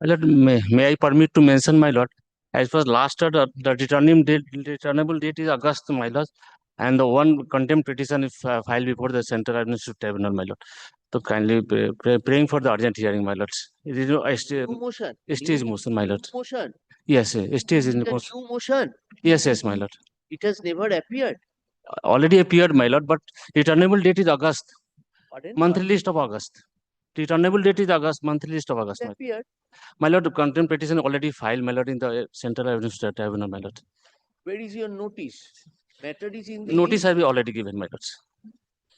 My lord, may I permit to mention, my lord, as was last year, the returnable date is August, my lord, and the one contempt petition is filed before the Central Administrative Tribunal, my lord. So kindly praying for the urgent hearing, my lords. It is no New motion. stage motion, my lord. Motion. Yes, stage is in motion. New motion. Yes, my lord. It has never appeared. Already appeared, my lord, but returnable date is August. Pardon? Monthly list of August. Returnable date is August, monthly list of August. It appeared. My lord, the contempt petition already filed, my lord, in the Central Administrative Tribunal, my lord. Where is your notice? Matter is in the Notice list. have been already given, my lords.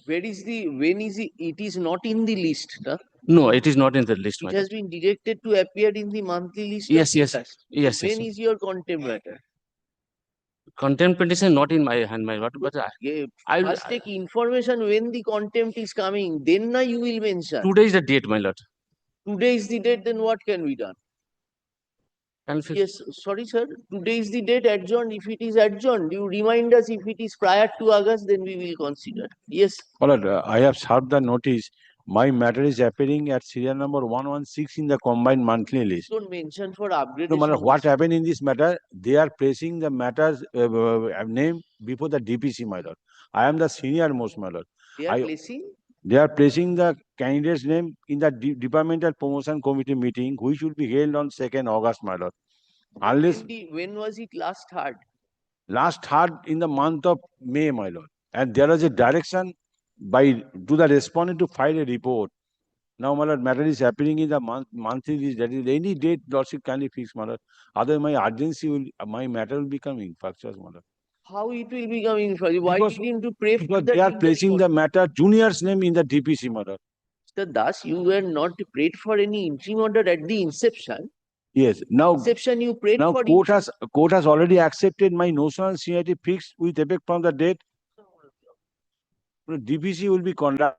Where is the, when is it is not in the list? Huh? No, it is not in the list, my It lord. has been directed to appear in the monthly list. Yes. When is your contempt matter? Contempt petition not in my hand, my lord, but I will First take information when the contempt is coming, then now you will mention. today is the date, my lord. Today is the date, then what can be done? And Yes, sorry, sir. Today is the date adjourned. If it is adjourned, you remind us. If it is prior to August, then we will consider. Yes. Well, I have served the notice. My matter is appearing at serial number 116 in the combined monthly list. Don't mention for upgradation. No matter what happened in this matter, they are placing the matter's name before the DPC, my lord. I am the senior most, my lord. They are placing? They are placing the candidate's name in the Departmental Promotion Committee meeting, which will be held on 2nd August, my lord. Unless when was it last heard? Last heard in the month of May, my lord. And there was a direction to the respondent to file a report. Now, my lord, matter is appearing in the monthly list. That is any date, lordship kindly fix, my lord. Otherwise, my matter will become infectious, my lord. How it will become infectious? Why didn't you pray for they are placing the matter junior's name in the DPC, my lord. Mr. Das, you were not prayed for any interim order at the inception. Yes. Now, inception you prayed now for. Court has already accepted my notional seniority fixed with effect from the date. DPC will be conducted.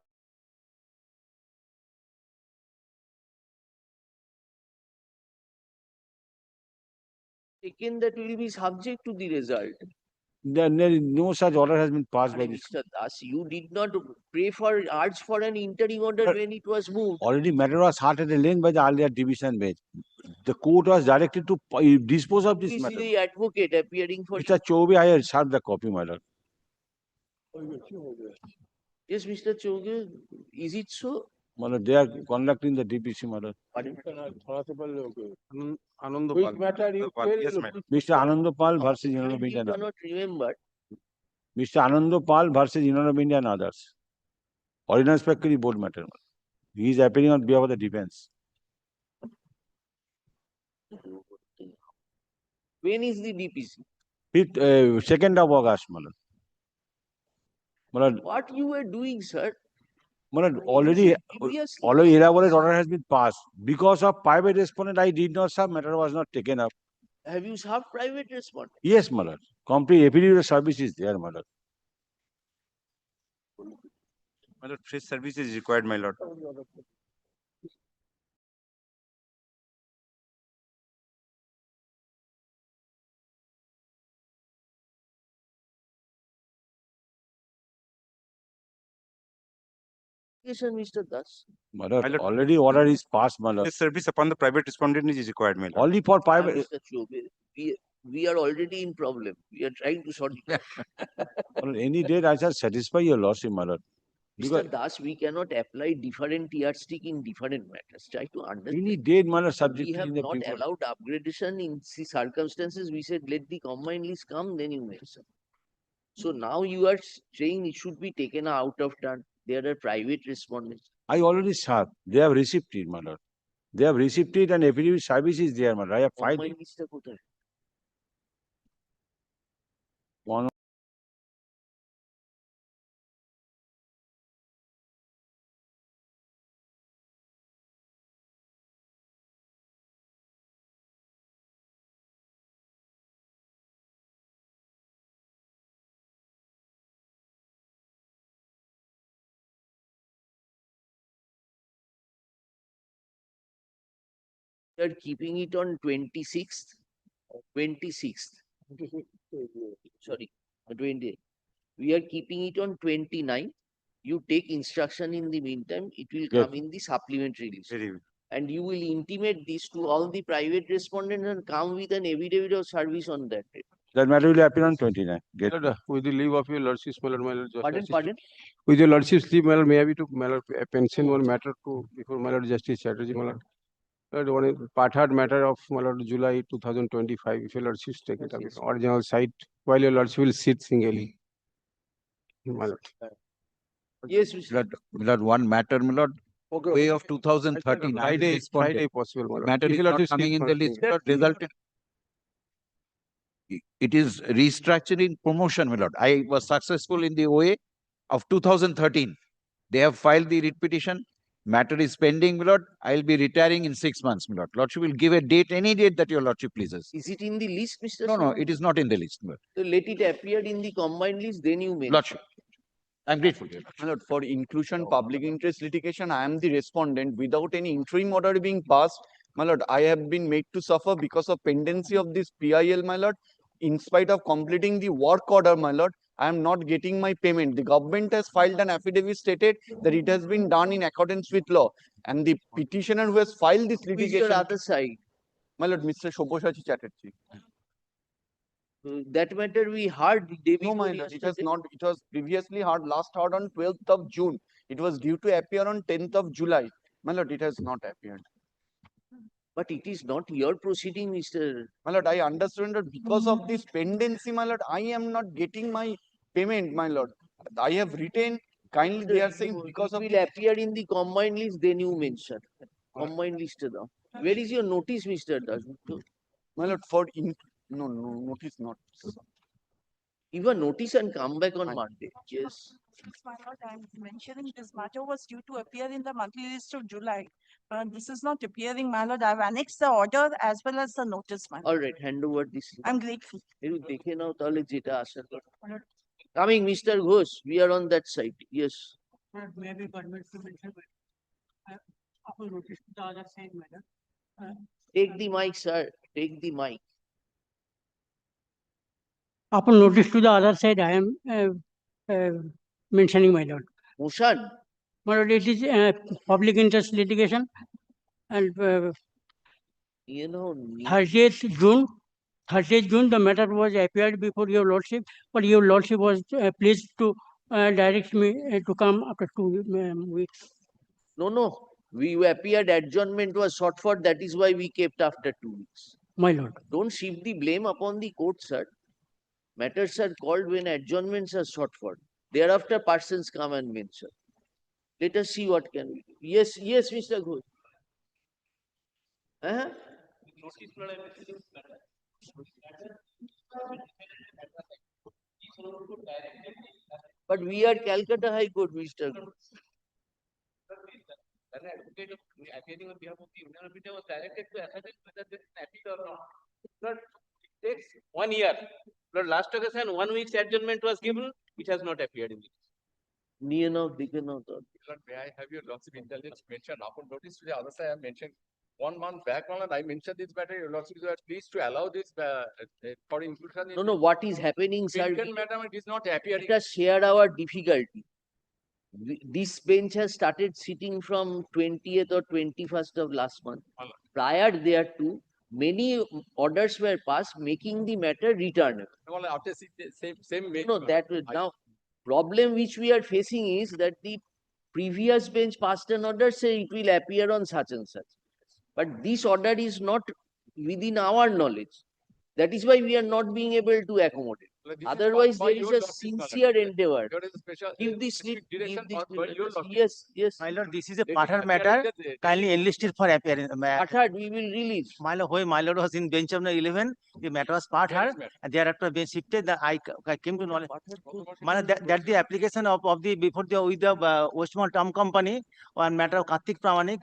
Taken that will be subject to the result. No such order has been passed by this. Mr. Das, you did not urge for an interim order when it was moved. Already matter was heard at length by the earlier division bench. The court was directed to dispose of this matter. The advocate appearing for Mr. Chobe, I have served the copy, my lord. Yes, Mr. Choge, is it so? My lord, they are conducting the DPC, my lord. Which matter you Yes, Mr. Anandopal versus Union of India. You cannot remember. Mr. Anandopal versus Union of India and others. Ordinance Factory Board matter. He is appearing on behalf of the defense. When is the DPC? 2nd of August, my lord. What you were doing, sir? Already elaborate order has been passed. Because of private respondent, I did not serve, matter was not taken up. Have you served private respondent? Yes, my lord. Complete affidavit service is there, my lord. My lord, fresh service is required, my lord. Mr. Das. My lord, already order is passed, my lord. Fresh service upon the private respondent is required, my lord. Only for private. Mr. Chobe, we are already in problem. We are trying to sort it out. Any date I shall satisfy your lordship, my lord. Mr. Das, we cannot apply different yardstick in different matters. Try to understand. Any date, my lord, subject we have in the not allowed upgradation in the circumstances. We said let the combined list come, then you mention. So now you are saying it should be taken out of turn. There are private respondents. I already served. They have received it, my lord. They have received it and affidavit service is there, my lord. I have filed. One. We are keeping it on 26th. 26th. Sorry, 20. We are keeping it on 29. You take instruction in the meantime. It will come in the supplementary list. and you will intimate this to all the private respondents and come with an affidavit of service on that date. That matter will appear on 29. Get With the leave of your lordship, my lord, just Pardon, assist- pardon? With your lordship's leave, my lord, may I be to my lord, pension one matter to before my lord Justice Chatterjee, my lord. One is part matter of my lord July 2025. If your lordship take it up, Yes, yes. original site, while your lordship will sit singly. My lord. Yes, Mr. Milord, one matter, Milord, Okay. way of 2013. I Friday responded. possible, my lord. Matter If is your not lordship coming sleep in the first list, thing. Milord, resulted. It is restructuring promotion, Milord. I was successful in the OA of 2013. They have filed the writ petition. Matter is pending, Milord. I'll be retiring in 6 months, Milord. Lordship will give a date, any date that your Lordship pleases. Is it in the list, Mr. No, Sharma? it is not in the list, Milord. So let it appear in the combined list, then you mention. Lordship, I'm grateful to you. My lord, for inclusion public interest litigation, I am the respondent. Without any interim order being passed, my lord, I have been made to suffer because of pendency of this PIL, my lord. In spite of completing the work order, my lord, I am not getting my payment. The government has filed an affidavit stated that it has been done in accordance with law. And the petitioner who has filed this Who is litigation, your other side? my lord, Mr. Shobhoshachi Chatterjee. That matter we heard the day No, before my lord, it has yesterday. not. It was previously last heard on 12th of June. It was due to appear on 10th of July. My lord, it has not appeared. But it is not your proceeding, Mr. My lord, I understand that because of this pendency, my lord, I am not getting my payment, my lord. I have written, kindly they are saying because of will the, appear in the combined list, then you mention. Combined list now. Where is your notice, Mr. Das? my lord, for no, notice not. Give a notice and come back on Fine. Monday. Yes. My lord, I'm mentioning this matter was due to appear in the monthly list of July. This is not appearing, my lord. I've annexed the order as well as the notice, my lord. All right, hand over this. I'm grateful. একটু দেখে নাও তাহলে যেটা আসার কথা। Coming, Mr. Ghosh, we are on that side. Yes. May be permitted to mention, upon notice to the other side, madam. Take the mic, sir. Take the mic. Upon notice to the other side, I am mentioning, my lord. Motion. My lord, it is public interest litigation, and You know, 30th June, the matter was appeared before your lordship, but your lordship was pleased to direct me to come after 2 weeks. no. We appeared adjournment was sought for. That is why we kept after 2 weeks. My lord, Don't shift the blame upon the court, sir. Matters are called when adjournments are sought for. Thereafter, persons come and mention. Let us see what can we do. Yes, Mr. Ghosh. But we are Calcutta High Court, Mr. Ghosh. An advocate appearing on behalf of the Union of India was directed to ascertain whether there is an appeal or not. But it takes 1 year. But last occasion, 1 week's adjournment was given, it has not appeared in the list. নিয়ে নাও দেখে নাও তো May I have your lordship intelligence mention upon notice to the other side? I mentioned 1 month back, I mentioned this matter. Your lordship is pleased to allow this for inclusion. no what is happening, sir? Madam, it is not appearing. Let us share our difficulty. This bench has started sitting from 20th or 21st of last month. Prior thereto, many orders were passed making the matter returnable. Well, after same No, that was now problem which we are facing is that the previous bench passed an order say it will appear on such and such. But this order is not within our knowledge. That is why we are not being able to accommodate. Otherwise, there is a sincere endeavor. Give this slip, give this yes. My lord, this is a Pathar matter. Kindly enlisted for appearance. Pathar, we will release. My lord, when my lord was in bench number 11, the matter was Pathar, and thereafter bench shifted. I came to knowledge. My lord, that the application of the before the with the Westmont Term Company on matter of Kartik Pramanik,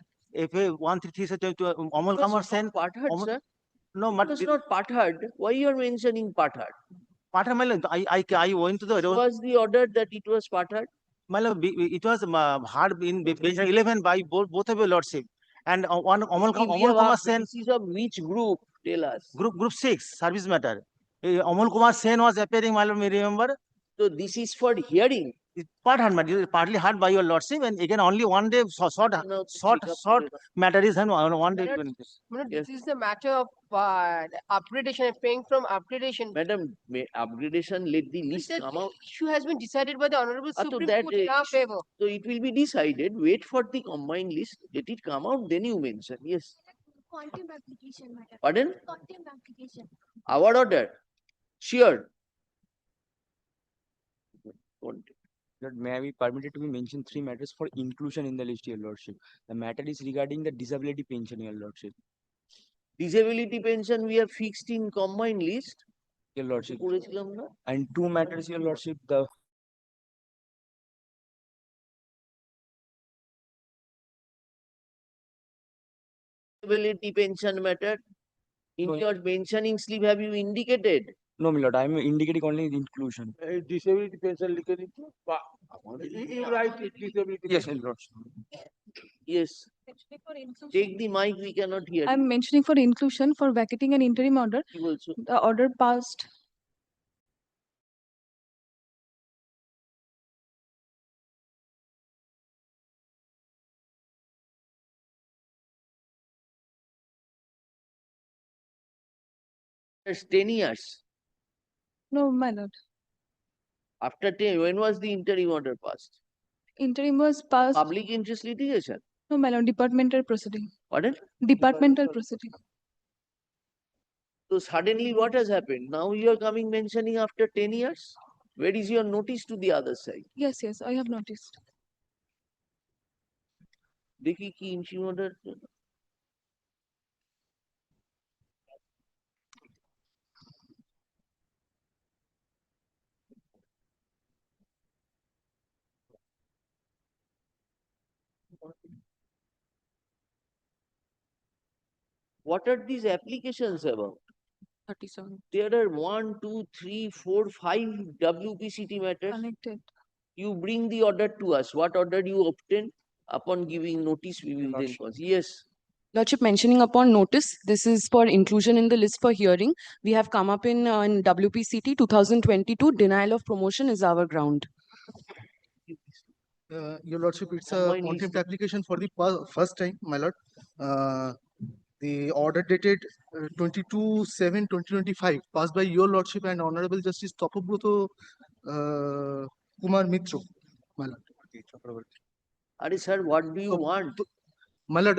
FA 133 to Amal Kamar Sen. Pathar, sir. No, It was not Pathar. Why you are mentioning Pathar? Pathar, my lord, I went to the Was the order that it was Pathar? My lord, it was hard in bench 11 by both of your lordship. And one Amal Kumar Sen. This is of which group? Tell us. Group 6, service matter. Amal Kumar Sen was appearing, my lord, may remember. So this is for hearing. It's part heard, but it partly heard by your lordship, and again only one day short Now short check up short together. matter is and one day. Madam, Yes. this is the matter of upgradation, paying from upgradation. Madam, upgradation, let the But list that come out. issue has been decided by the Honorable So Supreme that Court in our favor. So it will be decided. Wait for the combined list. Let it come out. Then you mention. Yes. Contempt application, madam. Pardon? Contempt application. Our order. Sure. Lord, may I be permitted to be mention 3 matters for inclusion in the list, Your Lordship. The matter is regarding the disability pension, Your Lordship. Disability pension we have fixed in combined list. Your Lordship. করেছিলাম না? And 2 matters, Your Lordship. The Disability pension matter. In your mentioning slip, have you indicated? no, my lord, I am indicating only the inclusion. Disability pension লিখে দিচ্ছি you write it, disability Yes, Your Lordship. Yes. Actually, for inclusion, Take the mic. We cannot hear. I'm mentioning for inclusion for vacating an interim order. কি বলছো? The order passed. It's 10 years. No, my lord. After 10, when was the interim order passed? Interim was passed. Public interest litigation. No, my lord. Departmental proceeding. Pardon? Departmental proceeding. So suddenly what has happened? Now you are coming mentioning after 10 years? Where is your notice to the other side? Yes, yes, I have noticed. দেখি কি interim order. What are these applications about? 37. There are 1, 2, 3, 4, 5 WPCT matters. Connected. You bring the order to us. What order you obtain? Upon giving notice, we will then cause. Yes. Lordship, mentioning upon notice, this is for inclusion in the list for hearing. We have come up in WPCT 2022, denial of promotion is our ground. Your Lordship, it's a contempt application for the first time, my lord. The order dated 22/7/2025, passed by your Lordship and Honorable Justice Topobroto Kumar Mitro, my lord. Sir, what do you want? My lord,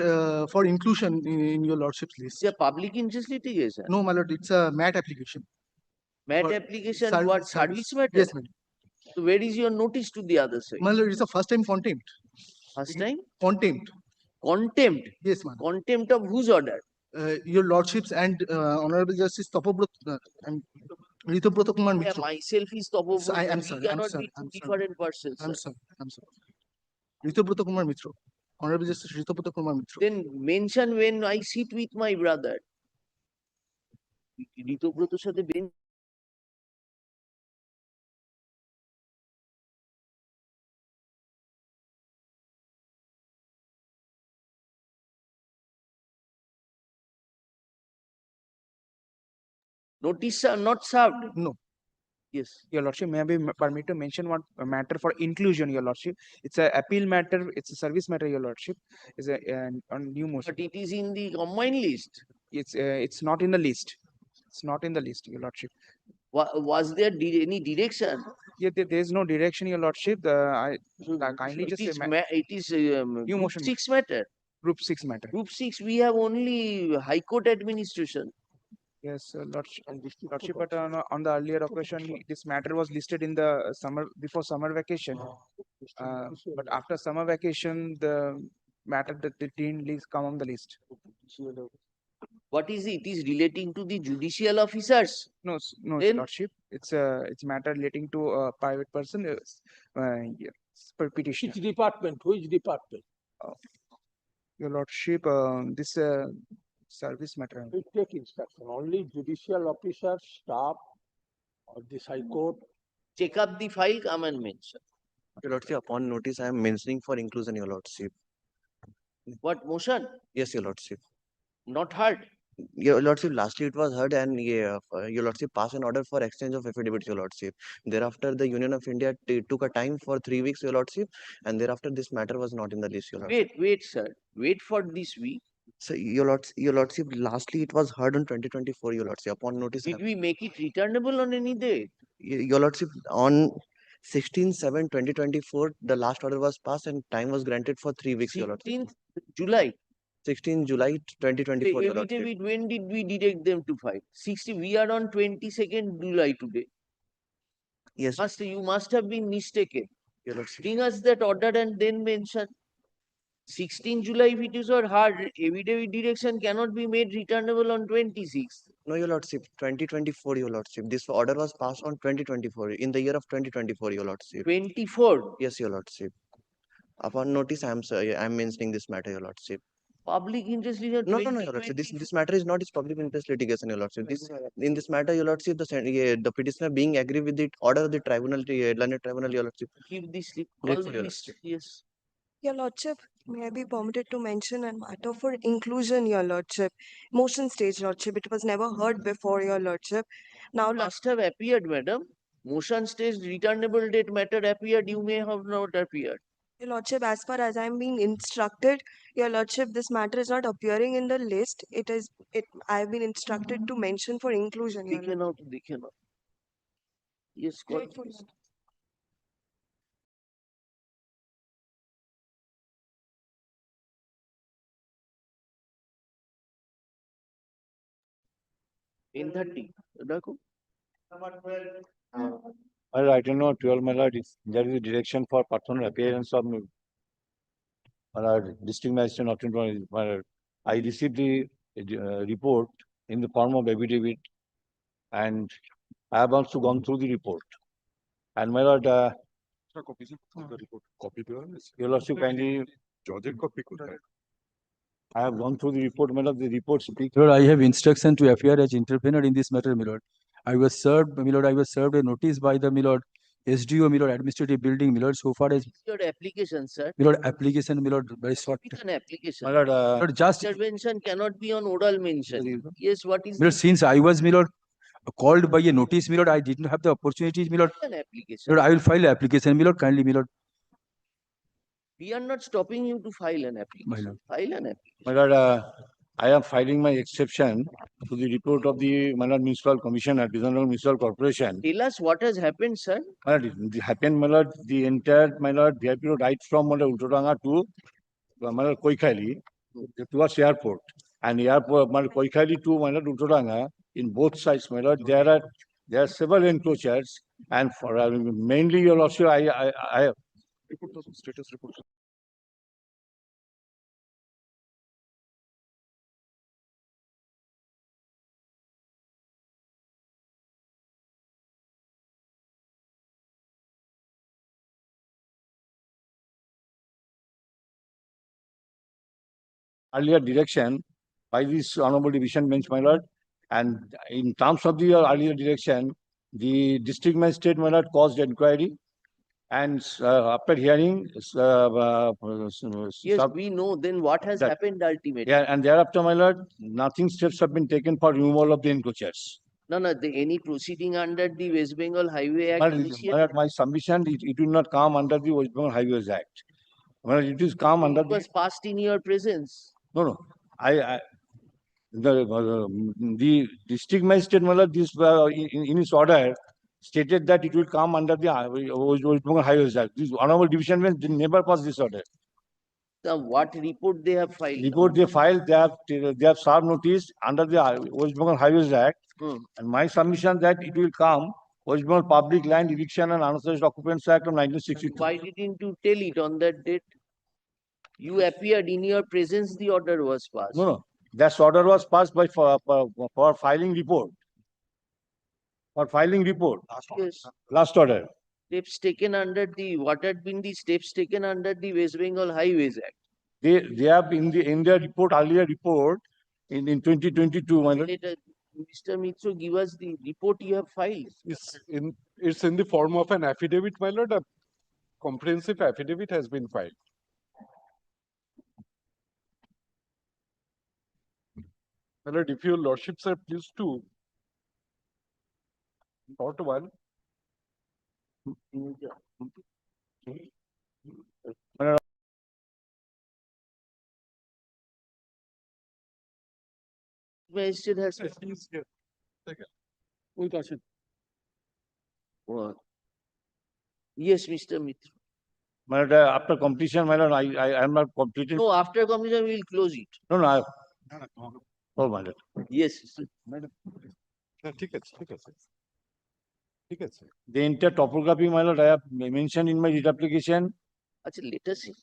for inclusion in your Lordship's list. It's a public interest litigation. No, my lord, it's a MAT application. MAT For application, service- what service matter? Yes, madam. So where is your notice to the other side? My lord, it's a first time contempt. First time? Contempt. Contempt? Yes, ma'am. Contempt of whose order? Your Lordships and Honorable Justice Topobroto and Ritobroto Kumar Yeah, Mitro. myself is Topobroto. I am We sorry. I'm cannot sorry. be two I'm sorry. different persons. I'm Sir. sorry. I'm sorry. Ritobroto Kumar Mitro. Honorable Justice Ritobroto Kumar Mitro. Then mention when I sit with my brother. ঋতব্রতর সাথে bench notice are not served. No. Yes. Your Lordship, may I be permitted to mention one matter for inclusion, Your Lordship? It's a appeal matter, it's a service matter, Your Lordship. It's a on new motion. But it is in the combined list. It's not in the list. It's not in the list, Your Lordship. Was there any direction? Yeah, there is no direction, Your Lordship. Kindly It just is, say it is new group motion. 6 matter. Group 6 matter. Group 6, we have only High Court administration. Yes, Lordship, but on the earlier occasion, this matter was listed in the before summer vacation. But after summer vacation, the matter that didn't come on the list. What is it? It is relating to the judicial officers. No, no, Then- Lordship. It's matter relating to a private person. Per petition. Which department? Which department? Your Lordship, this service matter. We take instruction. Only judicial officers, staff of this High Court. Check up the file, come and mention. Your Lordship, upon notice, I am mentioning for inclusion, Your Lordship. What motion? Yes, Your Lordship. Not heard. Your Lordship, lastly it was heard and yeah, Your Lordship passed an order for exchange of affidavits, Your Lordship. Thereafter, the Union of India took a time for 3 weeks, Your Lordship, and thereafter this matter was not in the list, Your Lordship. Wait, sir. Wait for this week. So, Your Lordship, lastly it was heard on 2024, Your Lordship, upon notice. Did we make it returnable on any day? Your Lordship, on 16/7/2024, the last order was passed and time was granted for 3 weeks, Your Lordship. 16th July. 16 July 2024, Your Lordship. Affidavit, when did we direct them to file? 60. We are on 22nd July today. Yes. You must have been mistaken. Your Lordship. Bring us that order and then mention. 16 July, if it is or hard, affidavit direction cannot be made returnable on 26th. No, Your Lordship, 2024, Your Lordship. This order was passed on 2024, in the year of 2024, Your Lordship. 24? Yes, Your Lordship. Upon notice, I am mentioning this matter, Your Lordship. Public interest litigation? No, Your Lordship. This matter is not public interest litigation, Your Lordship. In this matter, Your Lordship, the petitioner being agree with the order of the tribunal, learned tribunal, Your Lordship. Keep this. Grateful, Your Lordship. Yes. Your Lordship, may I be permitted to mention a matter for inclusion, Your Lordship? Motion stage, Lordship. It was never heard before, Your Lordship. Now, Must have appeared, madam. Motion stage returnable date matter appeared. You may have not appeared. Your Lordship, as far as I'm being instructed, Your Lordship, this matter is not appearing in the list. I've been instructed to mention for inclusion, Your Lordship. They cannot. Yes, got Grateful, this. In 30. Well, I don't know, 12, my lord, there is a direction for personal appearance of my lord, district magistrate of 21, my lord. I received the report in the form of affidavit, and I have also gone through the report. And my lord, Your Lordship, kindly. I have gone through the report, my lord. The report speaks. Lord, I have instruction to appear as intervener in this matter, my lord. I was served a notice by the, my lord, SDO, my lord, administrative building, my lord, so far as. Your application, sir. My lord, application, my lord, very short. It's an application. My lord, Lord, just. Intervention cannot be on oral mention. Yes, what is My lord, the since I was, my lord, called by a notice, my lord, I didn't have the opportunity, my lord. an application? Lord, I will file application, my lord, kindly, my lord. We are not stopping you to file an application. File an application. My lord, I am filing my exception to the report of the my lord, Municipal Commissioner, Regional Municipal Corporation. Tell us what has happened, sir. My lord, it happened, my lord, the entire, my lord, VIP road right from my lord, Ultodanga to my lord, Koikali towards airport. And airport, my lord, Koikali to my lord, Ultodanga, in both sides, my lord, there are several enclosures, and for mainly, Your Lordship, I status report. Earlier direction by this honorable division bench, my lord, and in terms of the earlier direction, the district magistrate, my lord, caused inquiry, and after hearing, Yes, we know. Then what has happened ultimately? yeah, and thereafter, my lord, nothing steps have been taken for removal of the enclosures. No, any proceeding under the West Bengal Highway Act? My lord, my submission, it will not come under the West Bengal Highways Act. Well, it is come under It was passed in your presence. No. The district magistrate, my lord, this in his order stated that it will come under the West Bengal Highways Act. This honorable division bench never passed this order. So what report they have filed? Report they filed, they have served notice under the West Bengal Highways Act, and my submission that it will come West Bengal Public Land Eviction and Unauthorized Occupancy Act of 1962. Why didn't you tell it on that date? You appeared in your presence. The order was passed. No. That order was passed by for filing report. For filing report. Yes. Last order. Steps taken under the what had been the steps taken under the West Bengal Highways Act? They have in their report, earlier report in 2022, my lord. Mr. Mitro, give us the report you have filed. It's in the form of an affidavit, my lord. A comprehensive affidavit has been filed. My lord, if your lordships are pleased to note one. Magistrate has. With us. Yes, Mr. Mitra. My lord, after completion, my lord, I am not completed. No, after completion, we will close it. No. Oh, my lord. Yes. Madam. ঠিক আছে, ঠিক আছে. ঠিক আছে. The entire topography, my lord, I have mentioned in my writ application. Let us see.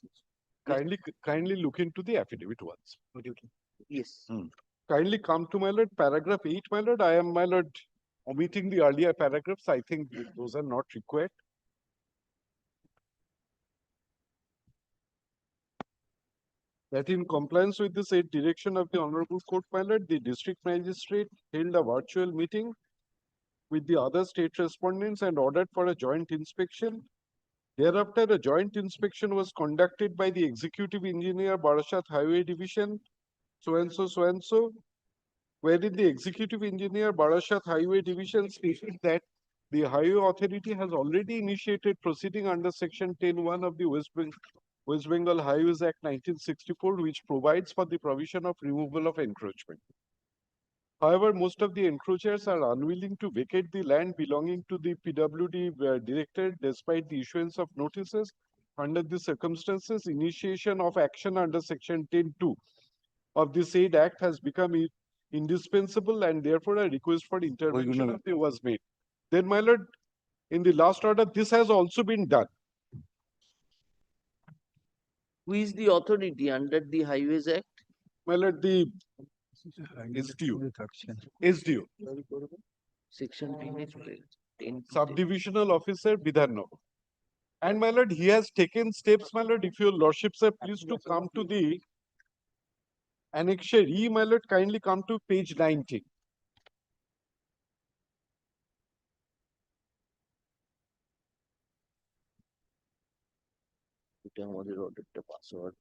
Kindly look into the affidavit once. Yes. Kindly come to my lord, paragraph 8, my lord. I am, my lord, omitting the earlier paragraphs. I think those are not required. That in compliance with the said direction of the Honorable Court, my lord, the district magistrate held a virtual meeting with the other state respondents and ordered for a joint inspection. Thereafter, a joint inspection was conducted by the executive engineer, Barashat Highway Division, so and so, wherein the executive engineer, Barashat Highway Division, stated that the highway authority has already initiated proceeding under section 10(1) of the West Bengal Highways Act 1964, which provides for the provision of removal of encroachment. However, most of the encroachers are unwilling to vacate the land belonging to the PWD directorate despite the issuance of notices. Under the circumstances, initiation of action under section 10(2) of the said act has become indispensable, and therefore a request for intervention was made. Then, my lord, in the last order, this has also been done. Who is the authority under the Highways Act? My lord, the SDO. Section 10. Subdivisional officer, Bidhannagar. And my lord, he has taken steps, my lord. If your lordships are pleased to come to the annexure E, my lord, kindly come to page 19. আমাদের অর্ডারটা password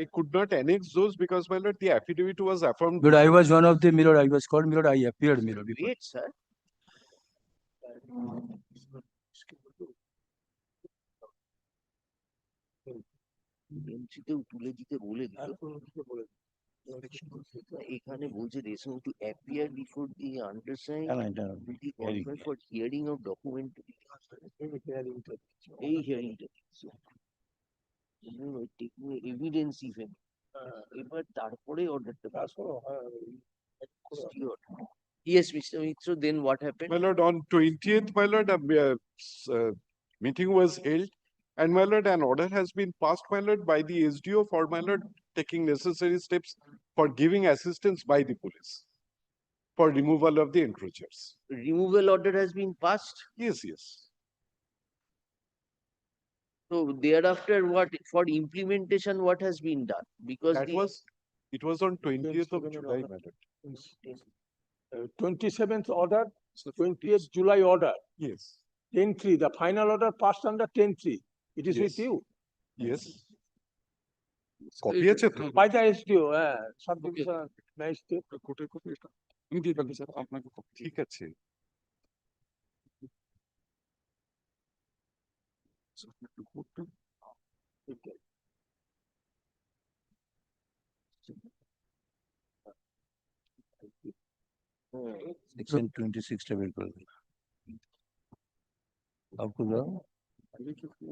I could not annex those because, my lord, the affidavit was affirmed. But I was one of the mirror. I was called mirror. I appeared mirror. Wait, sir. এমসিতেও তুলে দিতে বলে দিল এখানে বলছে ration to appear before the undersign the conference for hearing of document এই হিয়ারিংটা taking evidence event এবার তারপরে অর্ডারটা পাস করো Yes, Mr. Mitra, then what happened? My lord, on 20th, my lord, a meeting was held, and my lord, an order has been passed, my lord, by the SDO for, my lord, taking necessary steps for giving assistance by the police for removal of the encroachers. Removal order has been passed? Yes. So thereafter, what for implementation, what has been done? Because it was on 20th of July, my lord. 27th order, 20th July order. Yes. 10-3, the final order passed under 10-3. It is with Yes. you. Yes. Copy আছে তো? By the SDO, sub-division magistrate. কোর্টের copy এটা আমি দিয়ে দিলাম sir আপনাকে copy. ঠিক আছে। Section 26 table.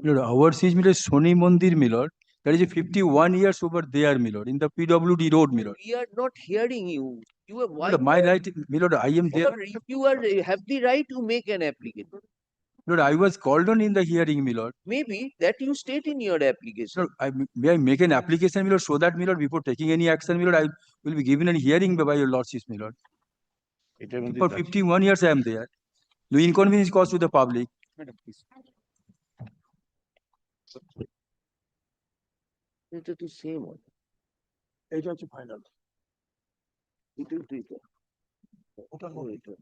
Milord, ours is Milord Soni Mandir Milord. That is a 51 years over there, Milord, in the PWD road, Milord. We are not hearing you. You are why? Milord, my right, Milord, I am there. If you are have the right to make an application, Milord, I was called on in the hearing, Milord. maybe that you state in your application. Milord, may I make an application, Milord, so that, Milord, before taking any action, Milord, I will be given a hearing by your lordships, Milord. For 51 years I am there. No inconvenience caused to the public. Madam, please. এটা তো same order. এটা হচ্ছে final. এটাই তো এটা। ওটা এটা।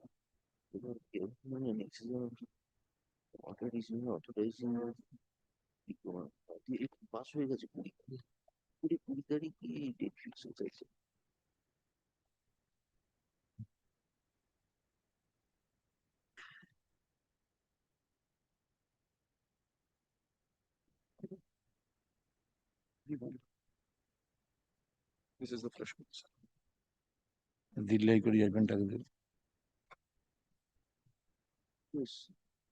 মানে next order is authorizing diploma. এটা পাস হয়ে গেছে 20 তারিখে ডেট ফিক্স হয়েছে। This is the fresh one, sir. Delhi high court জাজমেন্টটাকে দিন।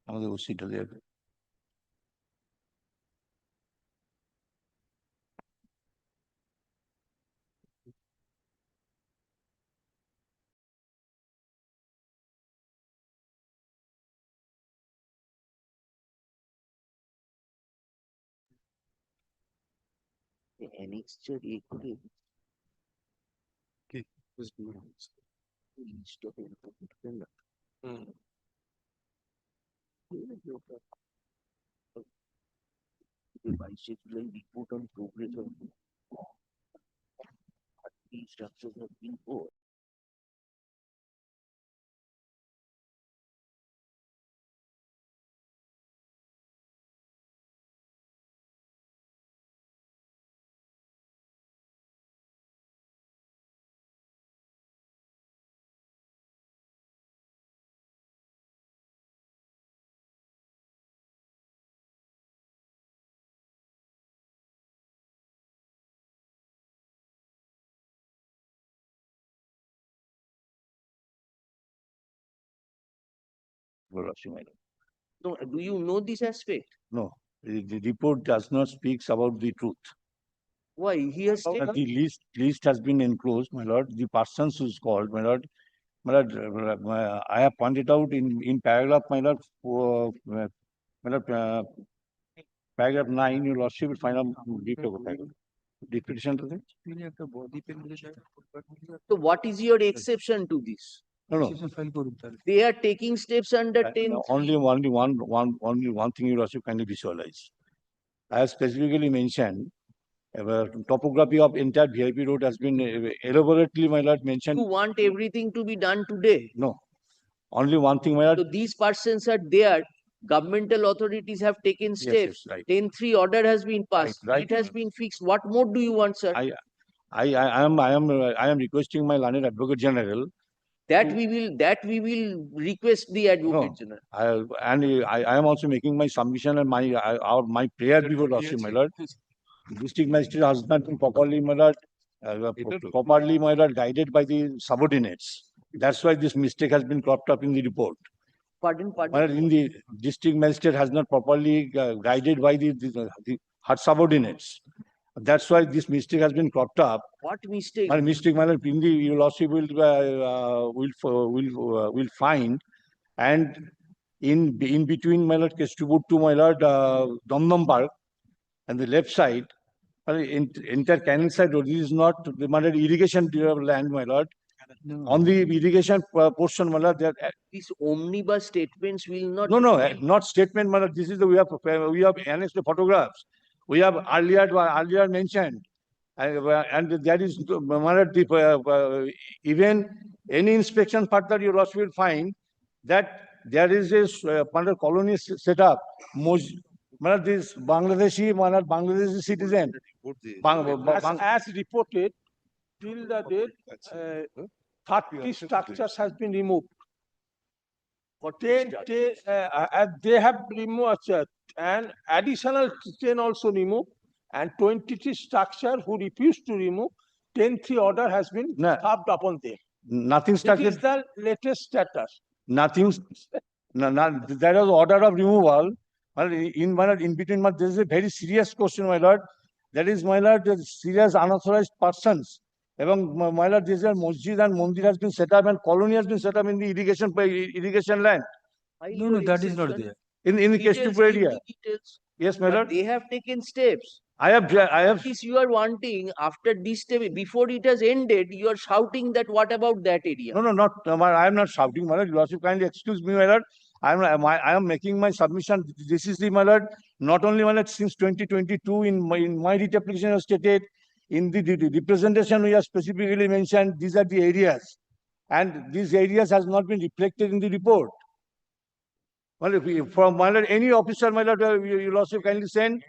আমাদের ওসিটা দেবে। annexure এ করে কি বুঝতে লিস্ট অফ ইনফরমেশন না বাইশে July report on progress of structures have been poured. No, do you know this aspect? No, the report does not speak about the truth. Why? He has stated The list has been enclosed, my lord. The persons who is called, my lord. My lord, I have pointed out in paragraph, my lord, paragraph 9, your lordship will find out declaration to them. So what is your exception to this? No. They are taking steps under 10. Only one thing you lordship kindly visualize. I have specifically mentioned topography of entire VIP road has been elaborately, my lord, mentioned. You want everything to be done today? No. Only one thing, my lord. So these persons are there. Governmental authorities have taken steps. Yes, right. 10-3 order has been passed. Right. It has been fixed. What more do you want, sir? I am requesting my learned Advocate General. That we will request the Advocate General. I am also making my submission and my prayer before lordship, my lord. District magistrate has not been properly, my lord, guided by the subordinates. That's why this mistake has been cropped up in the report. Pardon. In the district magistrate has not properly guided by her subordinates. That's why this mistake has been cropped up. What mistake? My mistake, my lord, in the your lordship will find, and in between, my lord, Kestubut to my lord, Domdom Park, and the left side, entire canal side road. This is not the irrigation land, my lord. No. On the irrigation portion, my lord, these omnibus statements will not. No, not statement, my lord. This is the we have annexed the photographs. We have earlier mentioned, And there is, even any inspection further, you also will find that there is a colony set up. This Bangladeshi citizen. As reported, till the date, 30 structures has been removed. They have removed and additional 10 also removed, and 23 structure who refused to remove, 10-3 order has been served upon them. Nothing It started. is the latest status. Nothing. There was order of removal. In between, this is a very serious question, my lord. That is, my lord, the serious unauthorized persons. Even my lord, this is masjid and mandir has been set up and colony has been set up in the irrigation land. No, that is not there. In the Details, Kestupur give area. me details. Yes, my But lord. they have taken steps. I have. This you are wanting after this step, before it has ended, you are shouting that what about that area? No, not. I am not shouting, my lord. You also kindly excuse me, my lord. I am making my submission. This is the, my lord. Not only, my lord, since 2022 in my writ application was stated, in the representation we have specifically mentioned these are the areas, and these areas has not been reflected in the report. Well, from my lord, any officer, my lord, you also kindly send.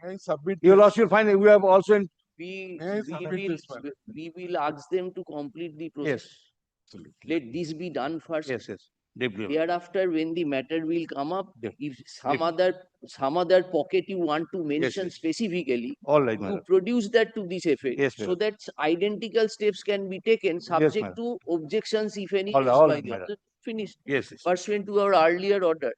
You also find we have also. We will ask them to complete the process. Yes. Let this be done first. Yes. Definitely. Thereafter, when the matter will come up, if some other pocket you want to mention specifically, All right, you madam. produce that to this effect, Yes, so madam. that identical steps can be taken, subject madam. to objections, if any, All by right, the madam. other. Finished. Yes. Pursuant to our earlier order.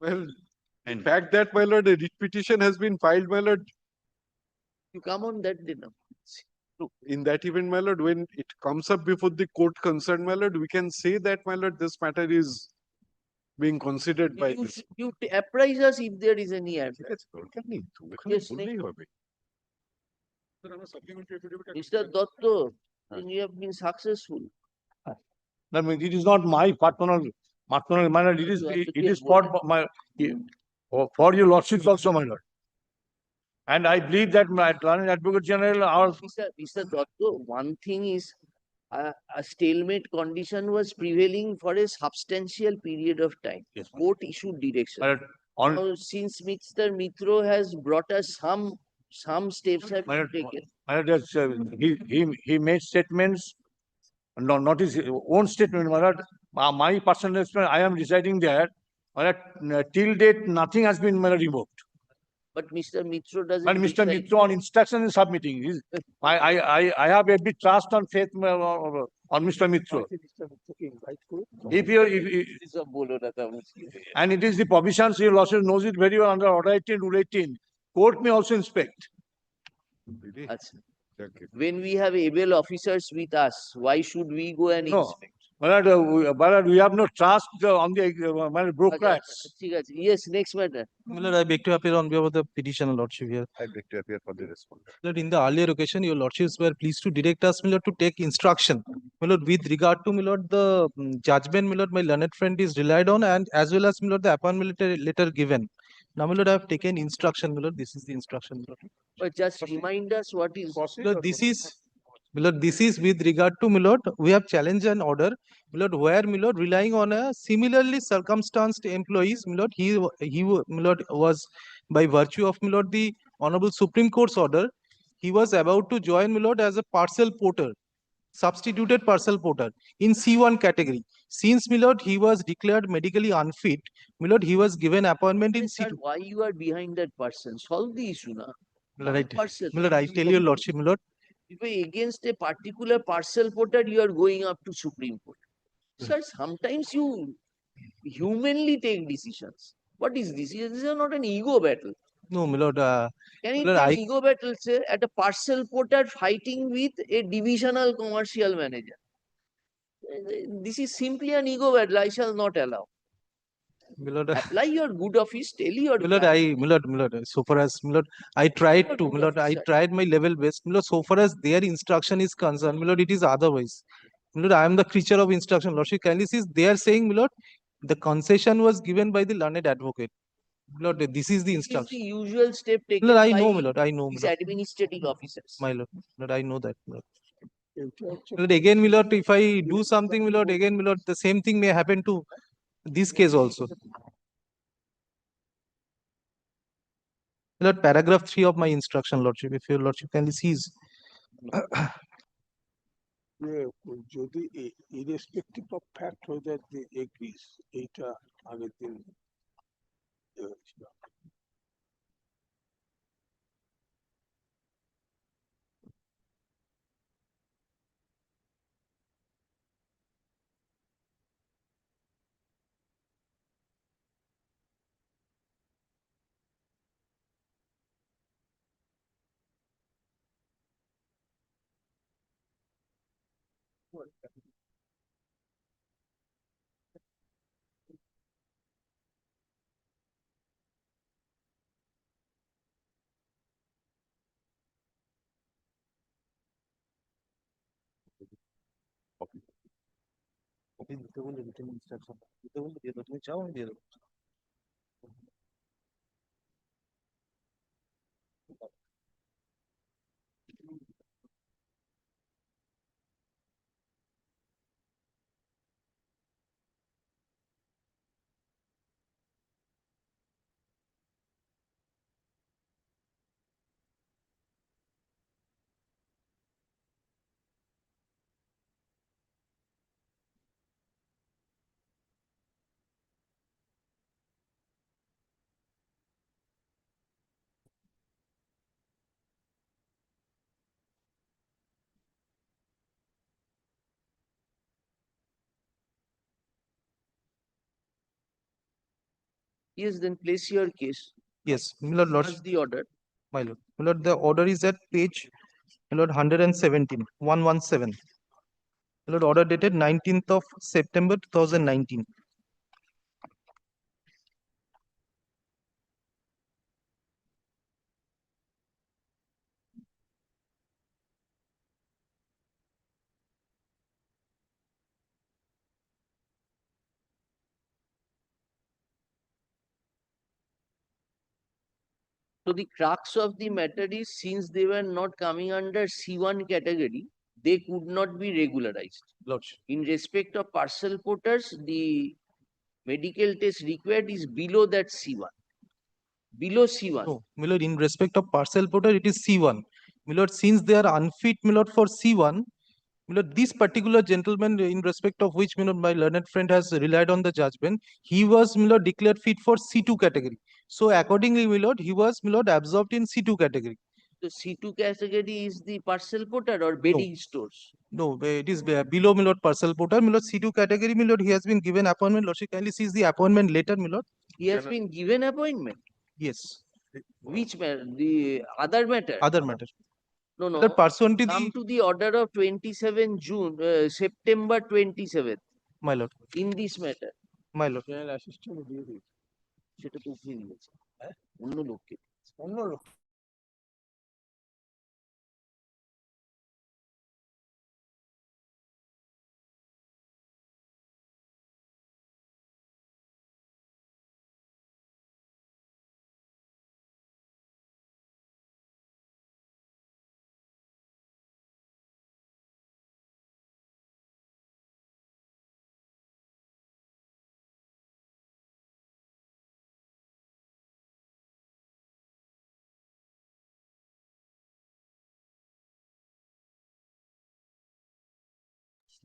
Well, the fact that, my lord, a writ petition has been filed, my lord, You come on that day now. in that event, my lord, when it comes up before the court concerned, my lord, we can say that, my lord, this matter is being considered by You, this. you apprise us if there is any advice. Yes, ওখানেই তো, ওখানে Yes, বললেই হবে। Mr. Dotto, you have been successful. I mean, it is not my personal, my lord, it is for my, for your lordships also, my lord. And I believe that my Attorney Advocate General, our Mr. Dotto, one thing is a stalemate condition was prevailing for a substantial period of time. Court issued direction. Now, since Mr. Mitro has brought us some steps have been taken. my lord, yes, he made statements, no, not his own statement, my lord. My personal statement, I am residing there, my lord, till date, nothing has been, my lord, removed. But Mr. Mitro doesn't. But Mr. decide. Mitro on instruction is submitting. I have a bit trust on faith on Mr. Mitro. If you, and it is the provisions, your lordship knows it very well under Order 18, Rule 18. Court may also inspect. When we have able officers with us, why should we go and No. inspect? But we have no trust on the bureaucrats. Yes, next matter. My lord, I beg to appear on behalf of the petitioner lordship here. I beg to appear for the response. Lord, in the earlier occasion, your lordships were pleased to direct us, my lord, to take instruction. My lord, with regard to, my lord, the judgment, my lord, my learned friend is relied on, and as well as, my lord, the appointment letter given. Now, my lord, I have taken instruction, my lord. This is the instruction, my lord. But just remind us what is. My lord, this is, my lord, this is with regard to, my lord, we have challenged an order, my lord, where, my lord, relying on a similarly circumstanced employees, my lord, my lord, was by virtue of, my lord, the Honorable Supreme Court's order, he was about to join, my lord, as a parcel porter, substituted parcel porter in C1 category. Since, my lord, he was declared medically unfit, my lord, he was given appointment in Sir, C2. why you are behind that person? Solve the issue now. My lord, Parcel. my lord, I tell your lordship, my lord, If against a particular parcel porter, you are going up to Supreme Court. Sir, sometimes you humanly take decisions. What is this? This is not an ego battle. no, my lord, Can it my lord, be an ego battle, say, at a parcel porter fighting with a divisional commercial manager? This is simply an ego battle. I shall not allow. my lord, Apply your good office, tell your my lord, my lord, so far as, my lord, I tried to, my lord, I tried my level best, my lord, so far as their instruction is concerned, my lord, it is otherwise. My lord, I am the creature of instruction. Lordship kindly sees, they are saying, my lord, the concession was given by the learned advocate. My lord, this is the This is the instruction. usual step My taken lord, I by know, my lord, I know, my these lord, administrative officers. my lord, I know that, my lord. My lord, again, my lord, if I do something, my lord, again, my lord, the same thing may happen to this case also. My lord, paragraph 3 of my instruction, lordship, if your lordship kindly sees. যদি irrespective of fact whether they agrees এটা আগের দিন হয়েছিল। দিতে বলে written instruction দিতে বলে দিয়ে দাও, তুমি চাও আমি দিয়ে দেবো। Yes, then place your case. Yes, my lord, What's the order? my lord. My lord, the order is at page, my lord, 117, 117. My lord, order dated 19th of September 2019. So the crux of the matter is, since they were not coming under C1 category, they could not be regularized. Lordship. In respect of parcel porters, the medical test required is below that C1. Below C1. No, my lord, in respect of parcel porter, it is C1. My lord, since they are unfit, my lord, for C1, my lord, this particular gentleman, in respect of which, my lord, my learned friend has relied on the judgment, he was, my lord, declared fit for C2 category. So accordingly, my lord, he was, my lord, absorbed in C2 category. The C2 category is the parcel porter or bedding stores? No, it is below, my lord, parcel porter. My lord, C2 category, my lord, he has been given appointment. Lordship kindly sees the appointment later, my lord. He has been given appointment? Yes. Which matter? The other matter? Other matter. No, no. That pursuant to Come to the order of 27 June, September 27th. My lord. In this matter. My lord. সেটা তো উঠিয়ে দিয়েছে অন্য লোককে অন্য লোক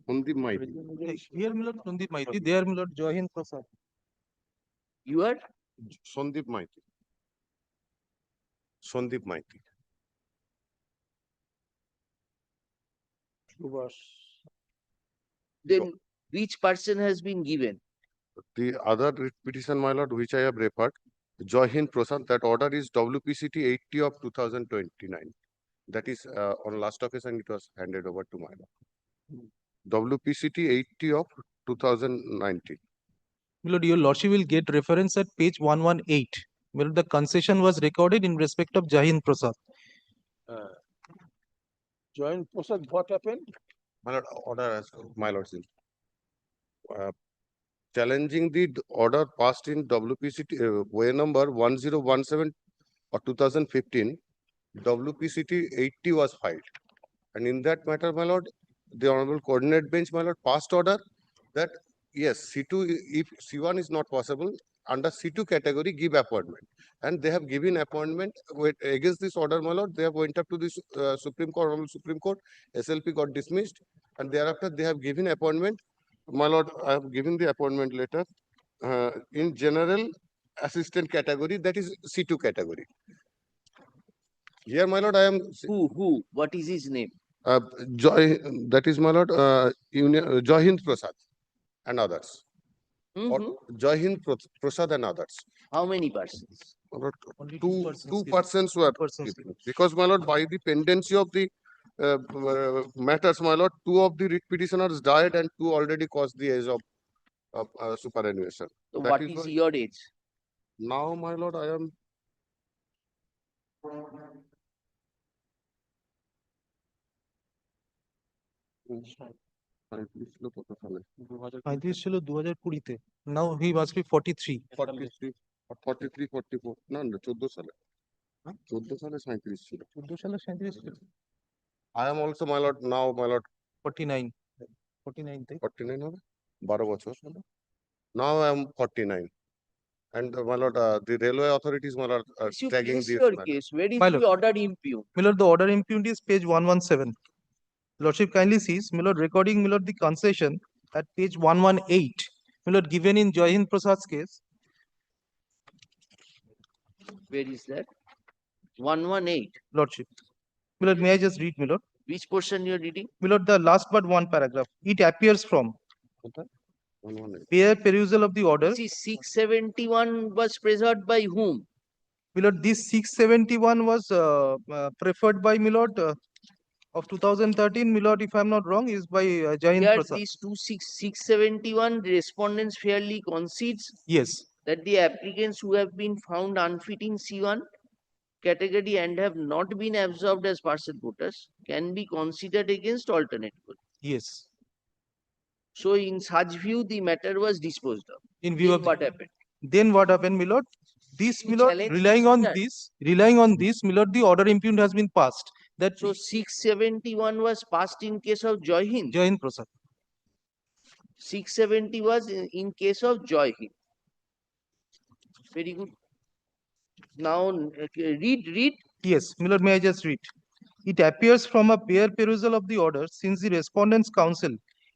Sandeep Maiti. Here, my lord, Sandeep Maiti. There, my lord, Joy Hind Prasad. You are? Sandeep Maiti. Sandeep Maiti. Then which person has been given? The other petition, my lord, which I have referred, Joy Hind Prasad, that order is WPCT 80 of 2029. That is on last occasion it was handed over to my lord. WPCT 80 of 2019. My lord, your lordship will get reference at page 118. My lord, the concession was recorded in respect of Jahin Prasad. Joint Prasad, what happened? My lord, order as my lord, challenging the order passed in WPCT way number 1017 or 2015, WPCT 80 was filed. And in that matter, my lord, the Honorable Coordinate Bench, my lord, passed order that yes, C2, if C1 is not possible, under C2 category, give appointment. And they have given appointment against this order, my lord. They have went up to the Supreme Court, Honorable Supreme Court. SLP got dismissed, and thereafter they have given appointment. My lord, I have given the appointment letter in general assistant category, that is C2 category. Here, my lord, I am. Who? What is his name? Joy, that is my lord, Joy Hind Prasad and others. Joy Hind Prasad and others. How many persons? Two persons were given. Because, my lord, by the pendency of the matters, my lord, two of the writ petitioners died and two already caused the age of superannuation. So That what is why- your age? Now, my lord, I am. পঁয়ত্রিশ ছিল 2020 তে। Now he must be 43. 43, 44, না না 14 সালে 14 সালে 37 ছিল 14 সালে 37 ছিল। I am also, my lord, now, my lord, 49 49 তে 49 হবে 12 বছর now I am 49 and my lord, the railway authorities, my lord, are You tagging place this your matter. case. Where is My the lord. order impugned? My lord, the order impugned is page 117. Lordship kindly sees, my lord, recording, my lord, the concession at page 118. My lord, given in Joy Hind Prasad's case. Where is that? 118. Lordship. My lord, may I just read, my lord? Which portion you are reading? My lord, the last but one paragraph. It appears from. Peer perusal of the order. This is 671 was preserved by whom? Milord, this 671 was preferred by Milord of 2013, Milord, if I'm not wrong, is by Jain Here, Prasad. these 671 respondents fairly concedes Yes. that the applicants who have been found unfit in C1 category and have not been absorbed as parcel voters can be considered against alternate vote. Yes. So in such view, the matter was disposed of. In view Then of what happened? Then what happened, Milord? This, You Milord, challenge relying this on order. this, Milord, the order impugned has been passed. That So 671 was passed in case of Joy Hind. Jain Prasad. 670 was in case of Joy Hind. Very good. Now read. Yes, Milord, may I just read? It appears from a peer perusal of the order, since the respondents' counsel,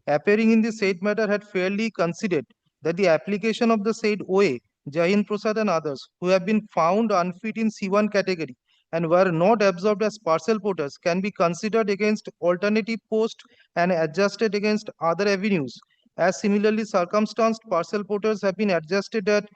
appearing in the said matter, had fairly considered that the application of the said OA, Jain Prasad and others, who have been found unfit in C1 category and were not absorbed as parcel porters, can be considered against alternative post and adjusted against other avenues. As similarly circumstanced parcel porters have been adjusted at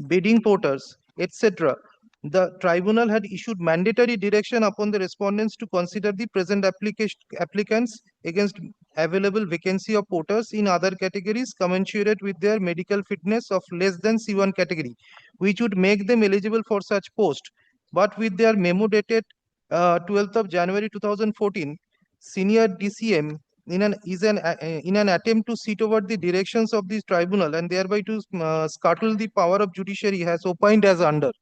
bidding porters, etc. The tribunal had issued mandatory direction upon the respondents to consider the present applicants against available vacancy of porters in other categories commensurate with their medical fitness of less than C1 category, which would make them eligible for such post. But with their memo dated 12th of January 2014, senior DCM in an attempt to sit over the directions of this tribunal and thereby to scuttle the power of judiciary has opined as under.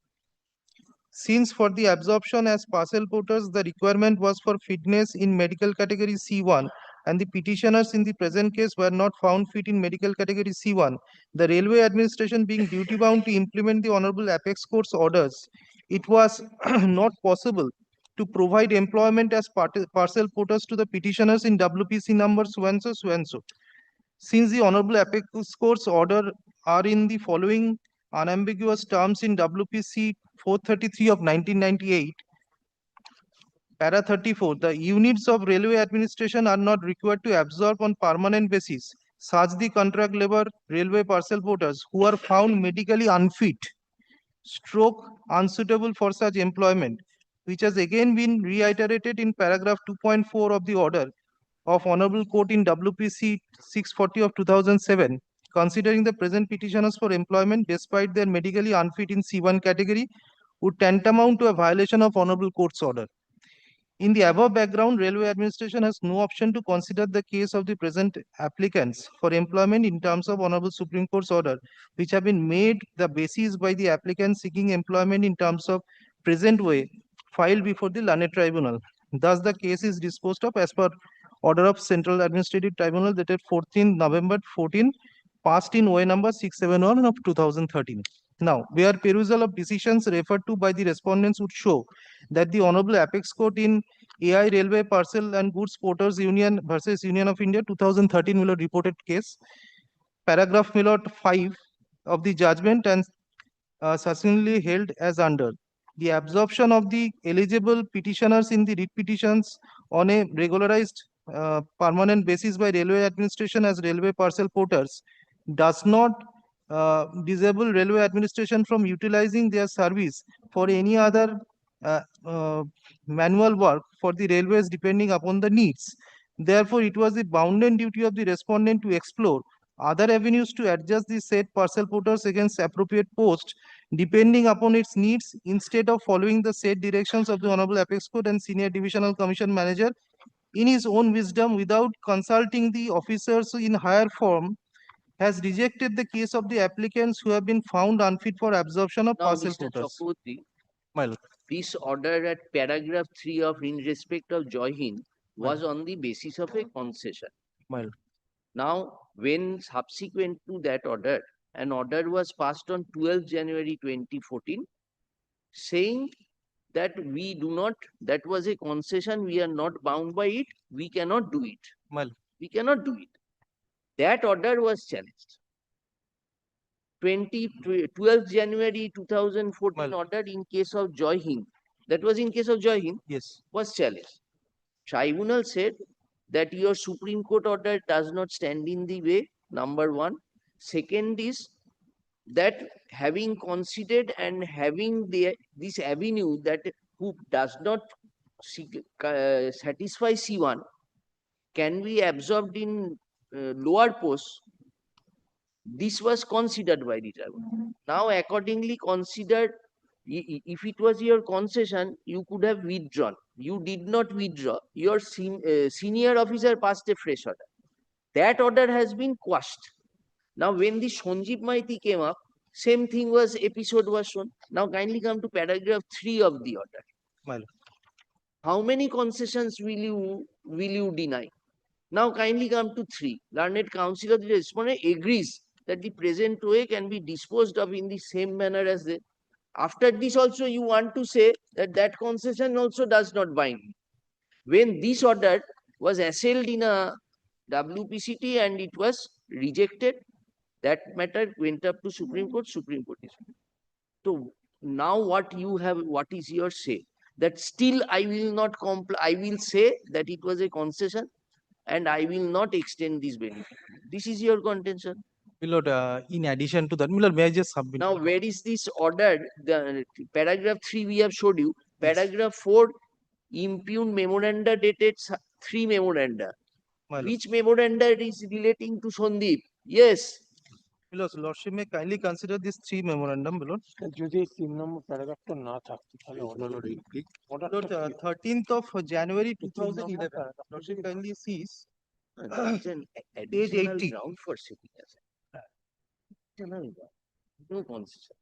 Since for the absorption as parcel porters, the requirement was for fitness in medical category C1, and the petitioners in the present case were not found fit in medical category C1, the railway administration being duty bound to implement the Honorable Apex Court's orders, it was not possible to provide employment as parcel porters to the petitioners in WPC number so and so, so and so. Since the Honorable Apex Court's order are in the following unambiguous terms in WPC 433 of 1998, para 34, the units of railway administration are not required to absorb on permanent basis such the contract labor railway parcel porters who are found medically unfit, stroke unsuitable for such employment, which has again been reiterated in paragraph 2.4 of the order of Honorable Court in WPC 640 of 2007, considering the present petitioners for employment despite their medically unfit in C1 category would tantamount to a violation of Honorable Court's order. In the above background, Railway Administration has no option to consider the case of the present applicants for employment in terms of Honorable Supreme Court's order, which have been made the basis by the applicants seeking employment in terms of present way filed before the learned tribunal. Thus, the case is disposed of as per order of Central Administrative Tribunal dated 14 November 14, passed in OA number 671 of 2013. Now, where perusal of decisions referred to by the respondents would show that the Honorable Apex Court in AI Railway Parcel and Goods Porters Union versus Union of India 2013 Milord reported case, paragraph Milord 5 of the judgment and succinctly held as under. The absorption of the eligible petitioners in the writ petitions on a regularized permanent basis by Railway Administration as railway parcel porters does not disable Railway Administration from utilizing their service for any other manual work for the railways depending upon the needs. Therefore, it was the bounden duty of the respondent to explore other avenues to adjust the said parcel porters against appropriate post depending upon its needs instead of following the said directions of the Honorable Apex Court and Senior Divisional Commission Manager in his own wisdom without consulting the officers in higher form has rejected the case of the applicants who have been found unfit for absorption of Now, parcel Mr. porters. Chakraborty, My lord. this order at paragraph 3 of in respect of Joy Hind was on the basis of a concession. My lord. Now, when subsequent to that order, an order was passed on 12 January 2014 saying that we do not, that was a concession, we are not bound by it, we cannot do it. My lord. We cannot do it. That order was challenged. 12 January 2014 order in case of Joy Hind, that was in case of Joy Hind, yes, was challenged. Tribunal said that your Supreme Court order does not stand in the way, number one. Second is that having considered and having this avenue that who does not satisfy C1 can be absorbed in lower posts, this was considered by the tribunal. Now accordingly considered, if it was your concession, you could have withdrawn. You did not withdraw. Your senior officer passed a fresh order. That order has been quashed. Now when the Sanjeev Maiti came up, same thing was episode was shown. Now kindly come to paragraph 3 of the order. Well, how many concessions will you deny? Now kindly come to 3. Learned counsel of the respondent agrees that the present way can be disposed of in the same manner as the. After this also you want to say that that concession also does not bind. When this order was assailed in a WPCT and it was rejected, that matter went up to Supreme Court. Supreme Court is. So now what is your say? That still I will not comply. I will say that it was a concession and I will not extend this benefit. This is your contention. Milord, in addition to that, Milord, may I just submit? Now, where is this order? The paragraph 3 we have showed you. Paragraph 4, impugned memoranda dated 3 memoranda. Which memoranda is relating to Sandeep? Yes. Milord, Lordship may kindly consider these 3 memorandum, Milord. যদি 3 নম্বর প্যারাগ্রাফটা না থাকতো তাহলে Milord, 13th of January 2011, Lordship kindly sees page 80. Ground for sitting as no concession.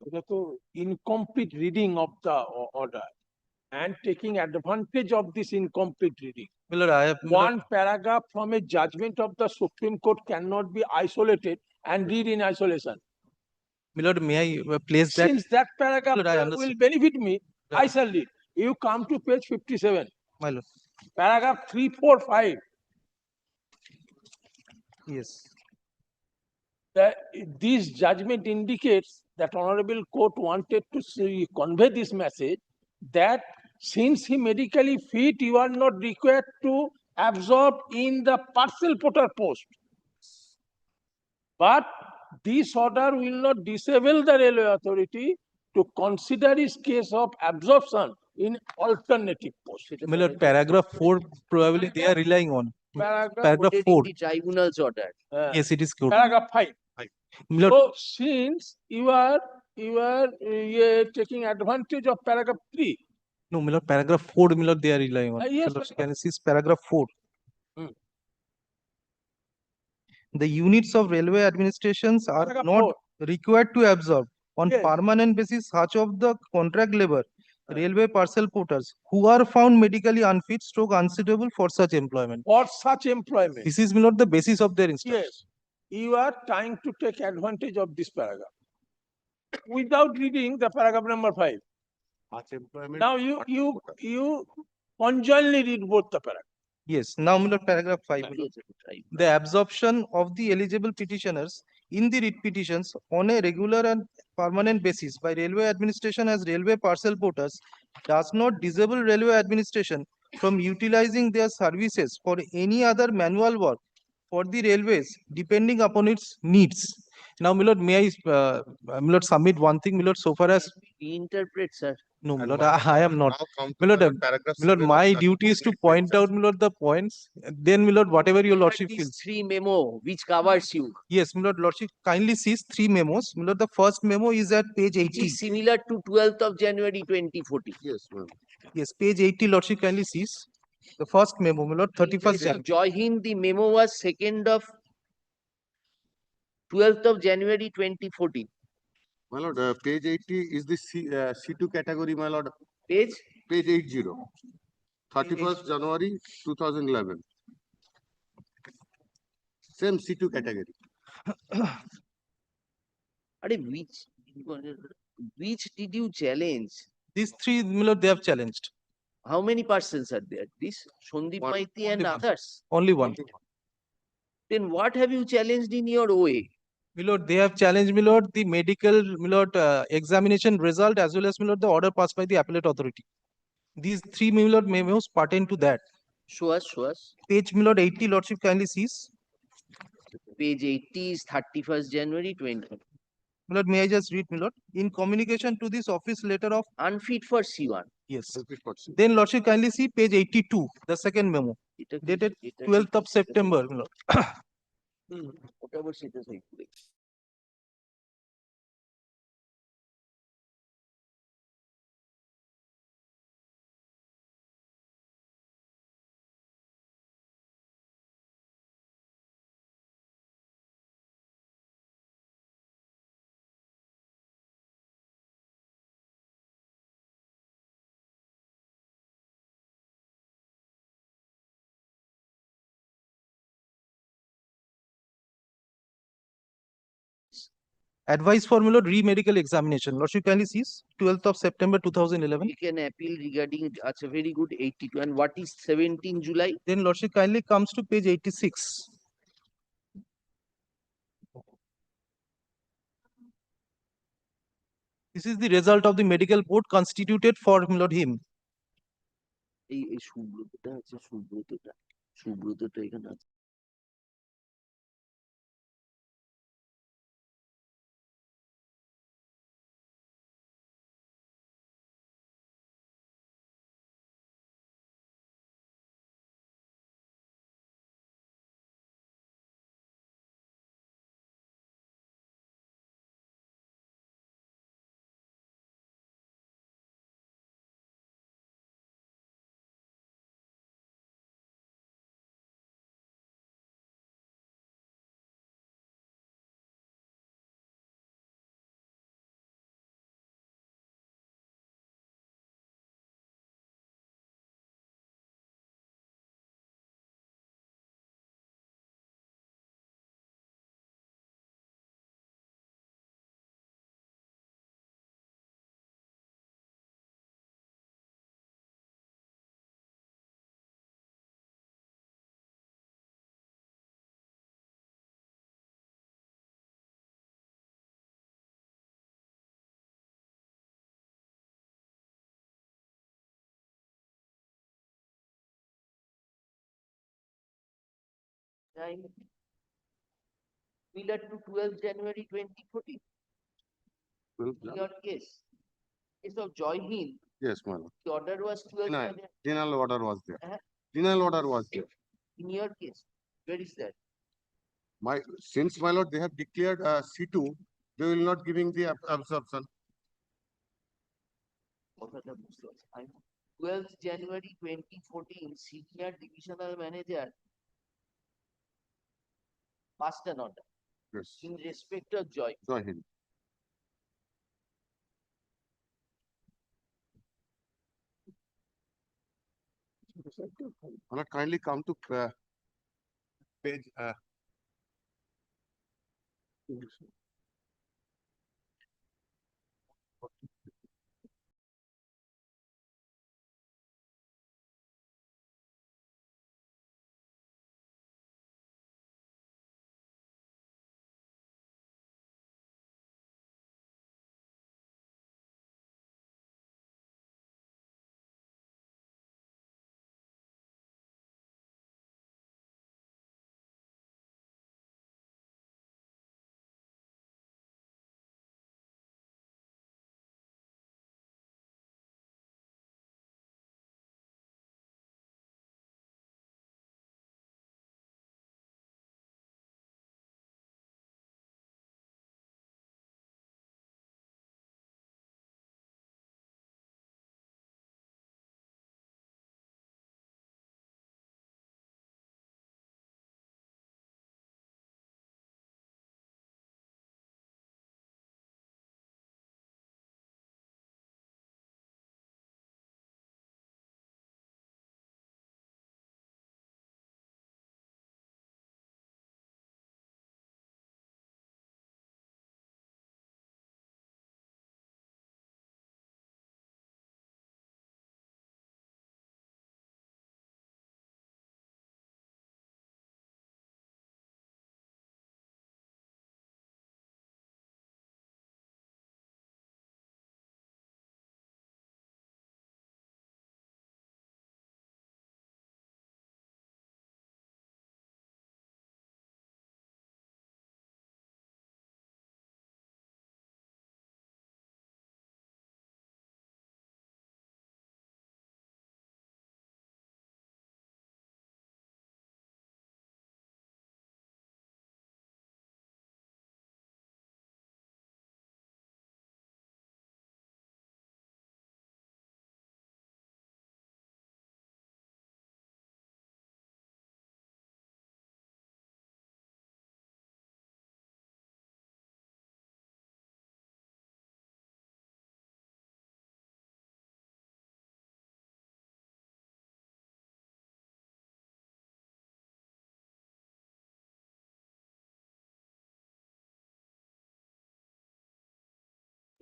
এটা তো incomplete reading of the order and taking advantage of this incomplete reading. Milord, I have One paragraph from a judgment of the Supreme Court cannot be isolated and read in isolation. Milord, may I place that? Since that paragraph Milord, I will understand. benefit me, I shall read. You come to page 57. My lord. Paragraph 3, 4, 5. Yes. This judgment indicates that Honorable Court wanted to convey this message that since he medically fit, you are not required to absorb in the parcel porter post. But this order will not disable the railway authority to consider his case of absorption in alternative post. Milord, paragraph 4 probably they are relying on. Paragraph 4. The tribunal's order. Yes, it is good. Paragraph 5. Milord, So since you are taking advantage of paragraph 3. no, Milord, paragraph 4, Milord, they are relying on. Yes, Milord, can you see paragraph 4? The units of railway administrations are Paragraph not 4. required to absorb on Yes. permanent basis such of the contract labor railway parcel porters who are found medically unfit stroke unsuitable for such employment. For such employment. This is, Milord, the basis of their instruction. Yes. You are trying to take advantage of this paragraph without reading the paragraph number 5. Now you conjointly read both the paragraphs. Yes, now Milord, paragraph 5. Milord. The absorption of the eligible petitioners in the writ petitions on a regular and permanent basis by railway administration as railway parcel porters does not disable railway administration from utilizing their services for any other manual work for the railways depending upon its needs. Now, Milord, may I, Milord, submit one thing, Milord, so far as. Interpret, sir. No, Milord, I am not. Milord, Milord, my duty is to point out, Milord, the points. Then, Milord, whatever your lordship These feels. 3 memo which covers you. Yes, Milord, lordship kindly sees 3 memos. Milord, the first memo is at page 80. Which is similar to 12th of January 2014. Yes, ma'am. Yes, page 80, lordship kindly sees. The first memo, Milord, 31st January. Joy Hind, the memo was 2nd of 12th of January 2014. My lord, page 80 is the C2 category, my lord. Page 80. 31st January 2011. Same C2 category. Which did you challenge? These 3, Milord, they have challenged. How many persons are there? This Sandeep Maiti and others? Only one. Then what have you challenged in your OA? Milord, they have challenged, Milord, the medical, Milord, examination result as well as, Milord, the order passed by the appellate authority. These 3, Milord, memos pertain to that. Show us. Page, Milord, 80, lordship kindly sees. Page 80 is 31st January 20. My lord, may I just read, my lord? In communication to this office letter of Unfit for C1. yes. Then lordship kindly see page 82, the second memo, dated 12th of September, my lord. ওটা আবার সেটা সেই করে। Advice for my lord re-medical examination. Lordship kindly sees 12th of September 2011. You can appeal regarding it's a very good 82. And what is 17 July? Then lordship kindly comes to page 86. This is the result of the medical board constituted for my lord him. এই সুব্রতটা আছে, সুব্রতটা এখানে আছে। Time similar to 12th January 2014. In your case of Joy Hind, Yes, my lord. the order was 12th Denial. January. Denial order was there. Uh-huh. Denial order was there. In your case, where is that? Since my lord, they have declared C2, they will not giving the absorption. কথাটা বুঝতে পারছি। 12th January 2014, senior divisional manager passed an order Yes. in respect of Joy. Joy Hind. My lord, kindly come to page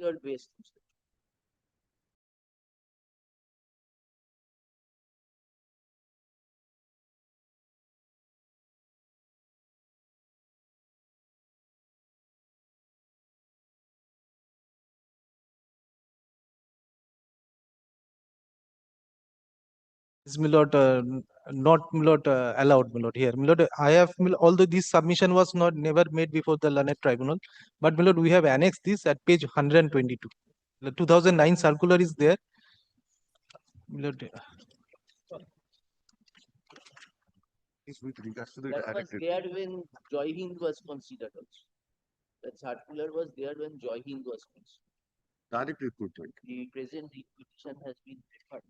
your best. Is Milord, not Milord allowed Milord here. Milord, I have, although this submission was not never made before the learned tribunal, but Milord, we have annexed this at page 122. The 2009 circular is there. Milord, Is with regards to the That was direct there when Joy Hind was considered also. That circular was there when Joy Hind was considered. direct recruitment. The present petition has been referred.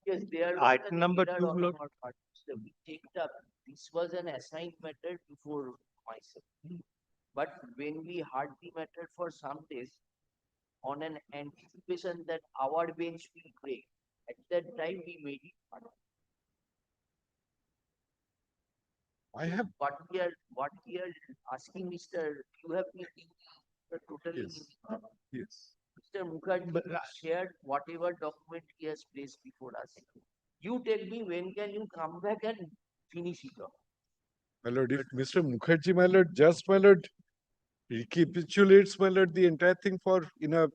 Yes, there was Item an number error two, on Lord. our part. So we checked up, this was an assigned matter before myself. But when we heard the matter for some days, on an anticipation that our bench will break, at that time we made it. I have, What we are asking, Mr. You have been totally. yes. Mr. Mukherjee shared whatever document he has placed before us. You tell me when can you come back and finish it off? My lord, if Mr. Mukherjee, my lord, just my lord, recapitulates, my lord, the entire thing for in a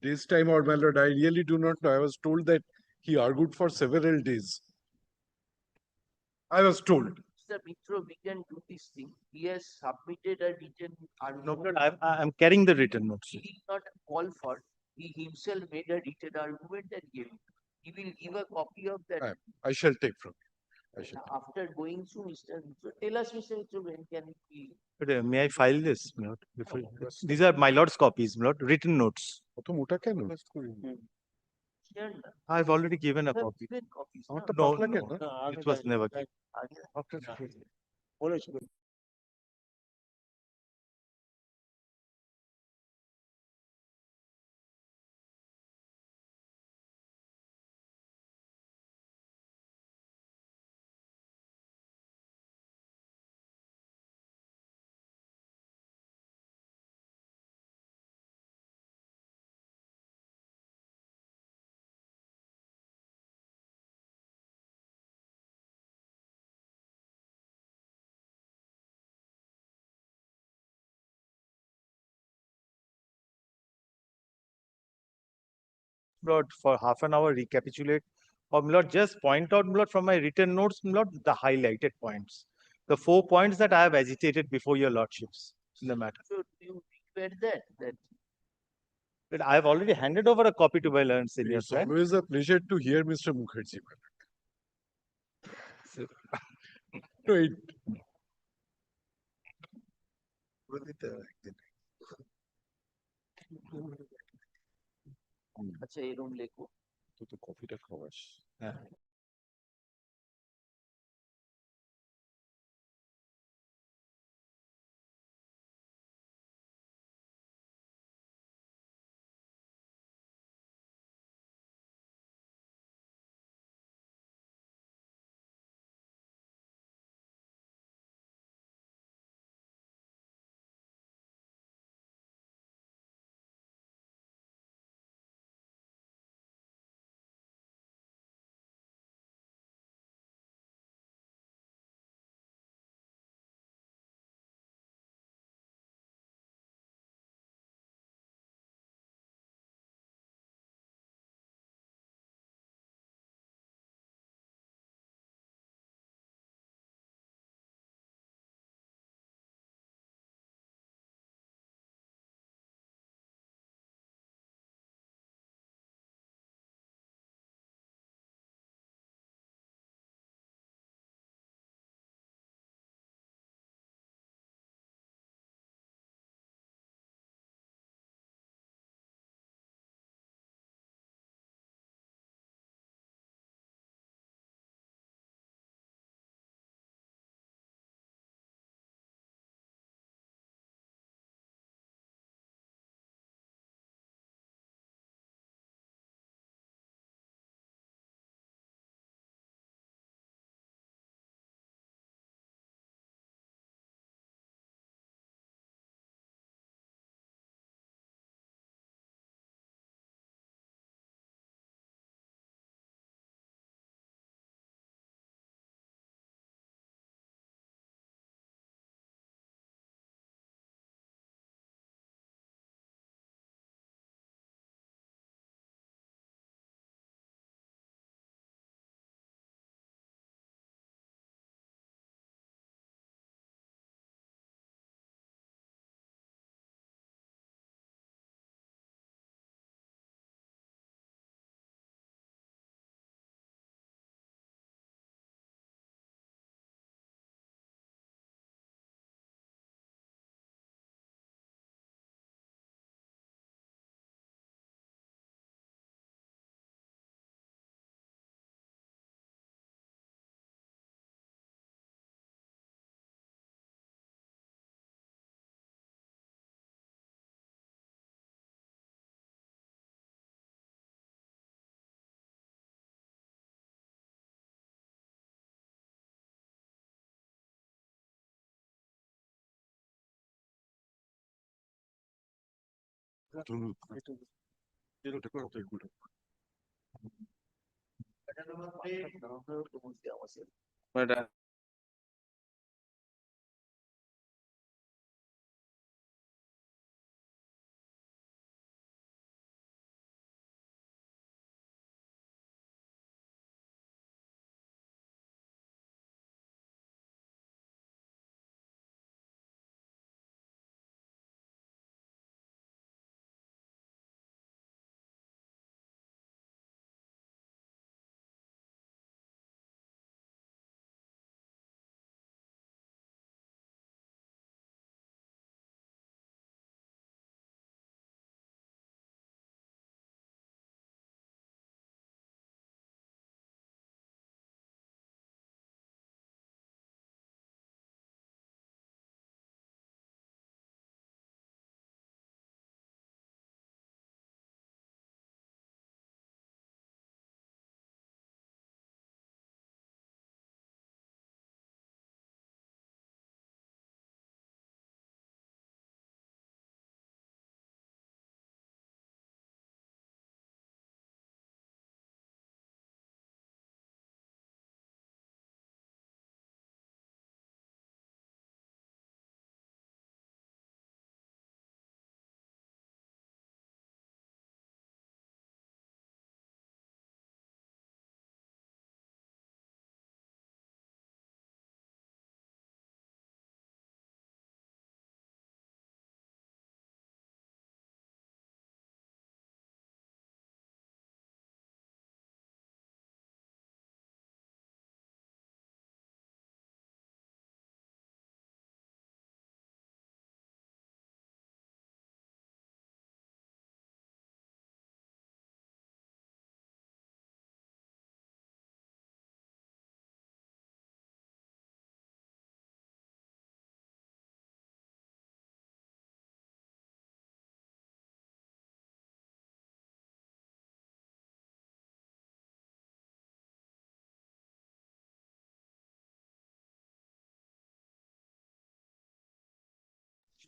day's time, or my lord, I really do not know. I was told that he argued for several days. I was told. Mr. Mitra, we can do this thing. He has submitted a written No, argument. Lord, I'm carrying the written notes. He did not call for, he himself made a written argument and gave it. He will give a copy of that. I shall take from you. I shall. After going through, Mr. Mitra, tell us, Mr. Mitra, when can it be? But, may I file this, my Lord? Before, these are my Lord's copies, my Lord, written notes. অত মোটা কেন? Share na. I've already given a You have copy. given copies, na? আমারটা No, পাতলা no, কেন? it was never given. আগে Lord, for half an hour recapitulate, or Lord, just point out, Lord, from my written notes, Lord, the highlighted points. The 4 points that I have agitated before your lordships in the matter. So you read that. But I have already handed over a copy to my learned senior It's friend. always a pleasure to hear Mr. Mukherjee. Wait. আচ্ছা এরকম লেখো। তুই তো কফিটা খাওয়াস। হ্যাঁ। But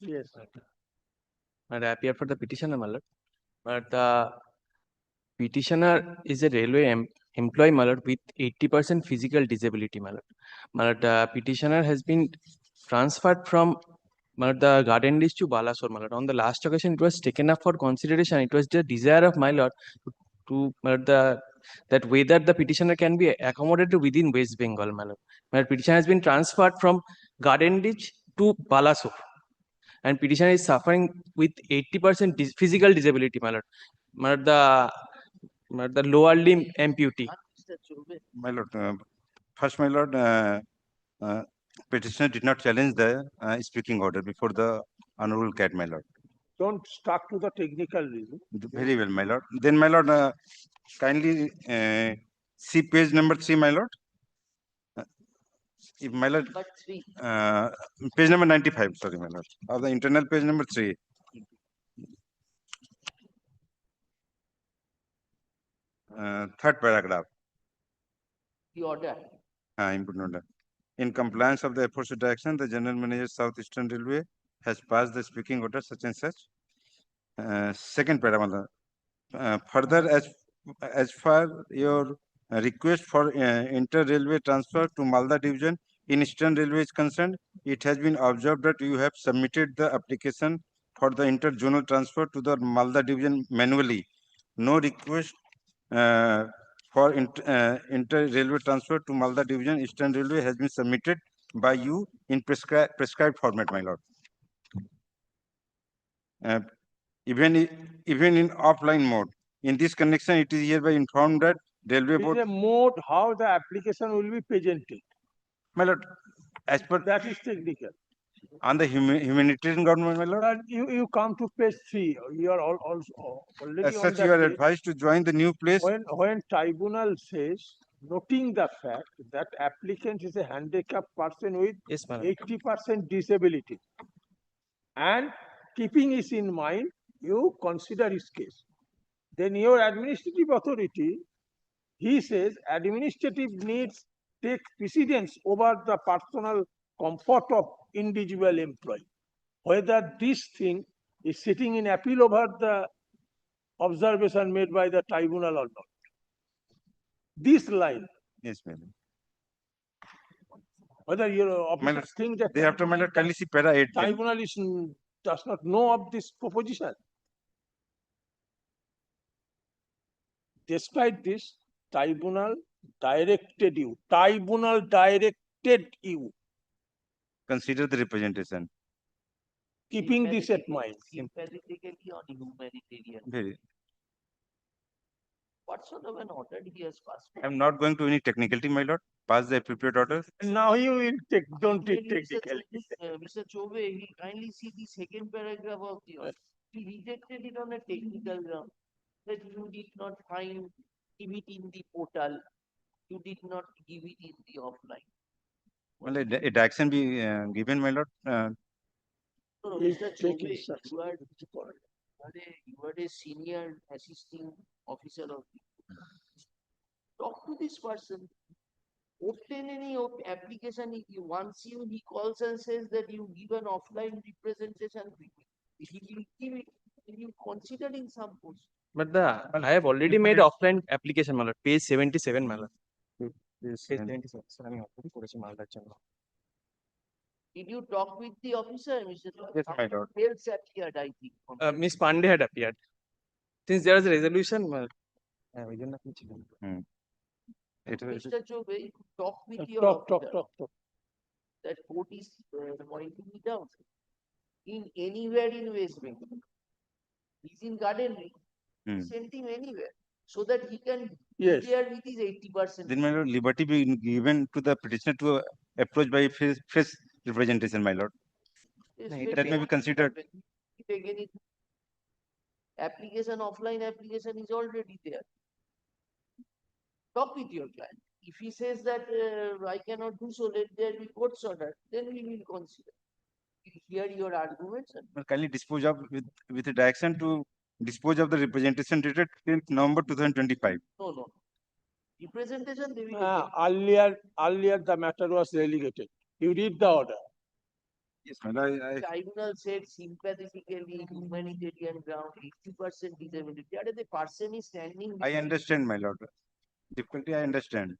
Yes. But I appear for the petitioner, my lord. But the petitioner is a railway employee, my lord, with 80% physical disability, my lord. My lord, the petitioner has been transferred from the garden list to Balasore, my lord. On the last occasion, it was taken up for consideration. It was the desire of my lord to that whether the petitioner can be accommodated within West Bengal, my lord. My lord, petitioner has been transferred from garden list to Balasore. And petitioner is suffering with 80% physical disability, my lord. The lower limb amputee. My lord, first, my lord, petitioner did not challenge the speaking order before the honorable cat, my lord. Don't stuck to the technical reason. Very well, my lord. Then, my lord, kindly see page number 3, my lord. If my lord, page number 95, sorry, my lord, of the internal page number 3. Third paragraph. The order. Input order. In compliance of the aforesaid direction, the General Manager Southeastern Railway has passed the speaking order such and such. Second paragraph. Further, as far your request for inter-railway transfer to Malda Division in Eastern Railway is concerned, it has been observed that you have submitted the application for the inter-zonal transfer to the Malda Division manually. No request for inter-railway transfer to Malda Division Eastern Railway has been submitted by you in prescribed format, my lord. Even in offline mode. In this connection, it is hereby informed that Railway It Board. is a mode how the application will be presented. My lord, as per that is technical. On the humanitarian government, my lord. And you come to page 3. You are also already As on such, that you are page. advised to join the new place. When tribunal says, noting the fact that applicant is a handicapped person with 80% disability, and keeping this in mind, you consider his case. Then your administrative authority, he says, administrative needs take precedence over the personal comfort of individual employee. Whether this thing is sitting in appeal over the observation made by the tribunal or not. This line, Yes, madam. whether your Madam, officers think that they have to, madam, kindly see para 8 then. tribunal is, does not know of this proposition. Despite this, tribunal directed you, Consider the representation. keeping this at mind. Sympathetically on humanitarian. Very. What sort of an order he has passed? I'm not going to any technicality, my lord. Pass the appropriate order. Now you will take, don't take Mr. technically. Mr. Chobe, he kindly see the second paragraph of the order. He rejected it on a technical ground, that you did not give it in the portal, you did not give it in the offline. Well, a action be given, my lord. No, Mr. take Chobe, instruction. you are a senior assisting officer of the. Talk to this person. Obtain any application. Once he calls and says that you give an offline representation, he will give it. Will you considering some post? But I have already made offline application, my lord. Page 77, my lord. Page 77. Sir, আমি already করেছি মালদার জন্য। Did you talk with the officer, Mr. Yes, my lord. Else appeared, I think. Miss Pandey had appeared. Since there is a resolution, ওই জন্য আপনি ছিলেন। It was Mr. Chobe, talk with your Talk. officer. That court is pointing it out. In anywhere in West Bengal. He's in Garden Ring. Send him anywhere so that he can be Yes. there with his 80%. Then, my lord, liberty be given to the petitioner to approach by fresh representation, my lord. Yes, That may be considered. Again, application, offline application is already there. Talk with your client. If he says that I cannot do so, let there be court's order, then we will consider. We hear your arguments. Well, kindly dispose of with a direction to dispose of the representation dated 10th November 2025. No. Representation, they will Earlier the matter was relegated. You read the order. Yes, my lord. Tribunal said sympathetically, humanitarian ground, 80% disability. That the person is standing. I understand, my lord. Difficulty, I understand.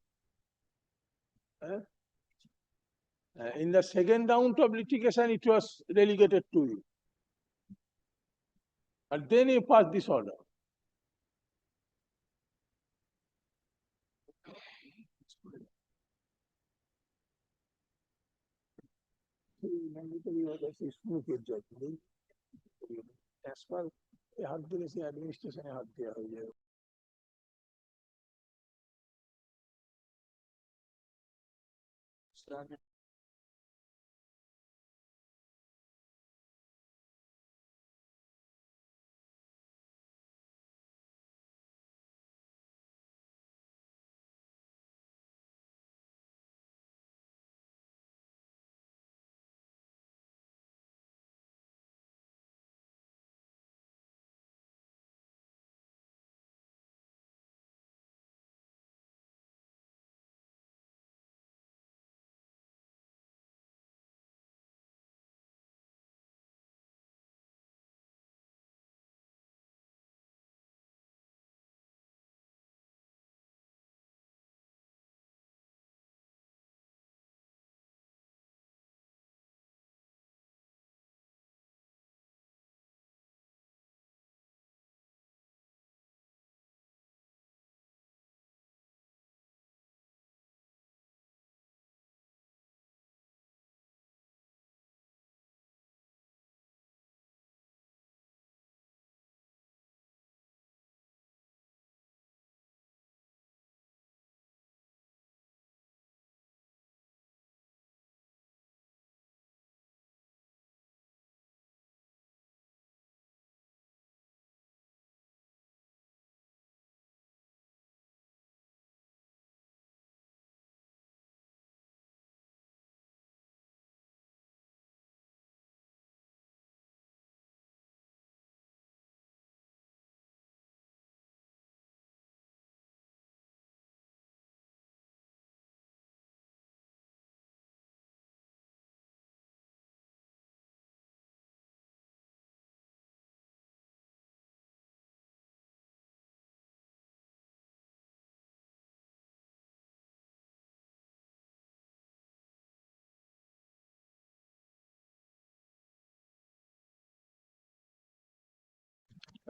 In the second round of litigation, it was relegated to you. And then you pass this order. As far as administration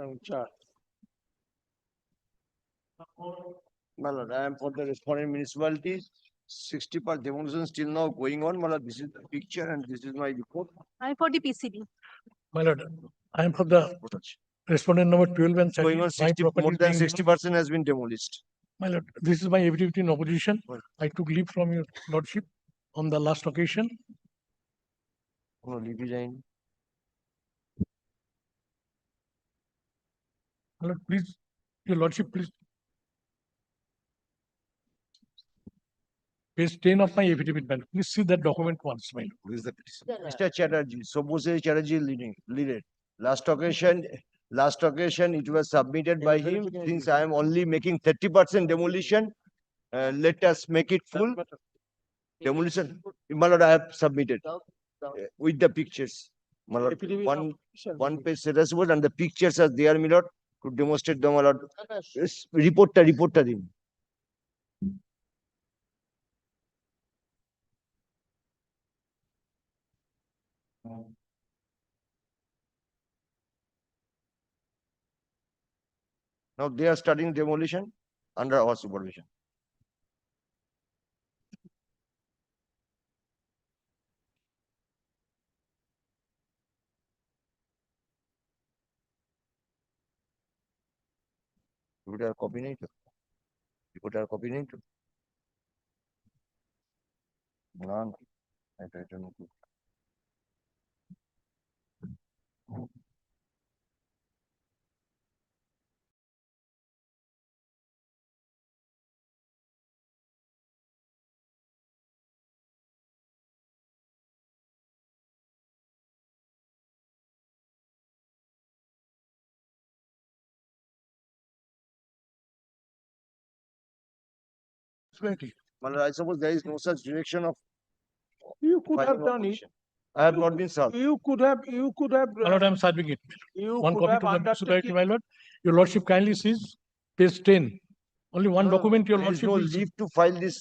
My lord, I am for the respondent municipalities. 60% demolition still now going on. My lord, this is the picture and this is my report. I'm for the PCD. My lord, I am for the respondent number 12 and 13. Going on 60, more than 60% has been demolished. My lord, this is my affidavit in opposition. I took leave from your lordship on the last occasion. No, leave resign. My lord, please, your lordship, please. Page 10 of my affidavit, my lord. Please see that document once, my lord. Who is the petition? Mr. Chatterjee, Sobose Chatterjee leaded. Last occasion, it was submitted by him. Since I am only making 30% demolition, let us make it full. Demolition, my lord, I have submitted with the pictures. My lord, one page status report and the pictures are there, my lord, to demonstrate them, my lord. Yes, report him. Now they are starting demolition under our supervision. Report R copy নেই তো? Report আর copy নেই তো? না, এটা নতুন। Well, I suppose there is no such direction of. You could have filing done it. opposition. I have not been served. You could have. My lord, I am serving it. You One could copy have to the municipality, undertaken. my lord. Your lordship kindly sees page 10. Only one document your There is lordship no will see. leave to file this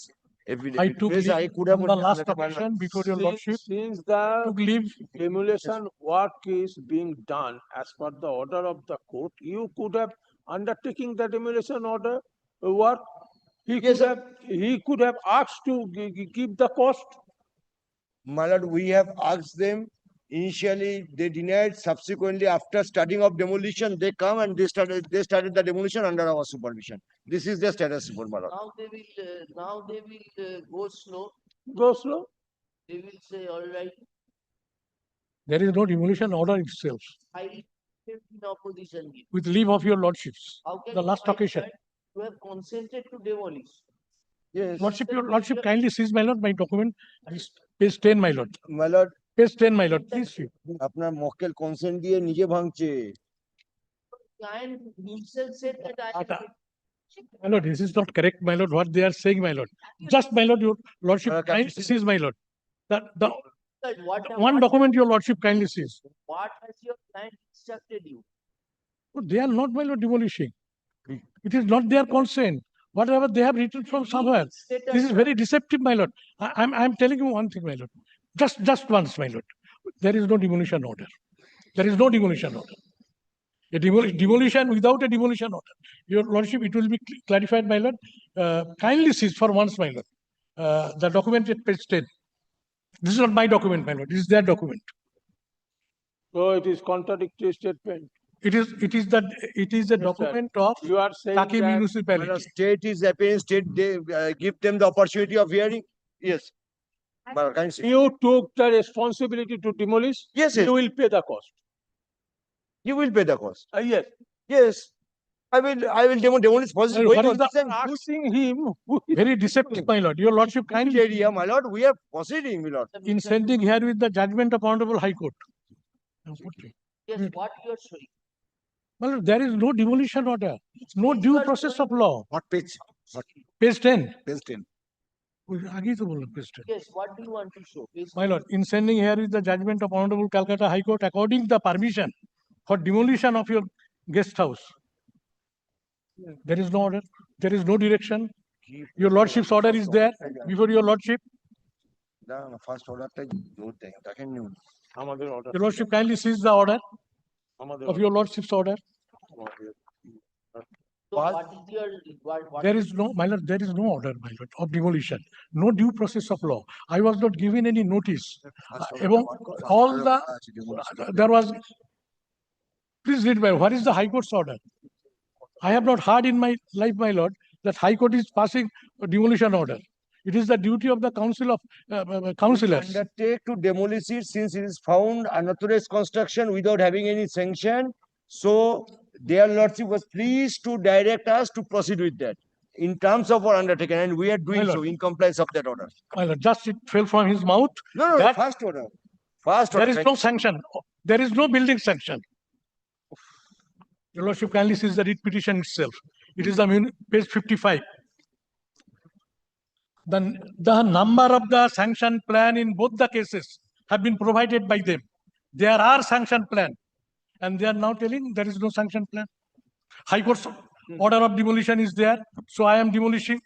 affidavit. I took Yes, leave I could have on the done last that, my lord. occasion before your lordship. Since the Took leave. demolition work is being done as per the order of the court, you could have undertaking the demolition order work. He could have asked to give the cost. My lord, we have asked them. Initially, they denied. Subsequently, after starting of demolition, they come and they started the demolition under our supervision. This is the status report, my lord. Now they will go slow. Go slow. They will say, all right. There is no demolition order itself. I in opposition. With leave of your lordships. How can The you last find occasion. that you have consented to demolish? Yes. Lordship, your lordship kindly sees, my lord, my document. Page 10, my lord. My lord. Page 10, my lord. Please see. আপনার মক্কেল consent দিয়ে নিজে ভাঙছে। Client himself said that I am. My lord, this is not correct, my lord, what they are saying, my lord. Just, my lord, your lordship kindly sees, my lord. The one document your lordship kindly sees. What has your client instructed you? They are not, my lord, demolishing. It is not their consent. Whatever they have written from somewhere. This is very deceptive, my lord. I'm telling you one thing, my lord. Just once, my lord. There is no demolition order. There is no demolition order. A demolition without a demolition order. Your lordship, it will be clarified, my lord. Kindly seize for once, my lord. The document at page 10. This is not my document, my lord. This is their document. So it is contradictory statement. It is a document of you are saying Taki that municipality. State is appearing, state they give them the opportunity of hearing. Yes. But can you say? You took the responsibility to demolish. Yes, You will pay the cost. You will pay the cost. Yes. Yes. I will demolish first. What is the asking him? Very deceptive, my lord. Your lordship kindly. Area, my lord, we are proceeding, my lord. In sending here with the judgment of Honorable High Court. Yes, what you are showing. Well, there is no demolition order. No due process of law. What page? What? Page 10. Page 10. Page 10. Yes, what do you want to show? My lord, in sending here is the judgment of Honorable Calcutta High Court according the permission for demolition of your guest house. There is no order. There is no direction. Your lordship's order is there before your lordship. First order. Your lordship kindly sees the order of your lordship's order. So what is your, what There is- is no, my lord, there is no order, my lord, of demolition. No due process of law. I was not given any notice. Among all the, there was, please read well, what is the High Court's order? I have not heard in my life, my lord, that High Court is passing a demolition order. It is the duty of the council of councillors. Undertake to demolish it since it is found unauthorized construction without having any sanction. So their lordship was pleased to direct us to proceed with that in terms of our undertaking, and we are doing My so lord. in compliance of that order. My lord, just it fell from his mouth. No, that first order. First there order. is no sanction. There is no building sanction. Your lordship kindly sees the writ petition itself. It is the page 55. The number of the sanction plan in both the cases have been provided by them. There are sanction plan, and they are now telling there is no sanction plan. High Court's order of demolition is there, so I am demolishing.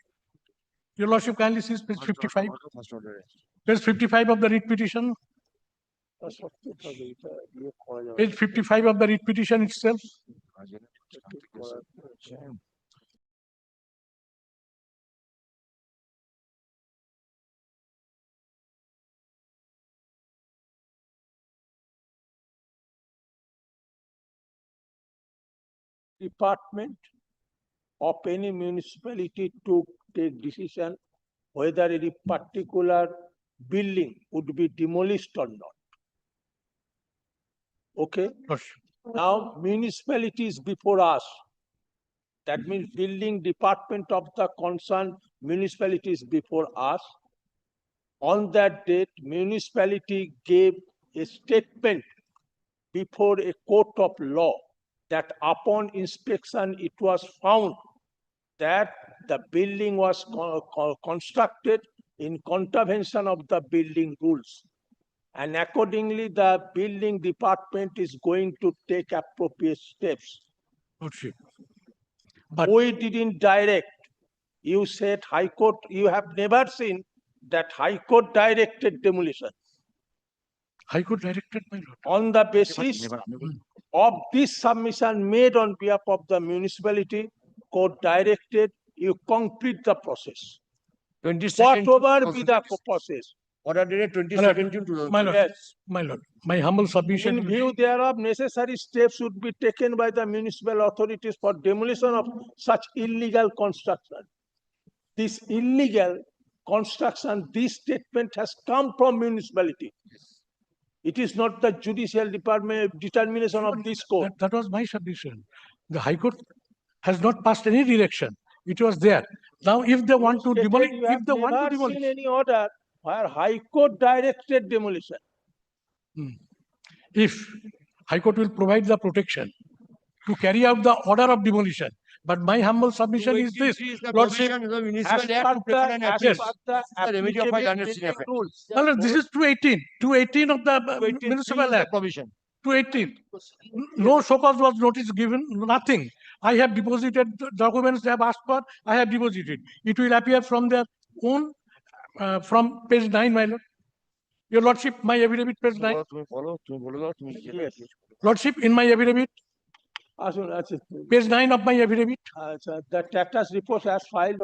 Your lordship kindly sees page 55. Page 55 of the writ petition. Page 55 of the writ petition itself. Department of any municipality to take decision whether any particular building would be demolished or not. Okay? Now municipality is before us. That means building department of the concerned municipality is before us. On that date, municipality gave a statement before a court of law that upon inspection it was found that the building was constructed in contravention of the building rules. And accordingly, the building department is going to take appropriate steps. But we didn't direct. You said High Court, you have never seen that High Court directed demolition. High Court directed, my lord. On the basis of this submission made on behalf of the municipality, court directed you complete the process. 22nd Whatever be the process. Order dated 22nd June 2000. My lord, Yes. my lord, my humble submission. In view thereof, necessary steps would be taken by the municipal authorities for demolition of such illegal construction. This illegal construction, this statement has come from municipality. It is not the judicial department determination of this court. That was my submission. The High Court has not passed any direction. It was there. Now, if they want to demolish, You have if they want to never demolish, seen any order where High Court directed demolition. if High Court will provide the protection to carry out the order of demolition. But my humble submission is this, Lordship, Provision of the as municipal act per to prepare an the, as appeal. per the The remedy of applicable file understanding building effect. rules. my lord, this is 218 of the 218 Municipal is the Act. Provision. 218. No so-called was notice given, nothing. I have deposited the documents they have asked for, I have deposited. It will appear from their own, from page 9, my lord. Your lordship, my affidavit, page 9. Lordship, in my affidavit, page 9 of my affidavit. The Tractors report as filed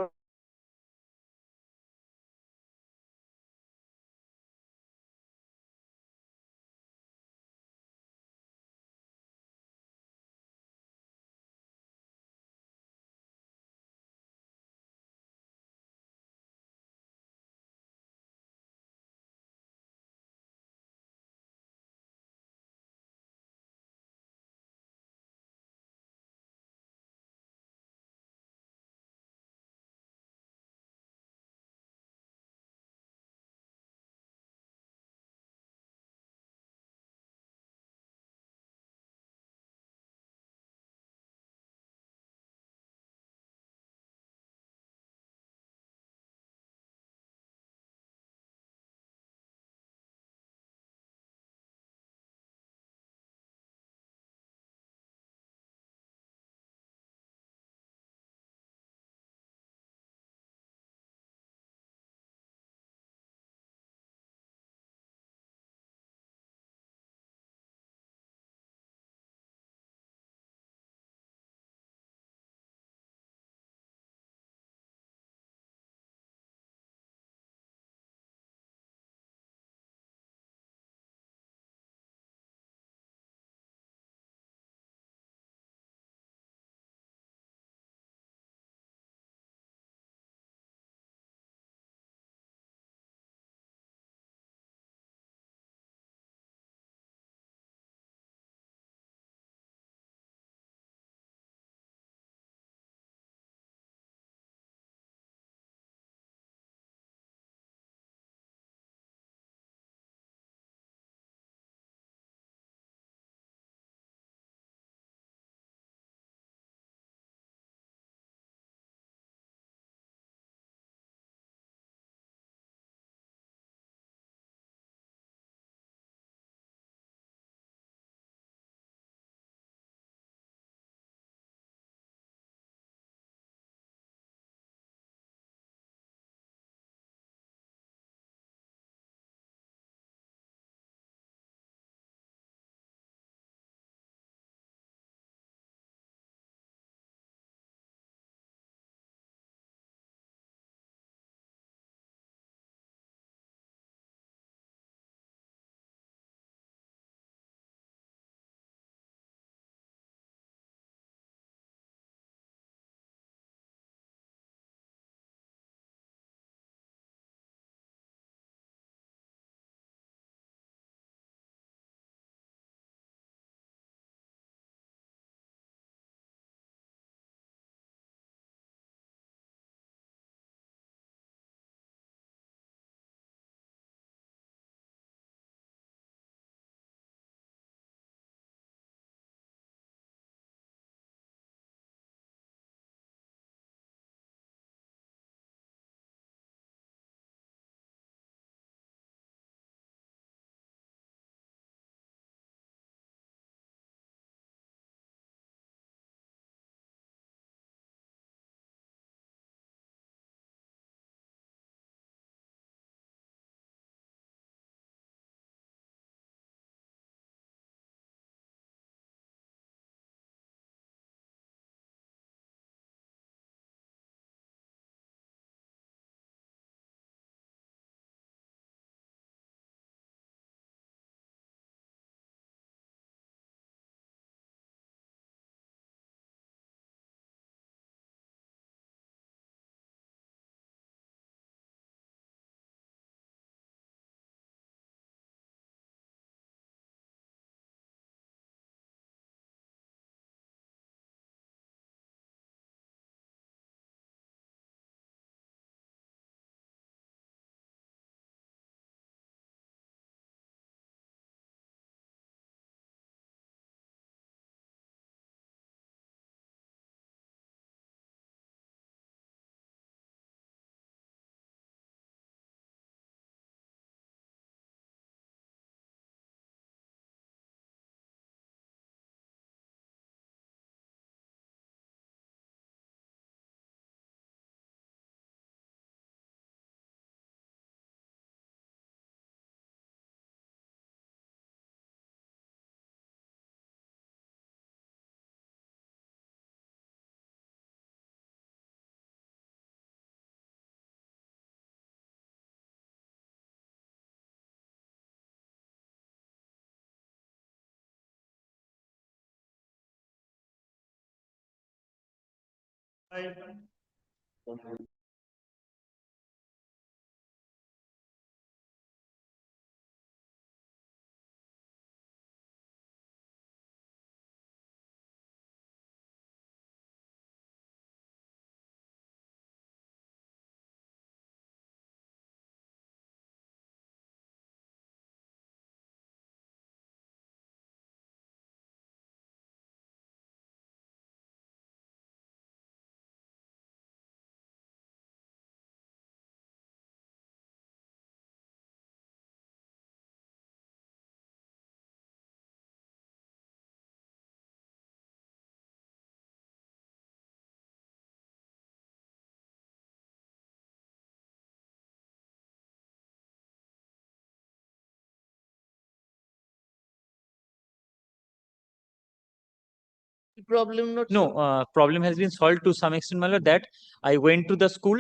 Problem not No, solved. problem has been solved to some extent, my lord, that I went to the school.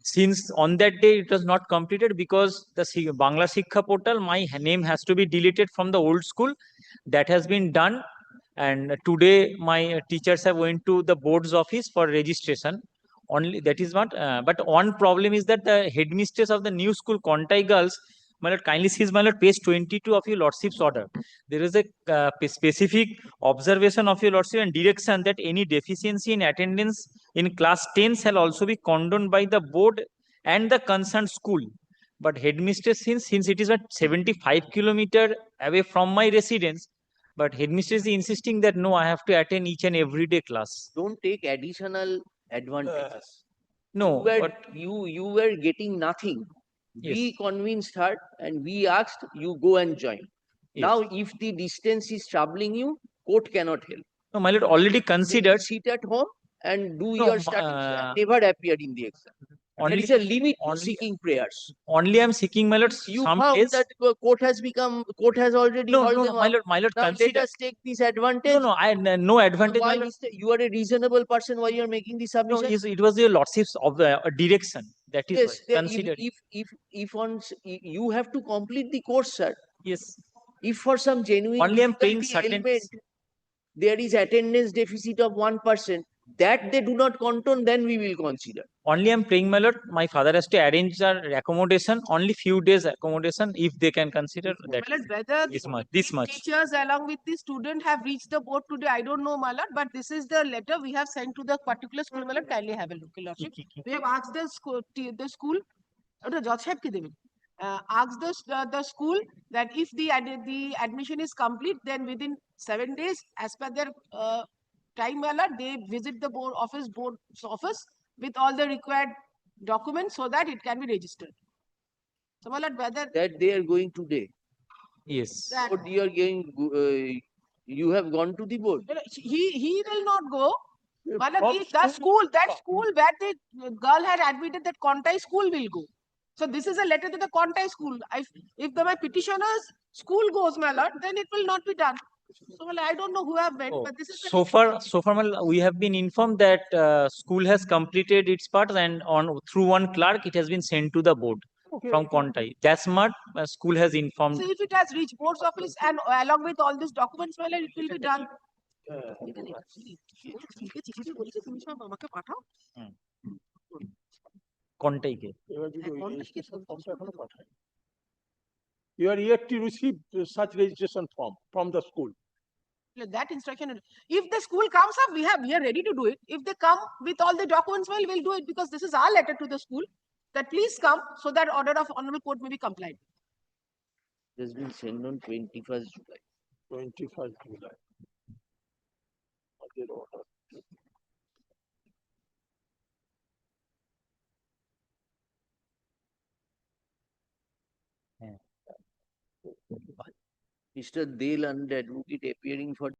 Since on that day it was not completed because the Bangla Shiksha portal, my name has to be deleted from the old school. That has been done. And today my teachers have went to the board's office for registration. Only that is what, but one problem is that the headmistress of the new school, Kontai Girls, my lord, kindly sees, my lord, page 22 of your lordship's order. There is a specific observation of your lordship and direction that any deficiency in attendance in class 10 shall also be condoned by the board and the concerned school. But headmistress, since it is at 75 km away from my residence, but headmistress is insisting that no, I have to attend each and every day class. Don't take additional advantages. No, but you were getting nothing. yes. We convinced her and we asked you go and join. Now, if the distance is troubling you, court cannot help. No, my lord, already considered. Sit at home and do No, your studies and never appear in the exam. There is a limit to seeking prayers. Only I am seeking, my lord, You some found days. that court has already No, hauled no, them no, my up. lord, Now let consider. us take this advantage. No, no, no advantage. Why My lord. you are a reasonable person, why you are making the No, submission? it was your lordship's of direction. That is Yes, why, consider. if on you have to complete the course, sir. Yes. If for some genuine Only I'm paying difficulty certain. ailment, there is attendance deficit of 1%, that they do not condone, then we will consider. Only I'm praying, my lord. My father has to arrange our accommodation, only few days accommodation, if they can consider that. My lord, whether This much. teachers along with the student have reached the board today, I don't know, my lord, but this is the letter we have sent to the particular school, my lord. Kindly have a look, your lordship. We have asked the school, judge sahib ki deben. Asked the school that if the admission is complete, then within 7 days, as per their time, my lord, they visit the board's office with all the required documents so that it can be registered. So, my lord, whether That they are going today. Yes. But you are going, you have gone to the board. He will not go. But that school where the girl had admitted, that Kontai school will go. So this is a letter to the Kontai school. If my petitioner's school goes, my lord, then it will not be done. So well, I don't know who have went, but this is So far, my lord, we have been informed that school has completed its part, and through one clerk, it has been sent to the board from Kontai. That's what school has informed. So if it has reached board's office and along with all these documents, my lord, it will be done. Kontai ke. You are yet to receive such registration form from the school. That instruction, if the school comes up, we are ready to do it. If they come with all the documents, well, we'll do it, because this is our letter to the school that please come so that order of honorable court may be complied. It has been sent on 21st July. 21st July. Mr. Dale and advocate appearing for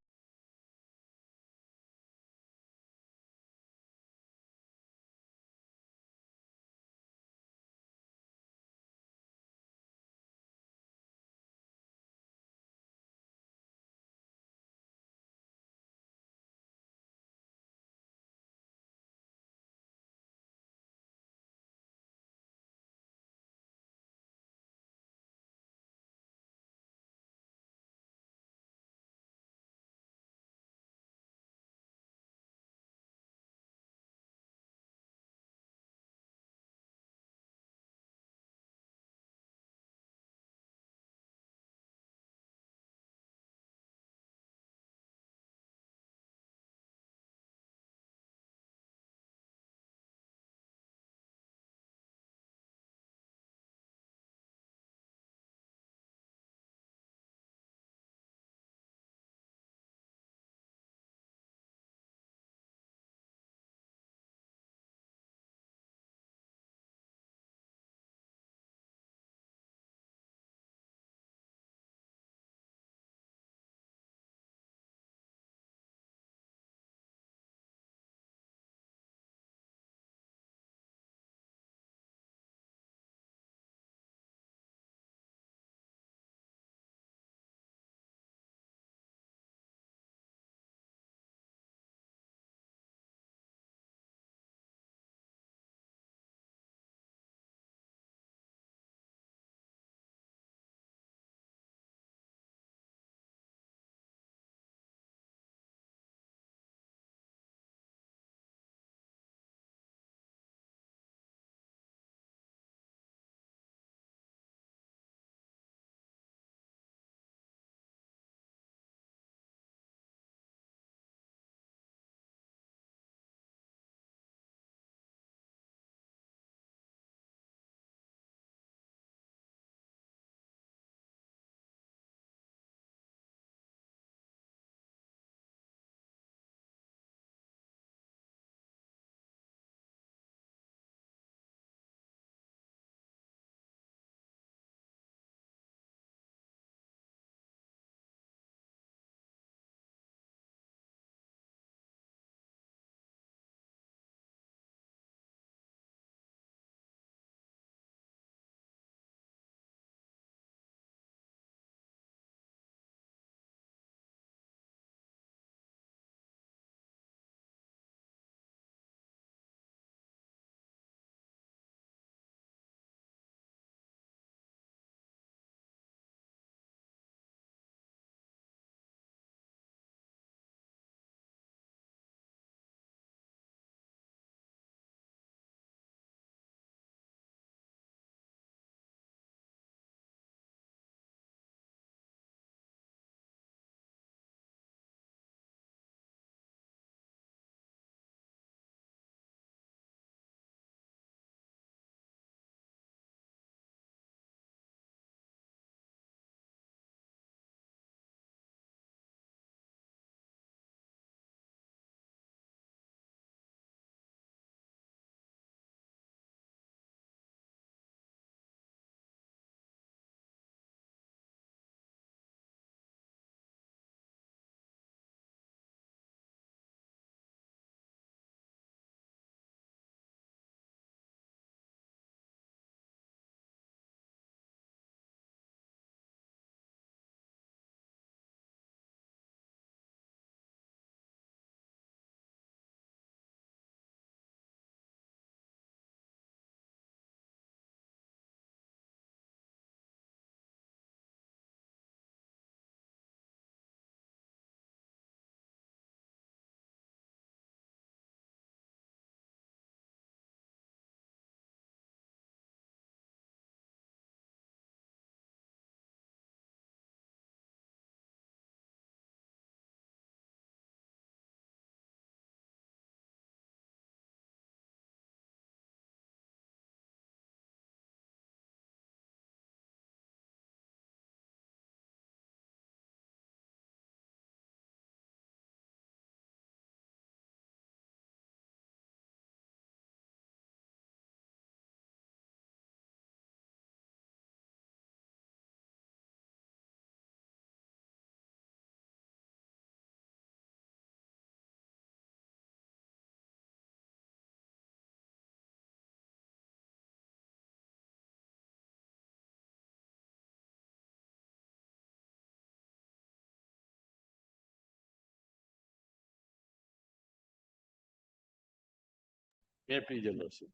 May I please, Your Lordship?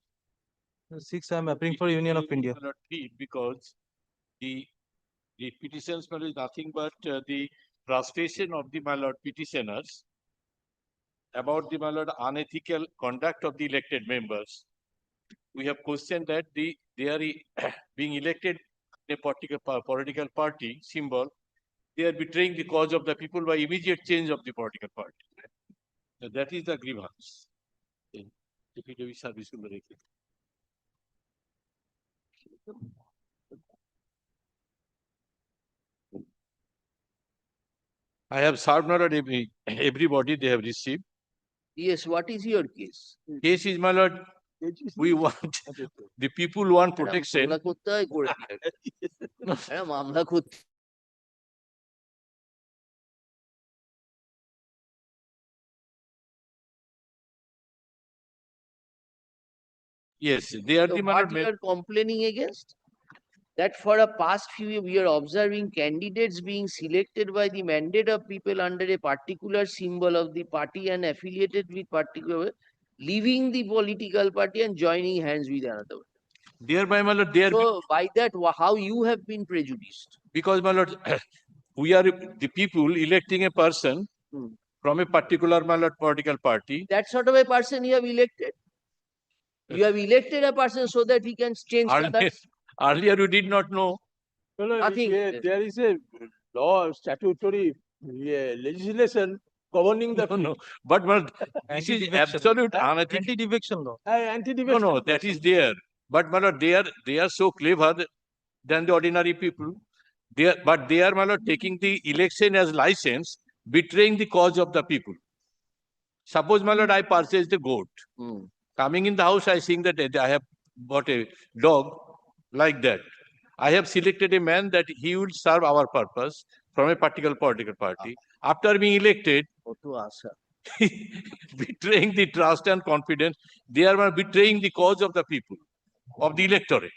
6, I am appealing for Union of India. Cannot read because the petitions my lord, is nothing but the frustration of the my lord petitioners about the my lord unethical conduct of the elected members. We have questioned that they are being elected in a particular political party symbol. They are betraying the cause of the people by immediate change of the political party. So that is the grievance. Deputy Service will make it. I have served not at everybody they have received. Yes, what is your case? Case is, my lord, we want, the people want একটা protection. মামলা করতে হয় করে একটা মামলা করতে Yes, they are So the my what lord, you are complaining against? That for a past few years, we are observing candidates being selected by the mandate of people under a particular symbol of the party and affiliated with particular, leaving the political party and joining hands with another. Thereby, my lord, they are So by that, how you have been prejudiced? because, my lord, we are the people electing a person from a particular, my lord, political party. That sort of a person you have elected. You have elected a person so that he can change Earlier, colors. earlier you did not know. No, no, Nothing. there is a law, statutory legislation governing the. No, but this is absolute unethical. Anti-defection law. No, Anti-defection. no, that is there. But my lord, they are so clever than the ordinary people. But they are, my lord, taking the election as license, betraying the cause of the people. Suppose, my lord, I purchased a goat. Coming in the house, I think that I have bought a dog like that. I have selected a man that he will serve our purpose from a particular political party. After being elected, betraying the trust and confidence, they are betraying the cause of the people, of the electorate.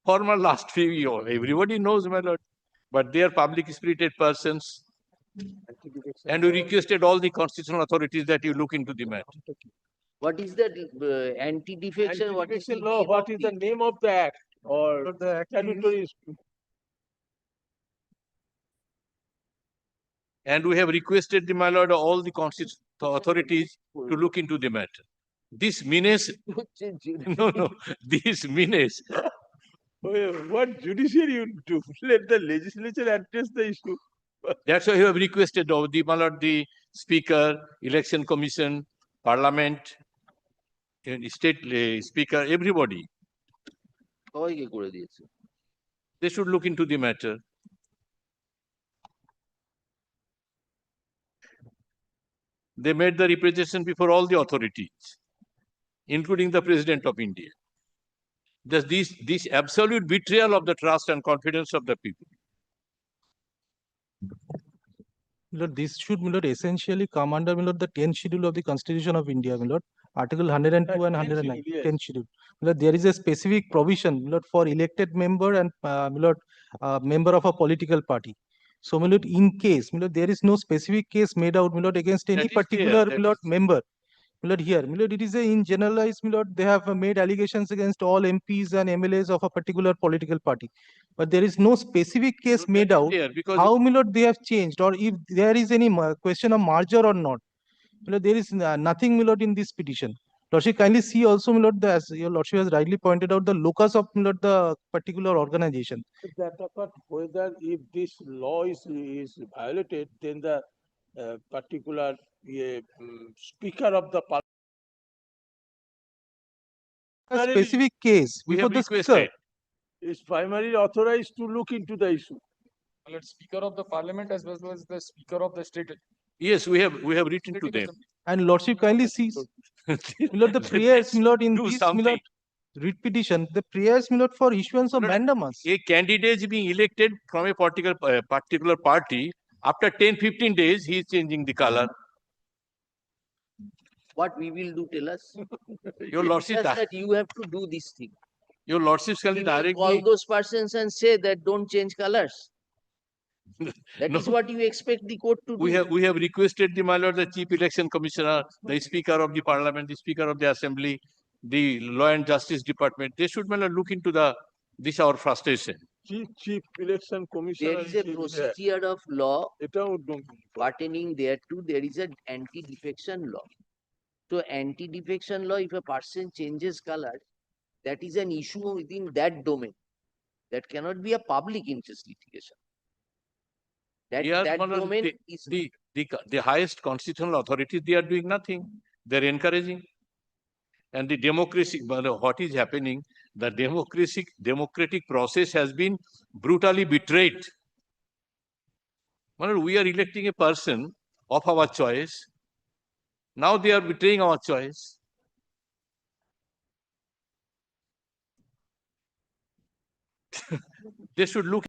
For my last few years, everybody knows, my lord, but they are public spirited persons. And we requested all the constitutional authorities that you look into the matter. What is that anti-defection? What is the Law, name what of is the name of the act or the statutory? And we have requested, my lord, all the constitutional authorities to look into the matter. This menace, no, this menace. What judiciary will do? Let the legislature address the issue. That's why we have requested of the, my lord, the Speaker, Election Commission, Parliament, and State Speaker, everybody. They should look into the matter. They made the representation before all the authorities, including the President of India. Just this absolute betrayal of the trust and confidence of the people. Lord, this should, my lord, essentially come under, my lord, the 10th schedule of the Constitution of India, my lord, Article 102 and 109, 10th schedule. My lord, there is a specific provision, my lord, for elected member and, my lord, member of a political party. So, my lord, in case, my lord, there is no specific case made out, my lord, against any particular, my lord, member. My lord, here, my lord, it is a in generalized, my lord, they have made allegations against all MPs and MLAs of a particular political party. But there is no specific case made out how, my lord, they have changed, or if there is any question of merger or not. My lord, there is nothing, my lord, in this petition. Lordship, kindly see also, my lord, as your lordship has rightly pointed out, the locus of, my lord, the particular organization. That apart, whether if this law is violated, then the particular speaker of the parliament. A specific case before the speaker is primarily authorized to look into the issue. Speaker of the Parliament as well as the Speaker of the State. Yes, we have written to them. And lordship kindly sees, my lord, the prayers, my lord, in this, my lord, writ petition, the prayers, my lord, for issuance of mandamus. A candidate is being elected from a particular party. After 10-15 days, he is changing the color. What we will do, tell us. Your lordship, just that you have to do this thing. Your lordship can We will directly call those persons and say that don't change colors. That No. is what you expect the court to do. We have requested the, my lord, the chief election commissioner, the speaker of the parliament, the speaker of the assembly, the law and justice department. They should, my lord, look into this our frustration. Chief election commissioner. There is a procedure of law এটাও don't- pertaining thereto. There is an anti-defection law. So anti-defection law, if a person changes color, that is an issue within that domain. That cannot be a public interest litigation. Yes, That my lord, domain is the highest constitutional authorities, they are doing nothing. They're encouraging. And the democracy, what is happening, the democratic process has been brutally betrayed. My lord, we are electing a person of our choice. Now they are betraying our choice. They should look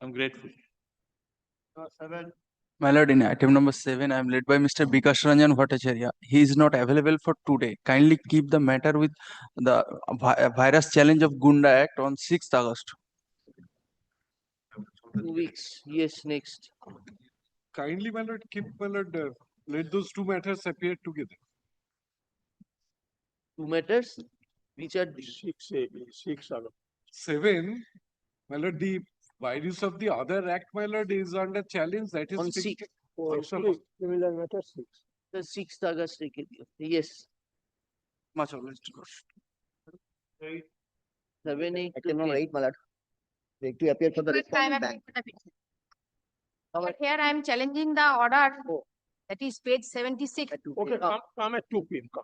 I'm grateful. My lord, in item number 7, I am led by Mr. Bikash Ranjan Bhattacharya. He is not available for today. Kindly keep the matter with the virus challenge of Gunda Act on 6th August. 2 weeks. Yes, next. Kindly, my lord, keep, my lord, let those two matters appear together. 2 matters, which are 6 August. 7, my lord, the virus of the other act, my lord, is under challenge. That is on fixed 6th. also. Similar matter 6. The 6th August. Yes. Much obliged. 7, 8. Item number 8, my lord. Take to appear for the respondent bank. But here I am challenging the order, that is page 76. Okay, come at 2 p.m. Come.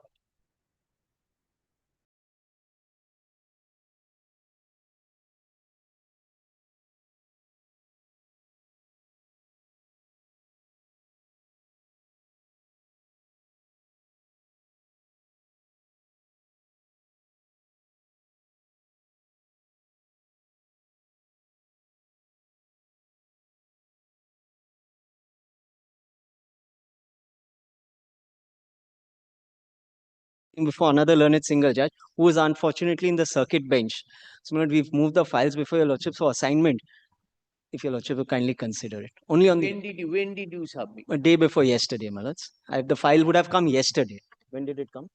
Before another learned single judge who is unfortunately in the circuit bench. So, my lord, we've moved the files before your lordship for assignment. If your lordship will kindly consider it. Only on When did you submit? a day before yesterday, my lords. The file would have come yesterday. When did it come?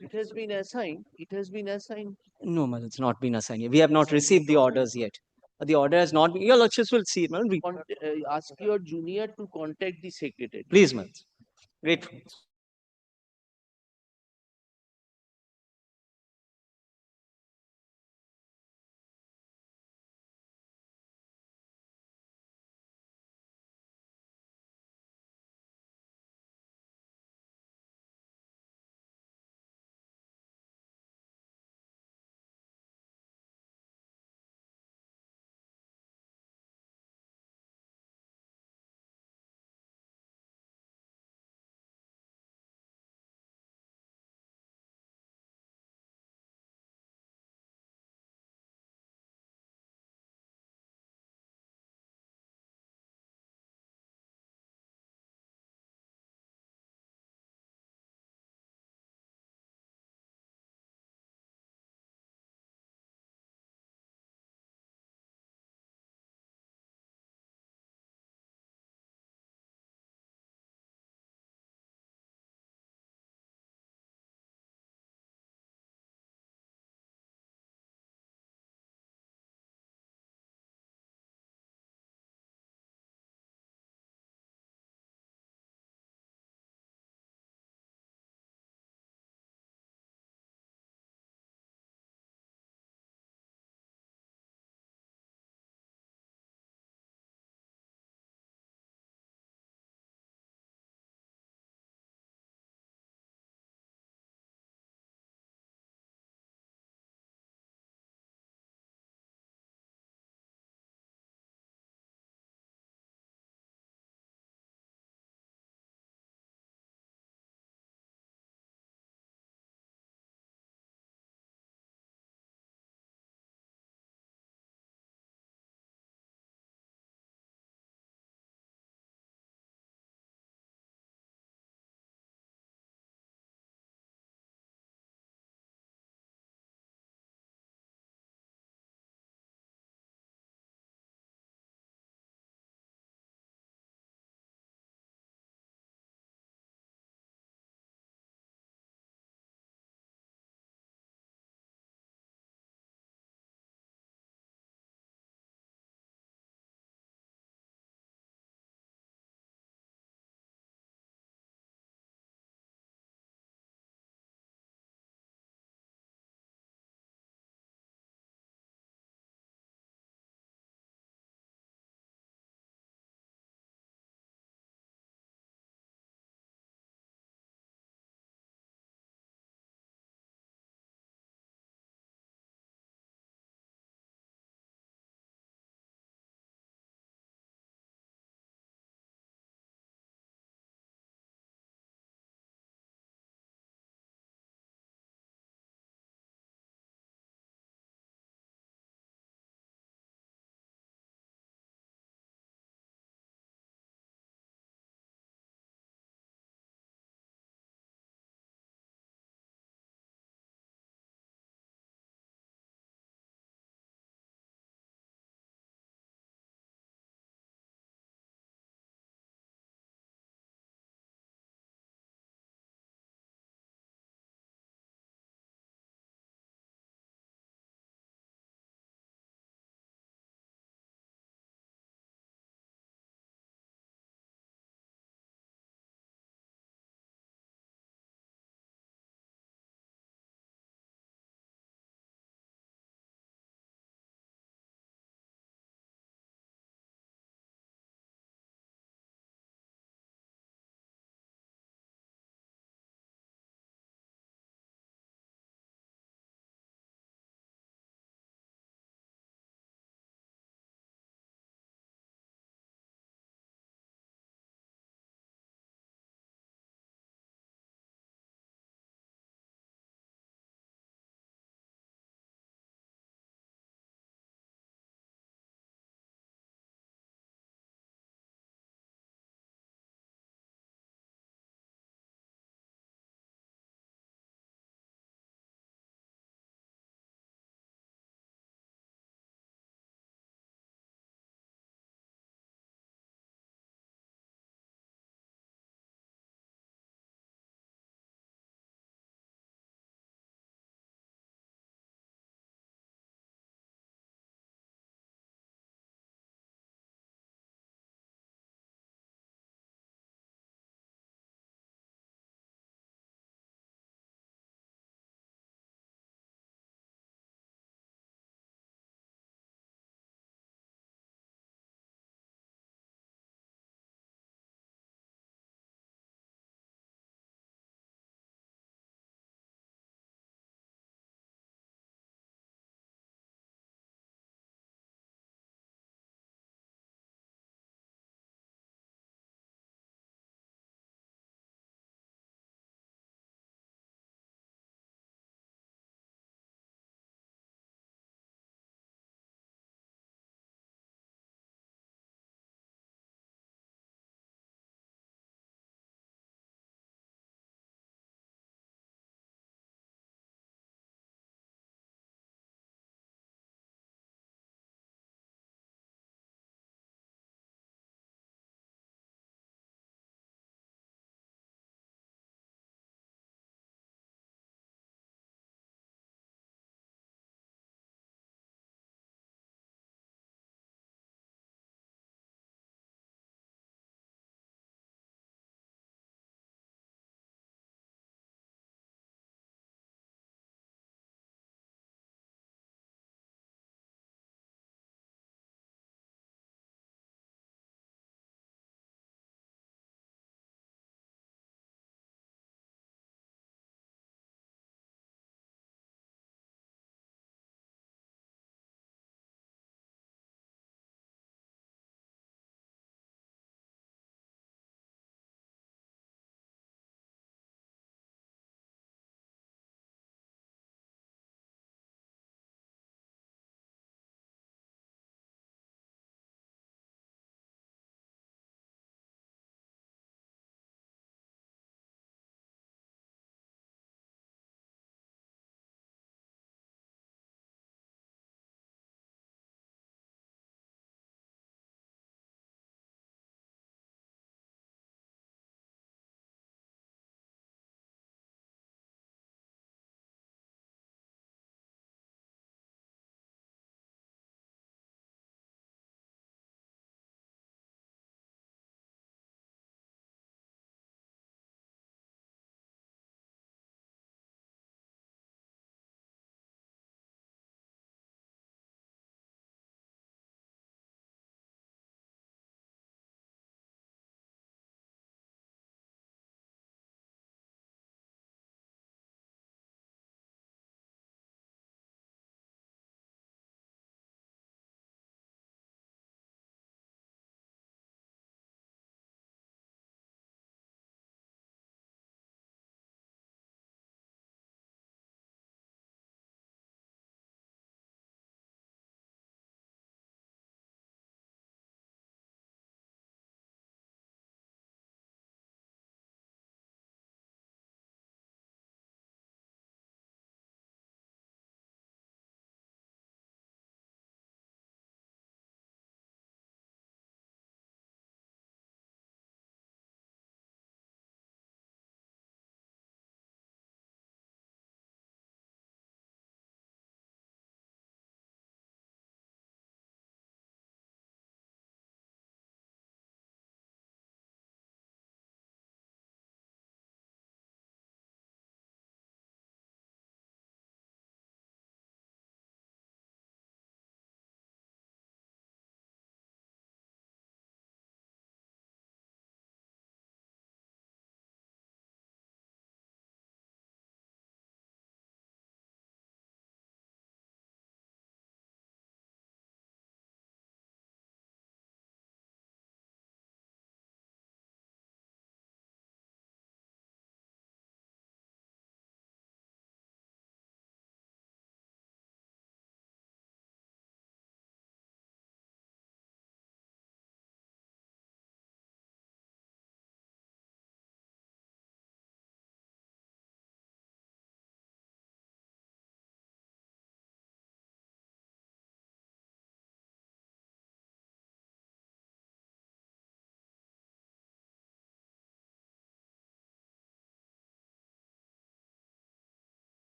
It has been assigned. It has been assigned. No, my lord, it's not been assigned yet. We have not received the orders yet. The order has not been. Your lordships will see it, my lord. Ask your junior to contact the secretary. Please, my lords. Grateful.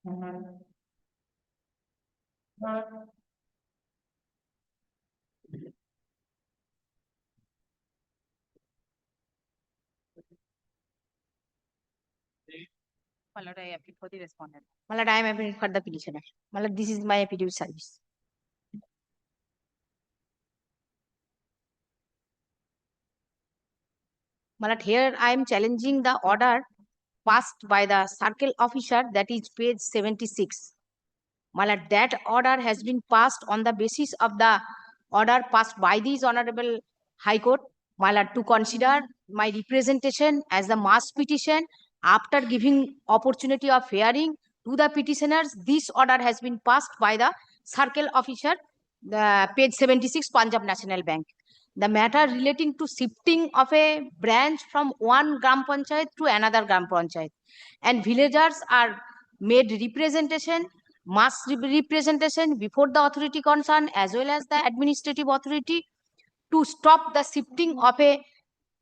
My lord, I appeal for the respondent. My lord, I am appealing for the petitioner. My lord, this is my affidavit service. My lord, here I am challenging the order passed by the circle officer, that is page 76. My lord, that order has been passed on the basis of the order passed by this Honorable High Court. My lord, to consider my representation as the mass petition after giving opportunity of hearing to the petitioners, this order has been passed by the circle officer, the page 76, Punjab National Bank. The matter relating to shifting of a branch from one Gram Panchayat to another Gram Panchayat, and villagers are made representation, mass representation before the authority concerned as well as the administrative authority to stop the shifting of a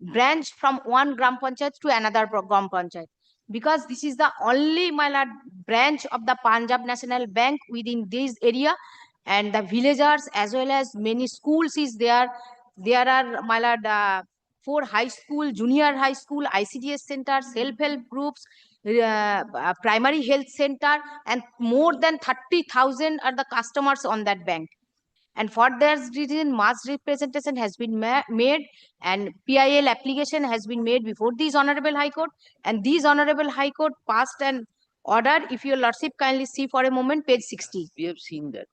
branch from one Gram Panchayat to another Gram Panchayat. Because this is the only, my lord, branch of the Punjab National Bank within this area, and the villagers as well as many schools is there. There are, my lord, 4 high school, junior high school, ICDS center, self-help groups, primary health center, and more than 30,000 are the customers on that bank. And for that reason, mass representation has been made, and PIL application has been made before this Honorable High Court, and this Honorable High Court passed an order. If your lordship kindly see for a moment, page 60. We have seen that.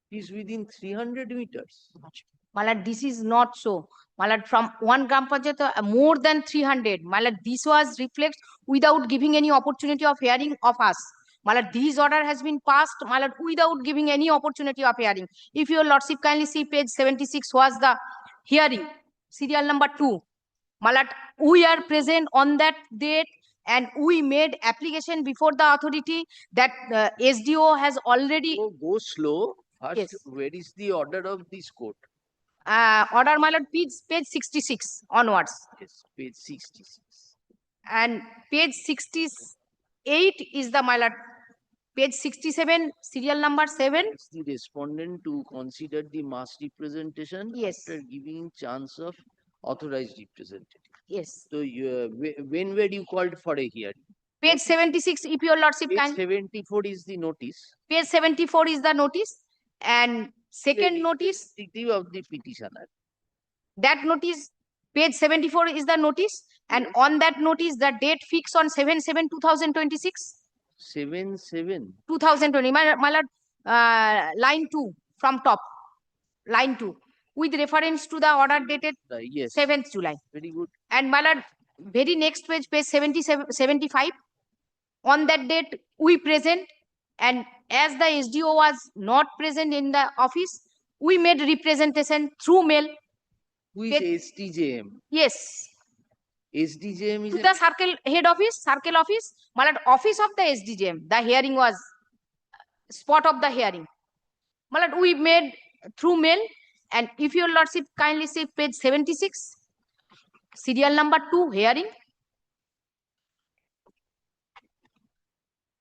Is within 300 meters. My lord, this is not so. My lord, from one Gram Panchayat, more than 300. My lord, this was reflects without giving any opportunity of hearing of us. My lord, this order has been passed, my lord, without giving any opportunity of hearing. If your lordship kindly see page 76 was the hearing, serial number 2. My lord, we are present on that date, and we made application before the authority that SDO has already. Go slow. First, Yes. where is the order of this court? Order, my lord, page 66 onwards. Yes, page 66. And page 68 is the, my lord, page 67, serial number 7. It's the respondent to consider the mass representation after giving chance of authorized representative. Yes. So when were you called for a hearing? Page 76, if your lordship Page can. 74 is the notice. Page 74 is the notice, and second notice. Of the petitioner. That notice, page 74 is the notice, and on that notice, the date fixed on 7/7/2026. 7/7. 2020. My lord, line 2 from top. Line 2. With reference to the order dated Yes. 7th July. Very good. And my lord, very next page, page 75. On that date, we present, and as the SDO was not present in the office, we made representation through mail. Who is SDJM? Yes. SDJM is To the circle head office, circle office, my lord, office of the SDJM. The hearing was spot of the hearing. My lord, we made through mail, and if your lordship kindly see page 76, serial number 2, hearing.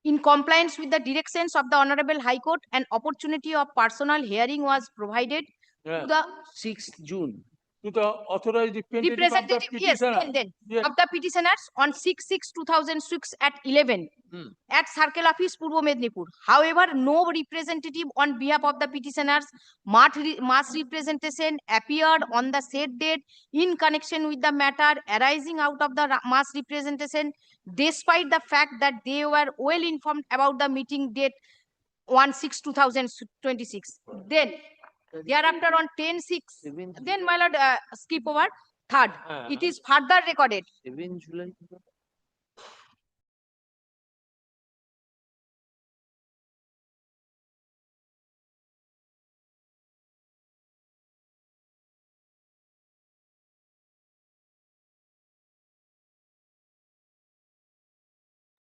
In compliance with the directions of the Honorable High Court, an opportunity of personal hearing was provided to the 6th June. To the authorized representative of the representative, yes, petitioner. then, Yes. of the petitioners on 6/6/2006 at 11 at Circle Office, Purbo Mednipur. However, no representative on behalf of the petitioners mass representation appeared on the said date in connection with the matter arising out of the mass representation, despite the fact that they were well informed about the meeting date 1/6/2026. Then, thereafter on 10/6, then my lord, skip over. Third, it is further recorded. 7 July.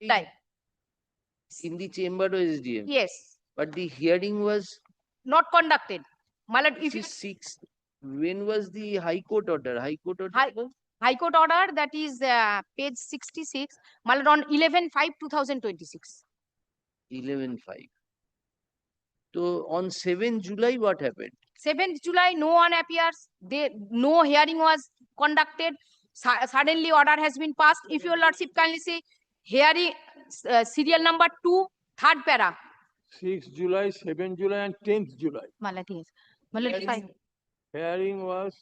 Time. In the chamber of SDM. Yes, But the hearing was not conducted. My lord, if you 6. When was the High Court order? High Court order High- was High Court order, that is page 66, my lord, on 11/5/2026. 11/5. So on 7 July, what happened? 7th July, no one appears. No hearing was conducted. Suddenly, order has been passed. If your lordship kindly say, hearing serial number 2, third para. 6 July, 7 July, and 10th July. Malad, yes. Malad, if I, Hearing was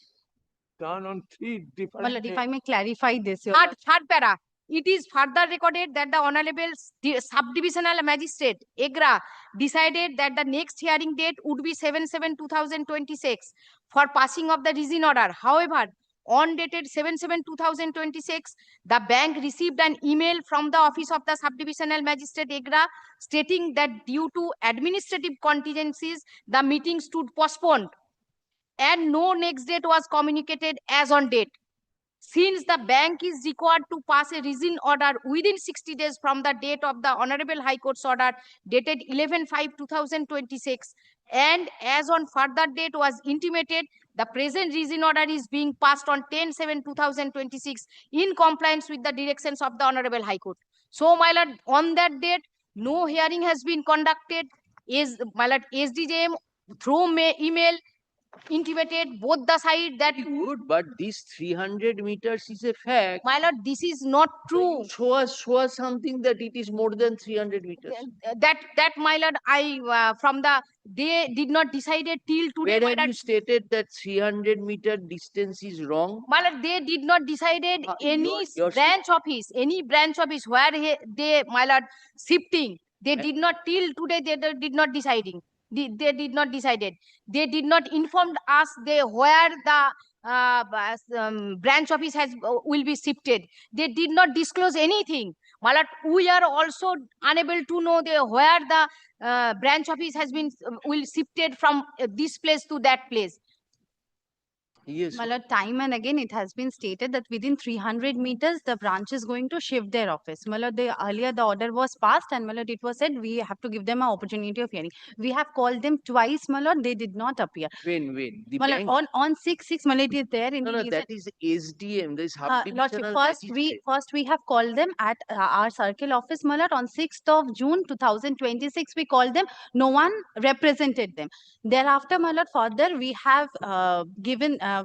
done on 3 different Malad, if days. I may clarify this. Third para. It is further recorded that the Honorable Subdivisional Magistrate, EGRA, decided that the next hearing date would be 7/7/2026 for passing of the reason order. However, on dated 7/7/2026, the bank received an email from the Office of the Subdivisional Magistrate, EGRA, stating that due to administrative contingencies, the meeting stood postponed and no next date was communicated as on date. Since the bank is required to pass a reason order within 60 days from the date of the Honorable High Court's order dated 11/5/2026, and as on further date was intimated, the present reason order is being passed on 10/7/2026 in compliance with the directions of the Honorable High Court. So, my lord, on that date, no hearing has been conducted. My lord, SDJM through email intimated both the side that good, but this 300 meters is a fact. my lord, this is not true. Show us something that it is more than 300 meters. That my lord, I from the they did not decided till today. Where have you stated that 300-meter distance is wrong? My lord, they did not decided any your branch office, where they my lord shifting. They did not till today. They did not deciding. They did not decided. They did not informed us where the branch office will be shifted. They did not disclose anything. My lord, we are also unable to know where the branch office has been will shifted from this place to that place. Yes. My lord, time and again it has been stated that within 300 meters the branch is going to shift their office. My lord, earlier the order was passed and my lord, it was said we have to give them an opportunity of hearing. We have called them twice, my lord, they did not appear. When? The My bank? lord, on 6/6, my lord, it is there in No, the that is SDM. There is Lordship, subdivisional first we have called them at our circle office, my lord, on 6th of June 2026. We called them. No one represented them. Thereafter, my lord, further we have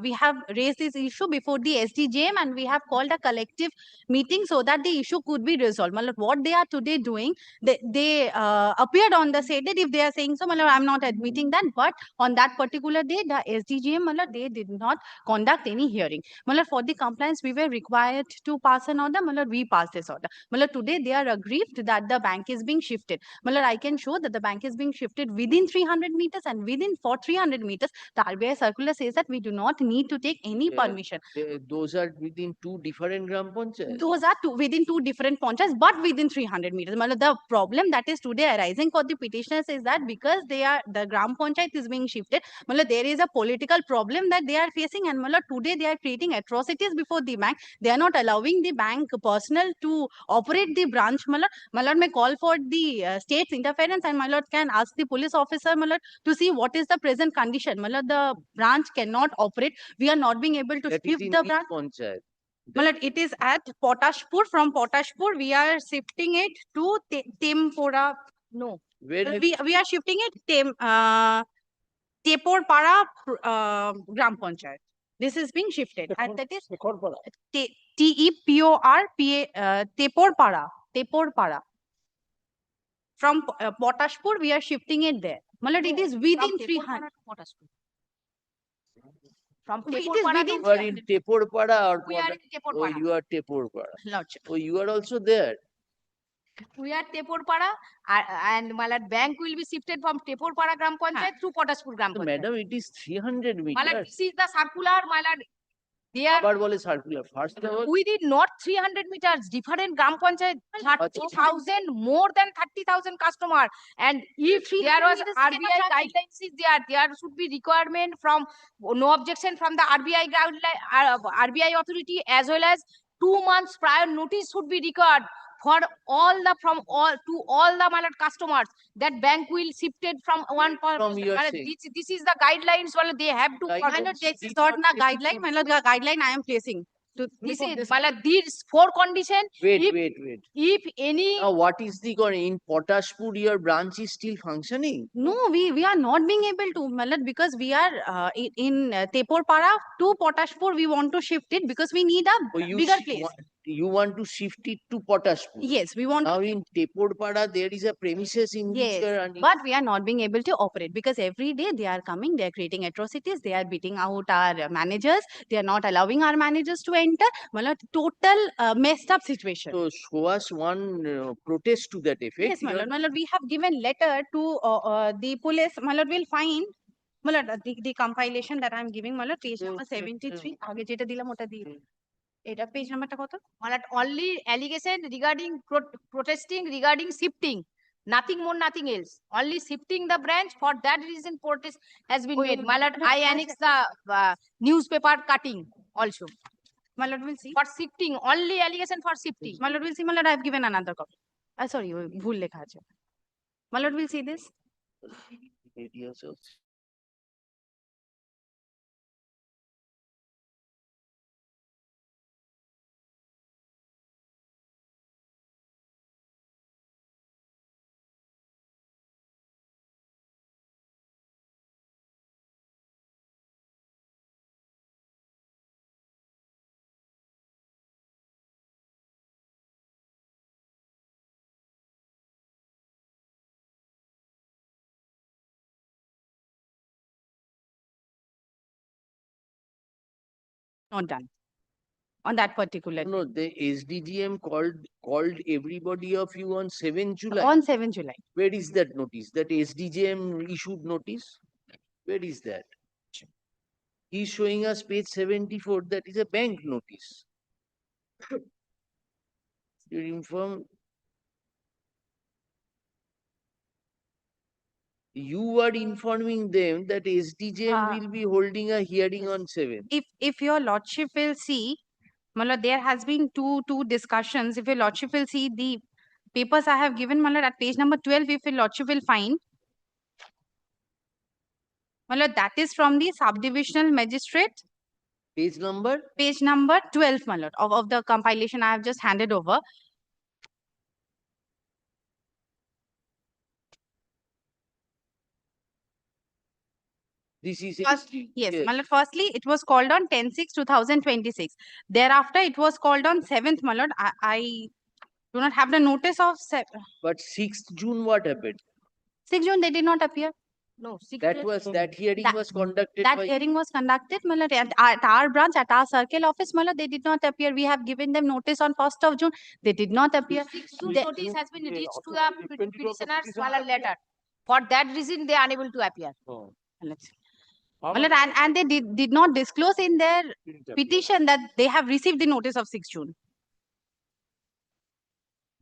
we have raised this issue before the SDJM and we have called a collective meeting so that the issue could be resolved. My lord, what they are today doing, they appeared on the said that if they are saying so, my lord, I'm not admitting that, but on that particular day, the SDJM, my lord, they did not conduct any hearing. My lord, for the compliance, we were required to pass an order. My lord, we passed this order. My lord, today they are aggrieved that the bank is being shifted. My lord, I can show that the bank is being shifted within 300 meters and within 300 meters. The RBI circular says that we do not need to take any permission. Those are within 2 different gram panchayats. Those are within 2 different panchayats, but within 300 meters. Malad, the problem that is today arising for the petitioners is that because the gram panchayat is being shifted, malad, there is a political problem that they are facing, and malad, today they are creating atrocities before the bank. They are not allowing the bank personnel to operate the branch. Malad may call for the state's interference, and malad can ask the police officer malad to see what is the present condition. Malad, the branch cannot operate. We are not being able to That is shift in the which branch. panchayat? My lord, it is at Potashpur. From Potashpur, we are shifting it to Tempora. No, Where we are shifting it Teporpara Gram Panchayat. This is being shifted. And that is Teporpa, Teporpara. From Potashpur, we are shifting it there. My lord, it is within 300. From it is within you are in 300. Teporpada or We are in Oh, Teporpara. you are Teporpada. Lordship. Oh, you are also there. We are Teporpara and my lord, bank will be shifted from Teporpara Gram Panchayat to Potashpur Gram So, Panchayat. madam, it is 300 My lord, meters. this is the circular, my lord. They are Abar bole circular. First of all, we did not 300 meters, different Gram Panchayat, 30,000, more than 30,000 customer. And if there was RBI guidelines is there should be requirement from, no objection from the RBI guideline, RBI authority, as well as 2 months prior notice should be required for all the, from all, to all the my lord customers, that bank will shifted from one point. From your saying. This is the guidelines, well, they have to follow. My lord, this is not the guideline. My lord, the guideline I am placing. This is, my lord, these 4 condition. Wait, if, wait, wait. If any, Now, what is the in Potashpur, your branch is still functioning? No, we are not being able to, my lord, because we are in Teporpara to Potashpur. We want to shift it because we need a Oh, you bigger place. You want to shift it to Potashpur. Yes, we want Now to. in Teporpada, there is a premises in which Yes, you are running. but we are not being able to operate because every day they are coming, they are creating atrocities, they are beating out our managers, they are not allowing our managers to enter. My lord, total messed up situation. So show us one protest to that effect. Yes, my lord. My lord, we have given letter to the police. My lord, will find. My lord, the compilation that I am giving, my lord, page number 73. আগে যেটা দিলাম ওটা দিয়ে দিন। এটা page number টা কত? my lord, only allegation regarding protesting regarding shifting. Nothing more, nothing else. Only shifting the branch. For that reason, protest has been made. My lord, I annex the newspaper cutting also. My lord, will see. For shifting, only allegation for shifting. My lord, will see. My lord, I have given another copy. Sorry, ভুল লেখা আছে। My lord, will see this. Not done on that particular No, the SDGM called everybody of you on 7 July. on 7 July. Where is that notice? That SDGM issued notice? Where is that? He's showing us page 74. That is a bank notice. You inform. You are informing them that SDGM will be holding a hearing on 7. If your lordship will see, my lord, there has been two discussions. If your lordship will see the papers I have given, my lord, at page number 12, if your lordship will find, my lord, that is from the subdivisional magistrate. Page number? Page number 12, my lord, of the compilation I have just handed over. This is Yes, my lord, firstly, it was called on 10/6/2026. Thereafter, it was called on 7th, my lord. I do not have the notice of. But 6th June, what happened? 6th June, they did not appear. No, that hearing was conducted That by hearing was conducted, my lord, at our branch, at our circle office, my lord. They did not appear. We have given them notice on 1st of June. They did not appear. Notice has been reached to the petitioner's letter. For that reason, they are unable to appear. Let's see. My lord, and they did not disclose in their petition that they have received the notice of 6th June.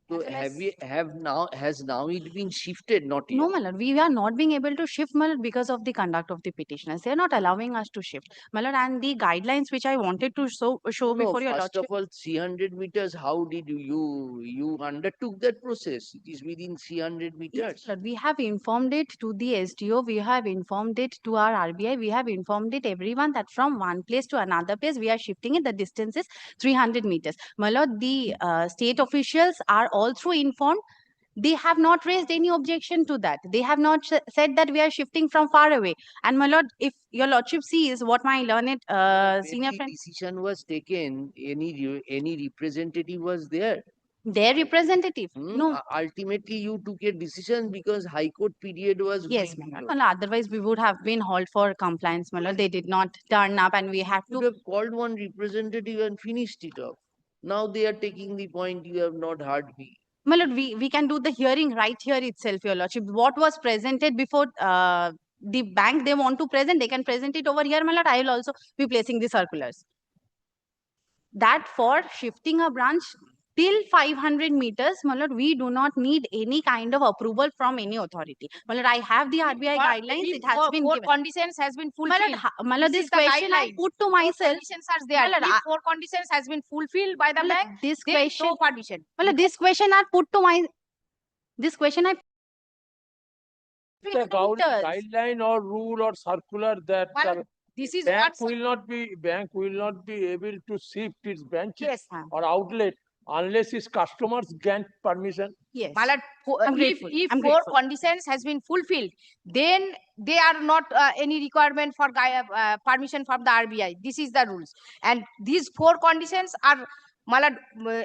So has now it been shifted, not yet? No, my lord, we are not being able to shift, my lord, because of the conduct of the petitioners. They are not allowing us to shift, my lord, and the guidelines which I wanted to show No, before your first of lordship. all, 300 meters, how did you undertook that process? It is within 300 Yes, meters. sir. We have informed it to the SDO, we have informed it to our RBI, we have informed it everyone that from one place to another place, we are shifting it. The distance is 300 meters. My lord, the state officials are all through informed. They have not raised any objection to that. They have not said that we are shifting from far away. And my lord, if your lordship sees what my learned When senior the friend, decision was taken, any representative was there? their representative, no. Ultimately, you took a decision because High Court period was Yes, going my on. lord. Otherwise, we would have been hauled for compliance, my lord. They did not turn up, and we have You to. have called one representative and finished it off. Now they are taking the point, you have not heard me. My lord, we can do the hearing right here itself, your lordship. What was presented before the bank they want to present, they can present it over here, my lord. I will also be placing the circulars. That for shifting a branch till 500 meters, my lord, we do not need any kind of approval from any authority. My lord, I have the RBI guidelines. It has been given. Conditions has been My fulfilled. lord, my lord, This this is the question I guideline. put to Four myself. conditions are there. My lord, If four conditions has been fulfilled by the my lord, bank, this then question, no permission. my lord, this question I put to my, this question I The guideline or rule or circular that This is bank what will not be able to shift its branches Yes, or outlet unless its customers grant permission. yes. My lord, I'm grateful. if I'm four grateful. conditions has been fulfilled, then they are not any requirement for permission from the RBI. This is the rules, and these four conditions are, my lord,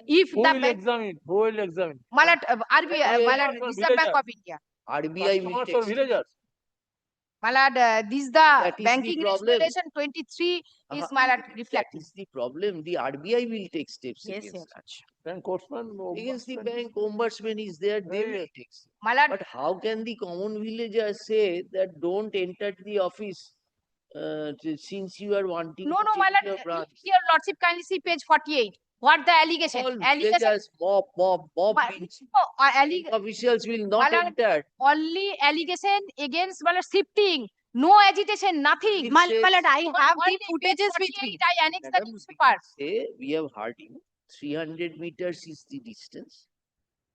if Who the will bank, examine? Who will examine? my lord, RBI, my lord, Customers or Reserve Bank villagers? of India. RBI will Customers take or steps. villagers? My lord, this is That the is the banking problem. regulation 23 is, my lord, That reflecting. is the problem. The RBI will take steps Yes, against your it. lordship. Bank Ombudsman, Against the Ombudsman. bank, ombudsman is there, they will Yes. take steps. My lord, But how can the common villager say that don't enter the office since you are wanting no, to no, my change lord, your branch? your lordship kindly see page 48. What the allegation? All Allegation. villagers, mob My- means no, bank officials will not my lord, enter. only allegation against, my lord, shifting. No agitation, nothing. It My says- lord, I have the Only page footages with me. 48, I annex the Madam, newspaper. say we have heard you. 300 meters is the distance.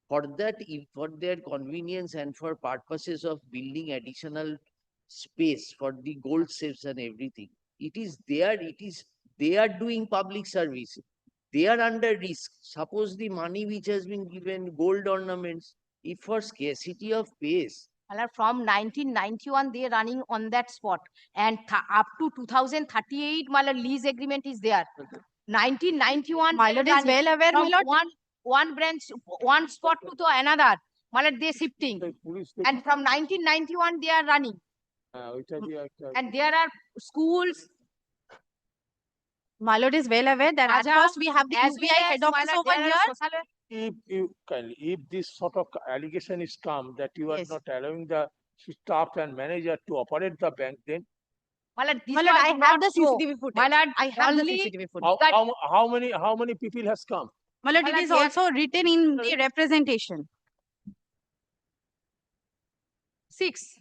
For that, for their convenience and for purposes of building additional space for the gold safes and everything, they are doing public service. They are under risk. Suppose the money which has been given, gold ornaments, if for scarcity of space, My lord, from 1991, they are running on that spot. And up to 2038, my lord, lease agreement is there. 1991, My lord is well aware, my from lord. one branch, one spot to another. My lord, they shifting. And from 1991, they are running. And there are schools. My lord is well aware that at Raja, first we have the as UBI well as, head my office lord, over there are here. social- If this sort of allegation is come that you are Yes. not allowing the staff and manager to operate the bank, then My lord, this My lord, was I have not the so. CCTV footage. My lord, I have the only CCTV footage. how many people has come? My lord, My it lord, is here- also written in the representation. 6.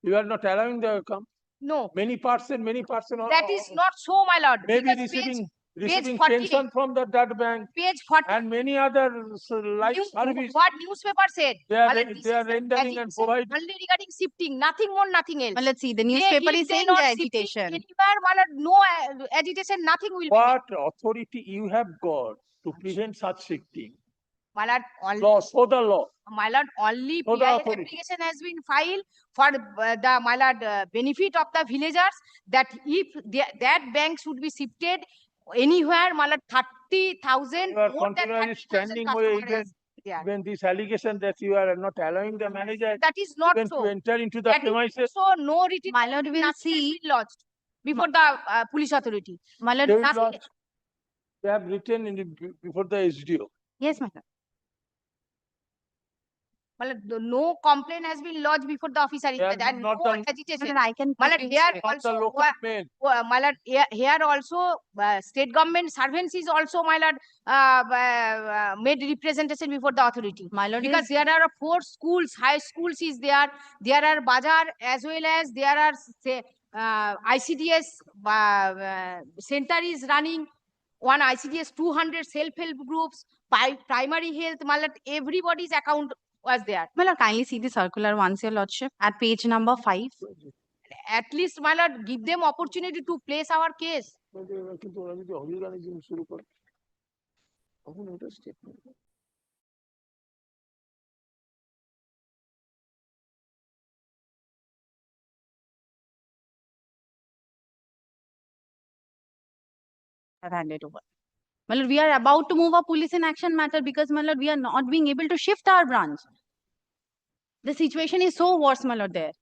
You are not allowing the come. No, Many person that is not so, my lord. maybe Because receiving 48. pension from that bank Page 40. and many other like service What newspaper said? they are My lord, this they are is the rendering and agitation providing. only regarding shifting, nothing more, nothing else. Well, let's see. The newspaper is saying the agitation. Anywhere, my lord, no agitation, nothing will be. What authority you have got to prevent such shifting? My lord, Law, so the law. my lord, only So the PIL authority. application has been filed for the, my lord, benefit of the villagers, that if that bank should be shifted anywhere, my lord, 30,000. You are more than continually 30,000 standing away customers there. even this allegation that you are not allowing the manager That is not even so. to enter into the That is premises. so no written. My lord will nothing has see. been lodged before the police authority. My lord, They will Nothing. lodge. They have written before the SDO. yes, my lord. No complaint has been lodged before the officer and no agitation. I can Here also, here also state government servants is also, my lord, made representation before the authority. My lord, Because there are 4 schools, high schools is there. There are bazaar as well as there are say, ICDS center is running. One ICDS 200 self-help groups, primary health, my lord, everybody's account was there. my lord, kindly see the circular once, your lordship, at page number 5. At least, my lord, give them opportunity to place our case. I've handed over. My lord, we are about to move a police in action matter because, my lord, we are not being able to shift our branch. The situation is so worse, my lord, there.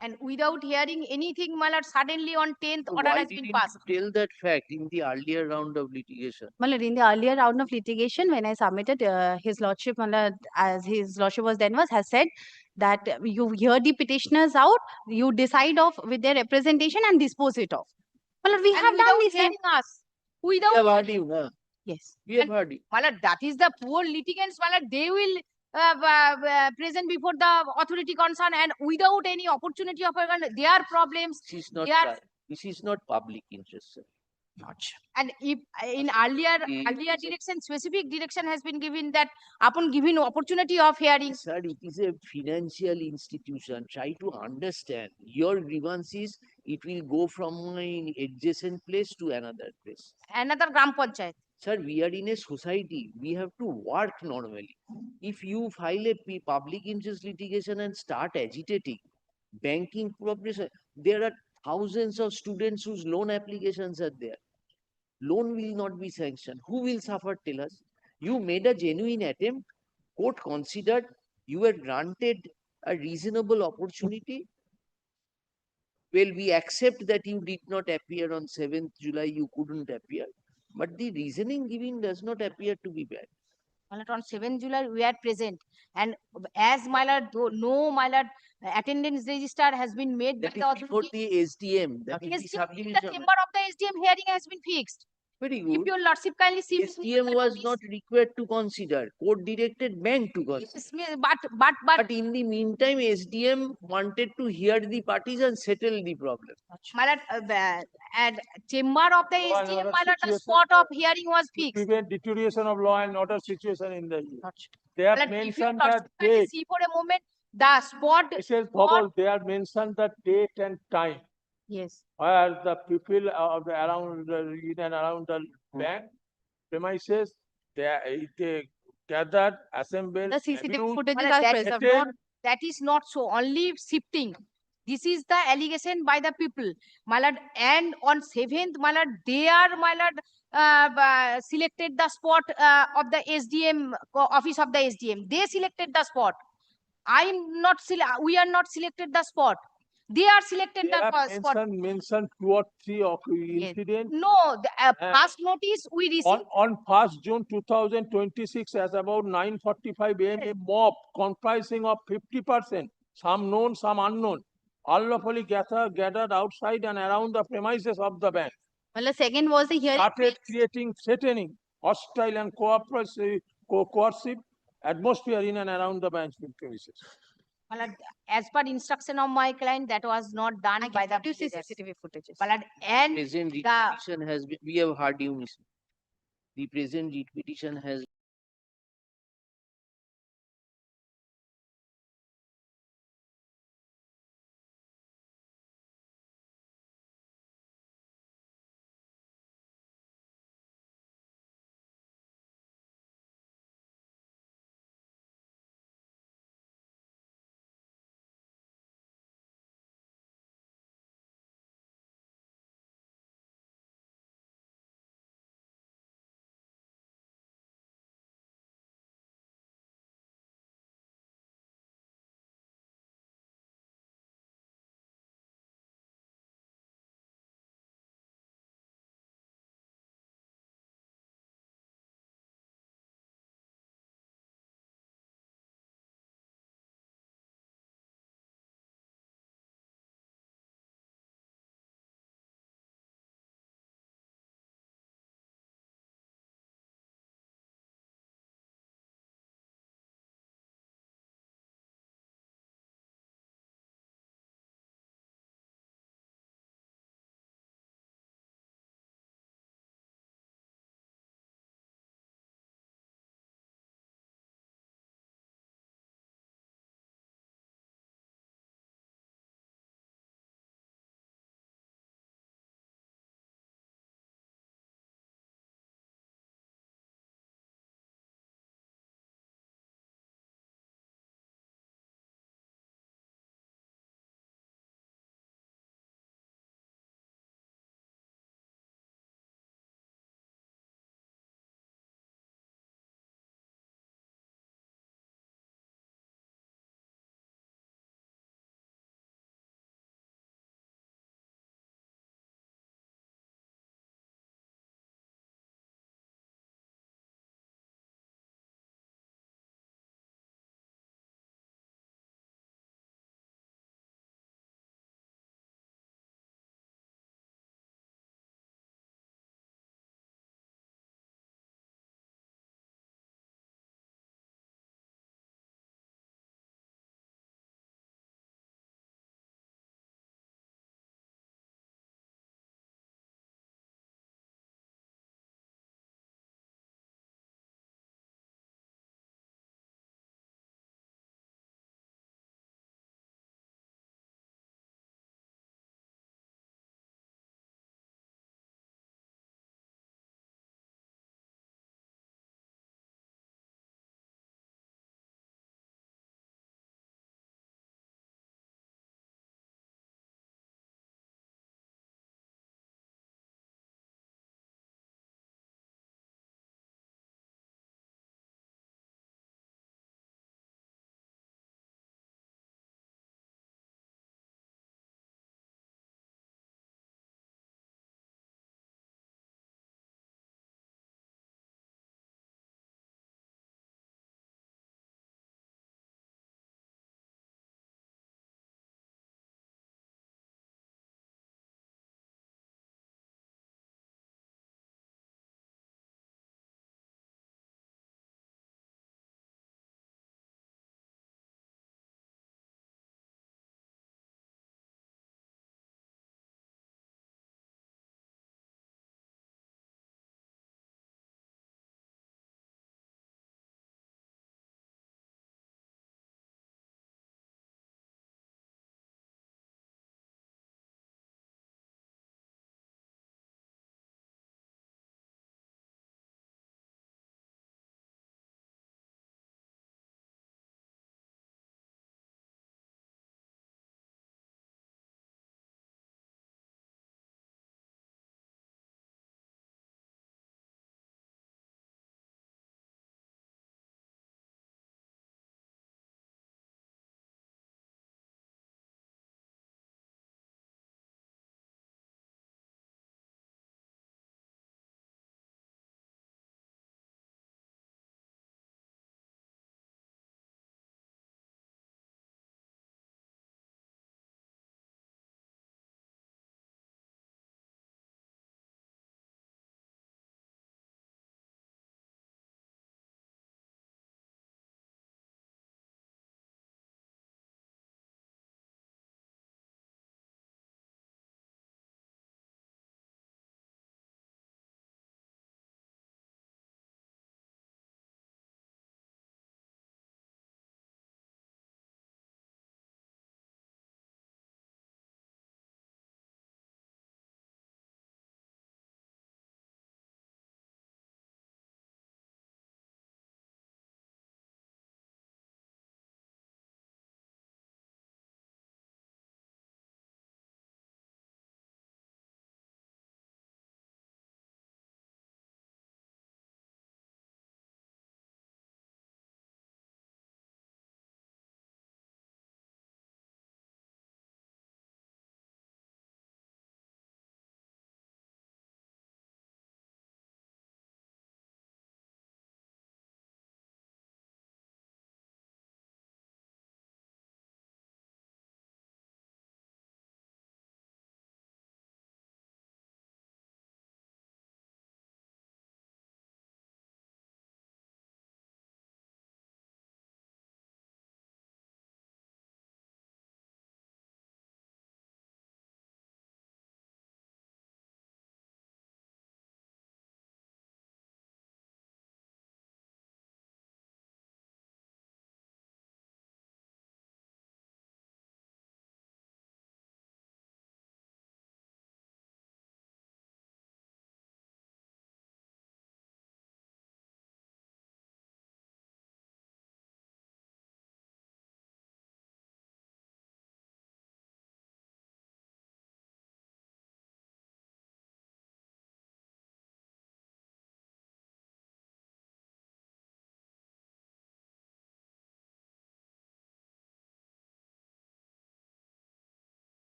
And without hearing anything, my lord, suddenly on 10th order Why has been didn't passed. you tell that fact in the earlier round of litigation? My lord, in the earlier round of litigation, when I submitted his lordship, my lord, as his lordship has said that you hear the petitioners out, you decide off with their representation and dispose it off. My lord, we And have done without the same. hearing us. We have Without heard you, na? Yes. We have heard you. my lord, that is the poor litigants, my lord, they will present before the authority concerned and without any opportunity of their problems. This is not They are, right. This is not public interest, sir. and if in earlier direction, specific direction has been given that upon given opportunity of hearing. Sir, it is a financial institution. Try to understand. Your grievances, it will go from my adjacent place to another place. Another Gram Panchayat. Sir, we are in a society. We have to work normally. If you file a public interest litigation and start agitating, banking corporation, there are thousands of students whose loan applications are there. Loan will not be sanctioned. Who will suffer? Tell us. You made a genuine attempt. Court considered you were granted a reasonable opportunity. Well, we accept that you did not appear on 7th July, you couldn't appear. But the reasoning given does not appear to be bad. My lord, on 7th July, we are present. And as my lord, no, my lord, attendance register has been made by That the is before authority. the SDM. That is the The subdivision. chamber of the SDM hearing has been fixed. Very If good. your lordship kindly see. SDM was not required to consider. Court directed bank to consider. Yes, but in the meantime, SDM wanted to hear the parties and settle the problem. my lord, and chamber of the Law and SDM, order my lord, the situation, spot of hearing was to fixed. prevent deterioration of law and order situation in the they My have lord, if your mentioned that lordship kindly date. see for a moment, the spot. Mrs. Bobble, they have mentioned the date and time Yes. where the people of the around in and around the bank premises they gathered, assembled, The CCTV abused, footages My lord, are that, preserved. that is not so. Only shifting. This is the allegation by the people, my lord. And on 7th, my lord, they are, my lord, selected the spot of the SDM office of the SDM. They selected the spot. I'm not. We are not selected the spot. They are selected they the have spot. mentioned 2 or 3 of incidents. No, the past notice we received. On 1st June 2026, at about 9:45 a.m., a mob comprising of 50%, some known, some unknown, unlawfully gathered outside and around the premises of the bank. Well, the second was the hearing. Started creating threatening, hostile and coercive atmosphere in and around the bank premises. My lord, as per instruction of my client, that was not done by the CCTV footages. My lord, and Present the petition has been, we have heard you, Miss. The present petition has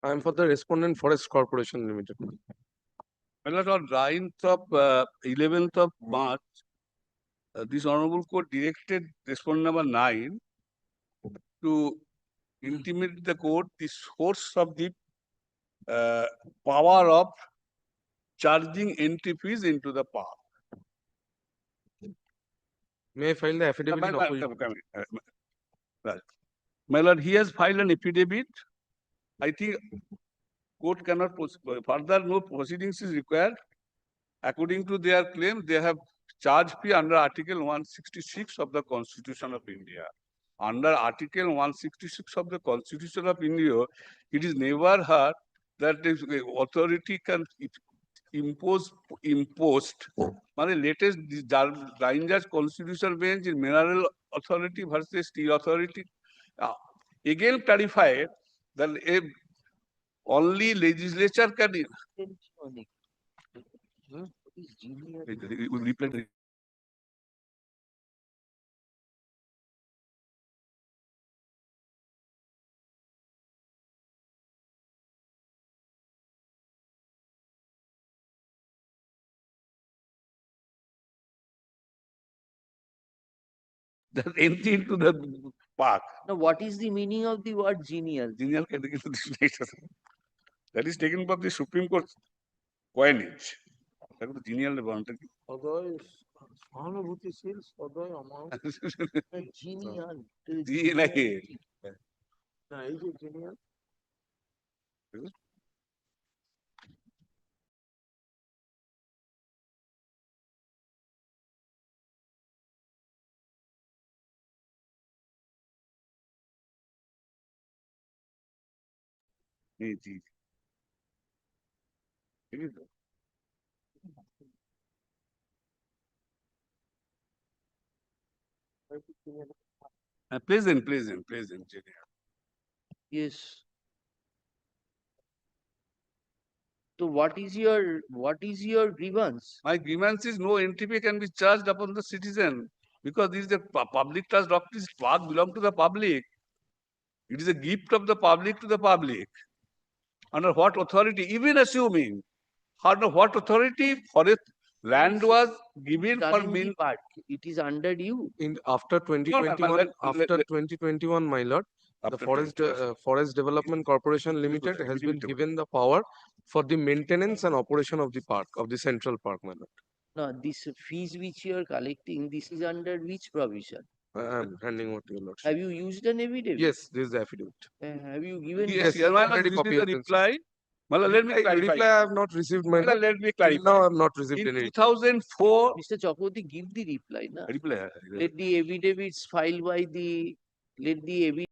I am for the respondent Forest Corporation Limited. My lord, on 11th of March, this honorable court directed respondent number 9 to intimate the court the source of the power of charging entry fees into the park. May I file the affidavit in opposition? Right. My lord, he has filed an affidavit. I think court cannot further no proceedings is required. According to their claim, they have charge fee under Article 166 of the Constitution of India. Under Article 166 of the Constitution of India, it is never heard that the authority can imposed মানে latest line judge constitutional bench in mineral authority versus steel authority again clarified that only legislature can reply. That entry into the park. Now, what is the meaning of the word genial? Genial that is taken from the Supreme Court coinage. That was genial boundary. সহানুভূতিশীল সদয় অমায়িক Genial. না এই যে genial Pleasant. Yes. So what is your grievance? My grievance is no entry fee can be charged upon the citizen because this is the public trust doctrine. Park belong to the public. It is a gift of the public to the public. Under what authority? Even assuming under what authority forest land was given for Running the park. It is under you. After 2021, after 2021, my lord, the Forest Development Corporation Limited has been given the power for the maintenance and operation of the park, of the central park, my lord. No, this fees which you are collecting, this is under which provision? I am handing over to your lordship. Have you used an affidavit? Yes, this is the affidavit. Have you given? Yes, this is the reply. Let me clarify. Reply I have not received, my lord. Let me clarify. Now I have not received In any. 2004, Mr. Chakraborty, give the reply. Na? reply. Let the affidavits filed by the, let the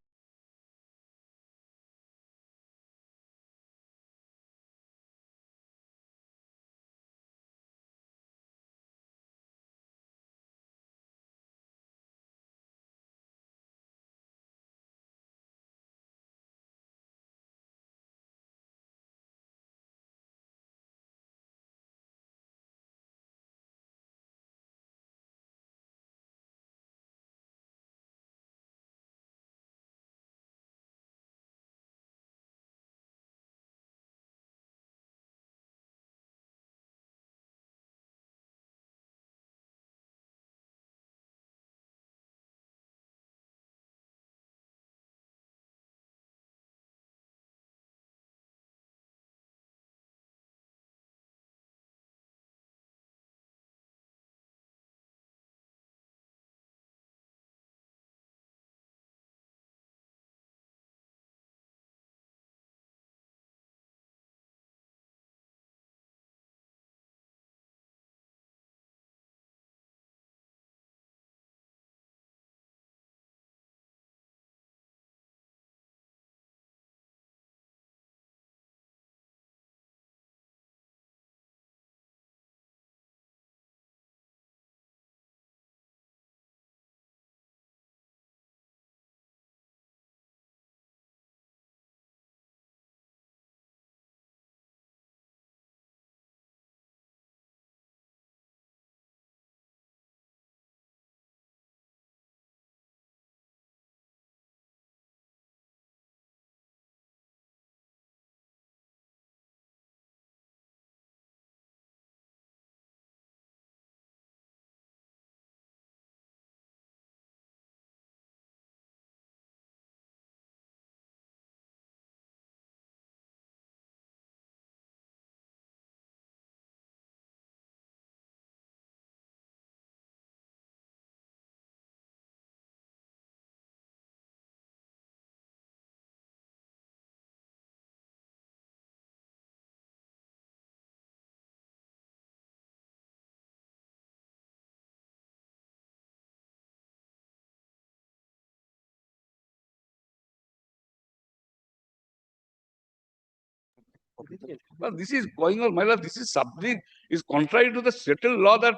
But this is going on, my lord, this is something is contrary to the settled law that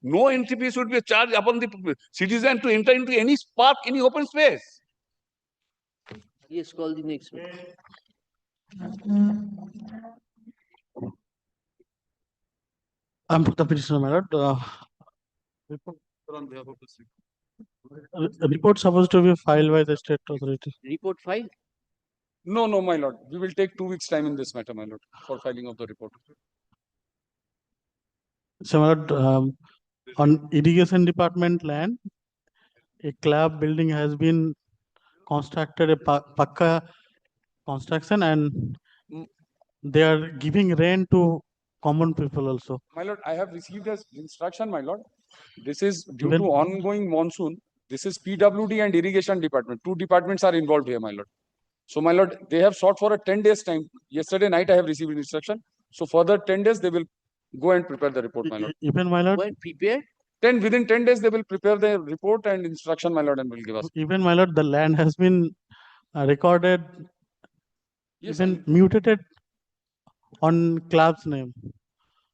no entry fee should be charged upon the citizen to enter into any park, any open space. Yes, call the next one. I'm the petitioner, my lord. Report supposed to be filed by the state authority. Report file? No, no, my lord. We will take 2 weeks time in this matter, my lord, for filing of the report. So, my lord, on irrigation department land, a club building has been constructed, a pakka construction, and they are giving rent to common people also. My lord, I have received as instruction, my lord. This is due Even- to ongoing monsoon. This is PWD and irrigation department. 2 departments are involved here, my lord. So, my lord, they have sought for a 10 days time. Yesterday night, I have received instruction. So, further 10 days, they will go and prepare the report, my lord. Even, my lord, When prepare? Within 10 days, they will prepare the report and instruction, my lord, and will give us. even, my lord, the land has been recorded, Yes, even mutated on club's name.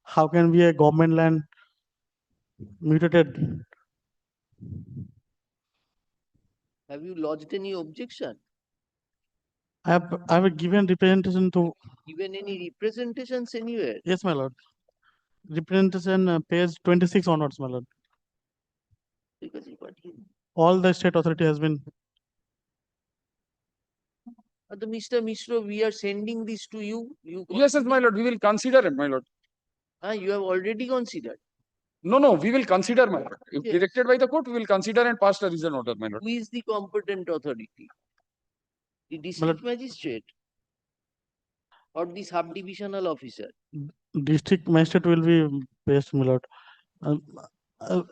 How can be a government land mutated? Have you lodged any objection? I have given representation to, Given any representations anywhere? yes, my lord. Representation page 26 onwards, my lord. Because you got here. All the state authority has been. The Mr. Mishra, we are sending this to you. Yes, yes, my lord. We will consider it, my lord. You have already considered. No, no, we will consider, my lord. If Yes. directed by the court, we will consider and pass the reason order, my lord. Who is the competent authority? The district magistrate or the subdivisional officer? District magistrate will be based, my lord.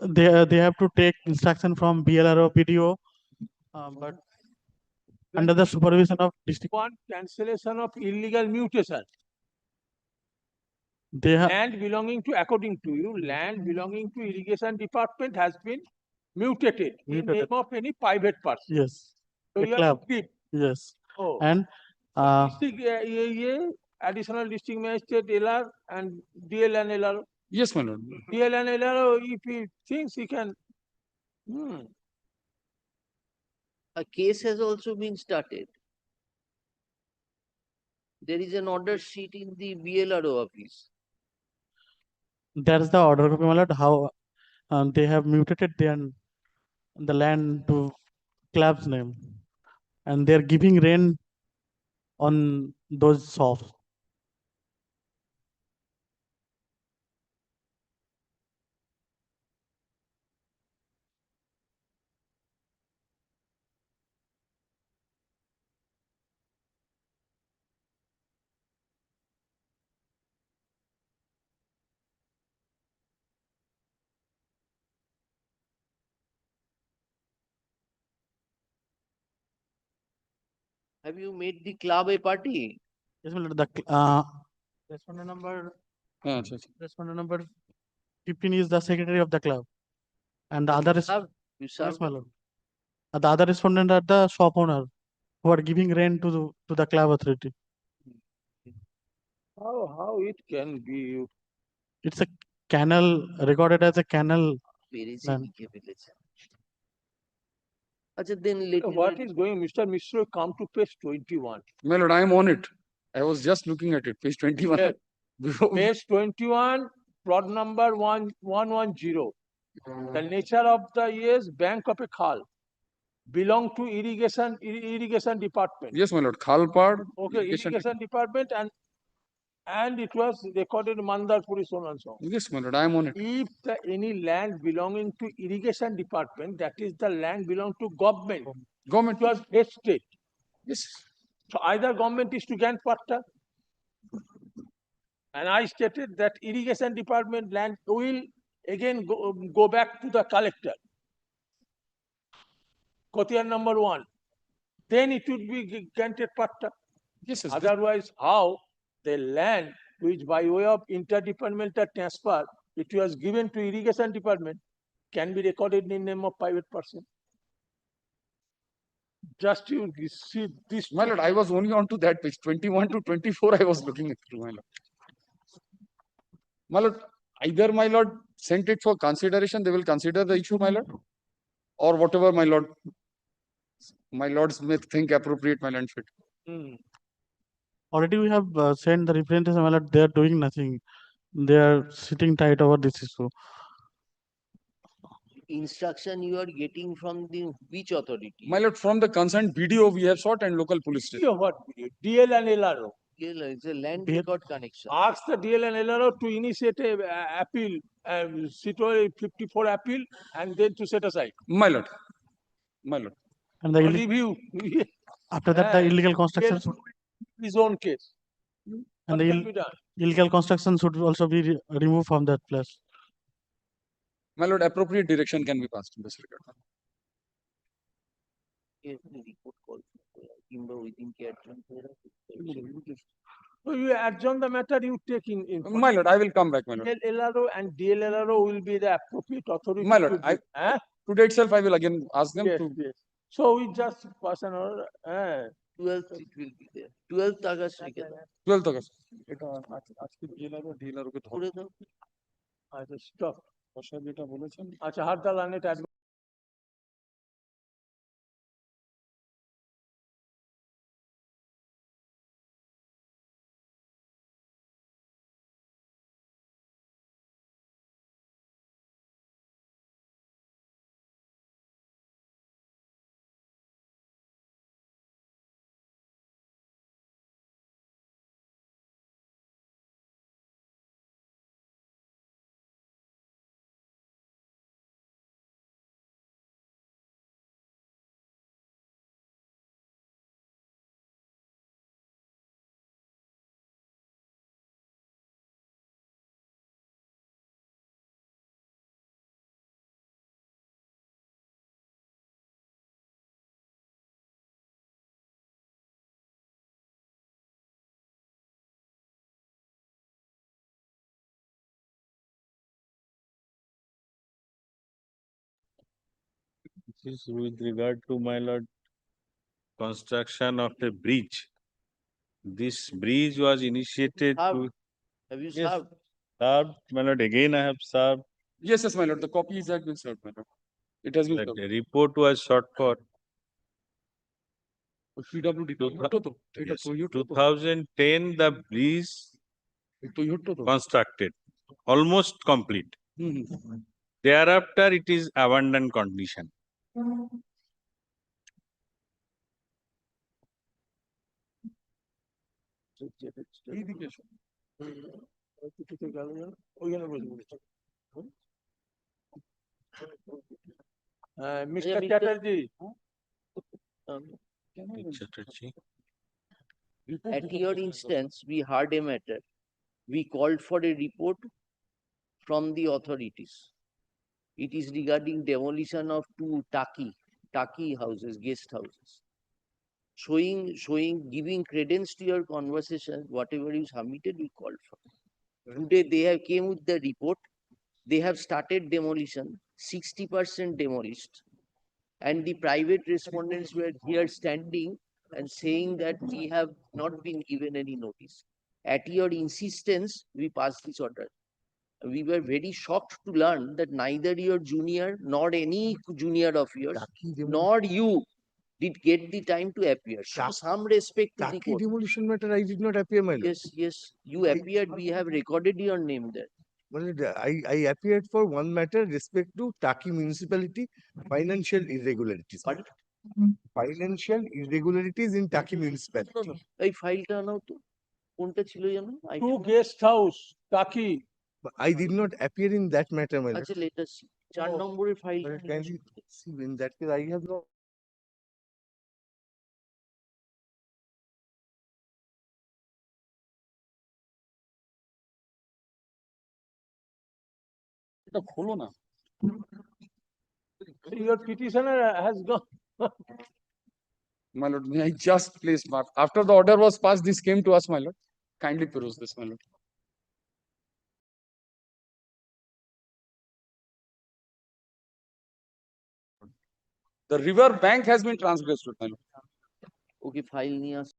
They have to take instruction from BLRO, PDO, but under the supervision of district. One cancellation of illegal mutation. They have Land belonging to, according to you, land belonging to irrigation department has been mutated in Mutated. name of any private person. Yes. So The you club. have to keep. Yes. Oh. And District, additional district magistrate LR and DL and LR. Yes, my lord. DL and LR, if he thinks he can. A case has also been started. There is an order sheet in the BLRO office. that is the order of my lord, how they have mutated the land to club's name, and they are giving rent on those shops. Have you made the club a party? Yes, my lord. Respondent number 15 is the secretary of the club, and the other is You serve yes, my lord. The other respondent are the shop owner who are giving rent to the club authority. How it can be? It's a canal recorded as a canal. land. Then let What is going, Mr. Mishra, come to page 21. My lord, I am on it. I was just looking at it, page 21. Yes. Page 21, plot number 110. The nature of the is bank of a khal belong to irrigation department. Yes, my lord. Khalpad. Okay, irrigation department, and it was recorded Mandarpuri, so and so. Yes, my lord, I am on it. If any land belonging to irrigation department, that is the land belong to government. Government was vested. Yes. So either government is to grant patta, and I stated that irrigation department land will again go back to the collector. Quotidian number 1. Then it would be granted patta. Yes, yes. Otherwise, how the land which by way of interdepartmental transfer it was given to irrigation department can be recorded in name of private person. Just you see this. My lord, I was only on to that page, 21 to 24, I was looking at through, my lord. My lord, either my lord sent it for consideration, they will consider the issue, my lord, or whatever my lords may think appropriate, my lord should. Already we have sent the representation, my lord, they are doing nothing. They are sitting tight over this issue. Instruction you are getting from the which authority? My lord, from the concerned BDO we have sought and local police station. Your what? DL and LRO. It's a land record connection. Ask the DL and LRO to initiate a appeal, CITO 54 appeal, and then to set aside. My lord. My lord. And the Or review. after that, the illegal construction His own case. and What the can be done? illegal construction should also be removed from that place. My lord, appropriate direction can be passed in this regard. Report call কিংবা ওই দিনকে adjourn করে রাখো। So you adjourn the matter, you take in. My lord, I will come back, my lord. LRO and DLRO will be the appropriate authority. My lord, to do- eh? today itself I will again ask them Yes, to. yes. So we just pass an order. 12th it will be there. 12th August রেখে দাও। 12th August. এটা আজকে DLR ওকে করে দাও। আচ্ছা, stop. বসা যেটা বলেছেন। আচ্ছা, হরতাল আনে This is with regard to, my lord, construction of a bridge. This bridge was initiated to. Have you Yes, served? served, my lord, again I have served. Yes, yes, my lord, the copy is that been served, my lord. It has been That served. the report was sought for. PWD Yes, 2010, the bridge constructed, almost complete. Thereafter, it is abandoned condition. Mr. Chatterjee. Chatterjee. At your instance, we heard a matter. We called for a report from the authorities. It is regarding demolition of two Taki houses, guest houses. Giving credence to your conversation, whatever you submitted, we called for. Today they have came with the report. They have started demolition, 60% demolished. And the private respondents were here standing and saying that we have not been given any notice. At your insistence, we passed this order. We were very shocked to learn that neither your junior nor any junior of yours, nor you did get the time to appear. Show some respect to the court. Demolition matter, I did not appear, my lord. Yes, you appeared. We have recorded your name there. Well, I appeared for one matter respect to Taki municipality financial irregularities. Pardon? Financial irregularities in Taki municipality. এই ফাইলটা আনাও তো কোনটা ছিল জানো Two guest house, Taki. I did not appear in that matter, my lord. আচ্ছা let us 4 নম্বরের file Can you see in that case I have no. এটা খোলো না। Your petitioner has gone. My lord, may I just place mark. After the order was passed, this came to us, my lord. Kindly peruse this, my lord. The The river bank has been transgressed, my lord. Okay, file নিয়ে আস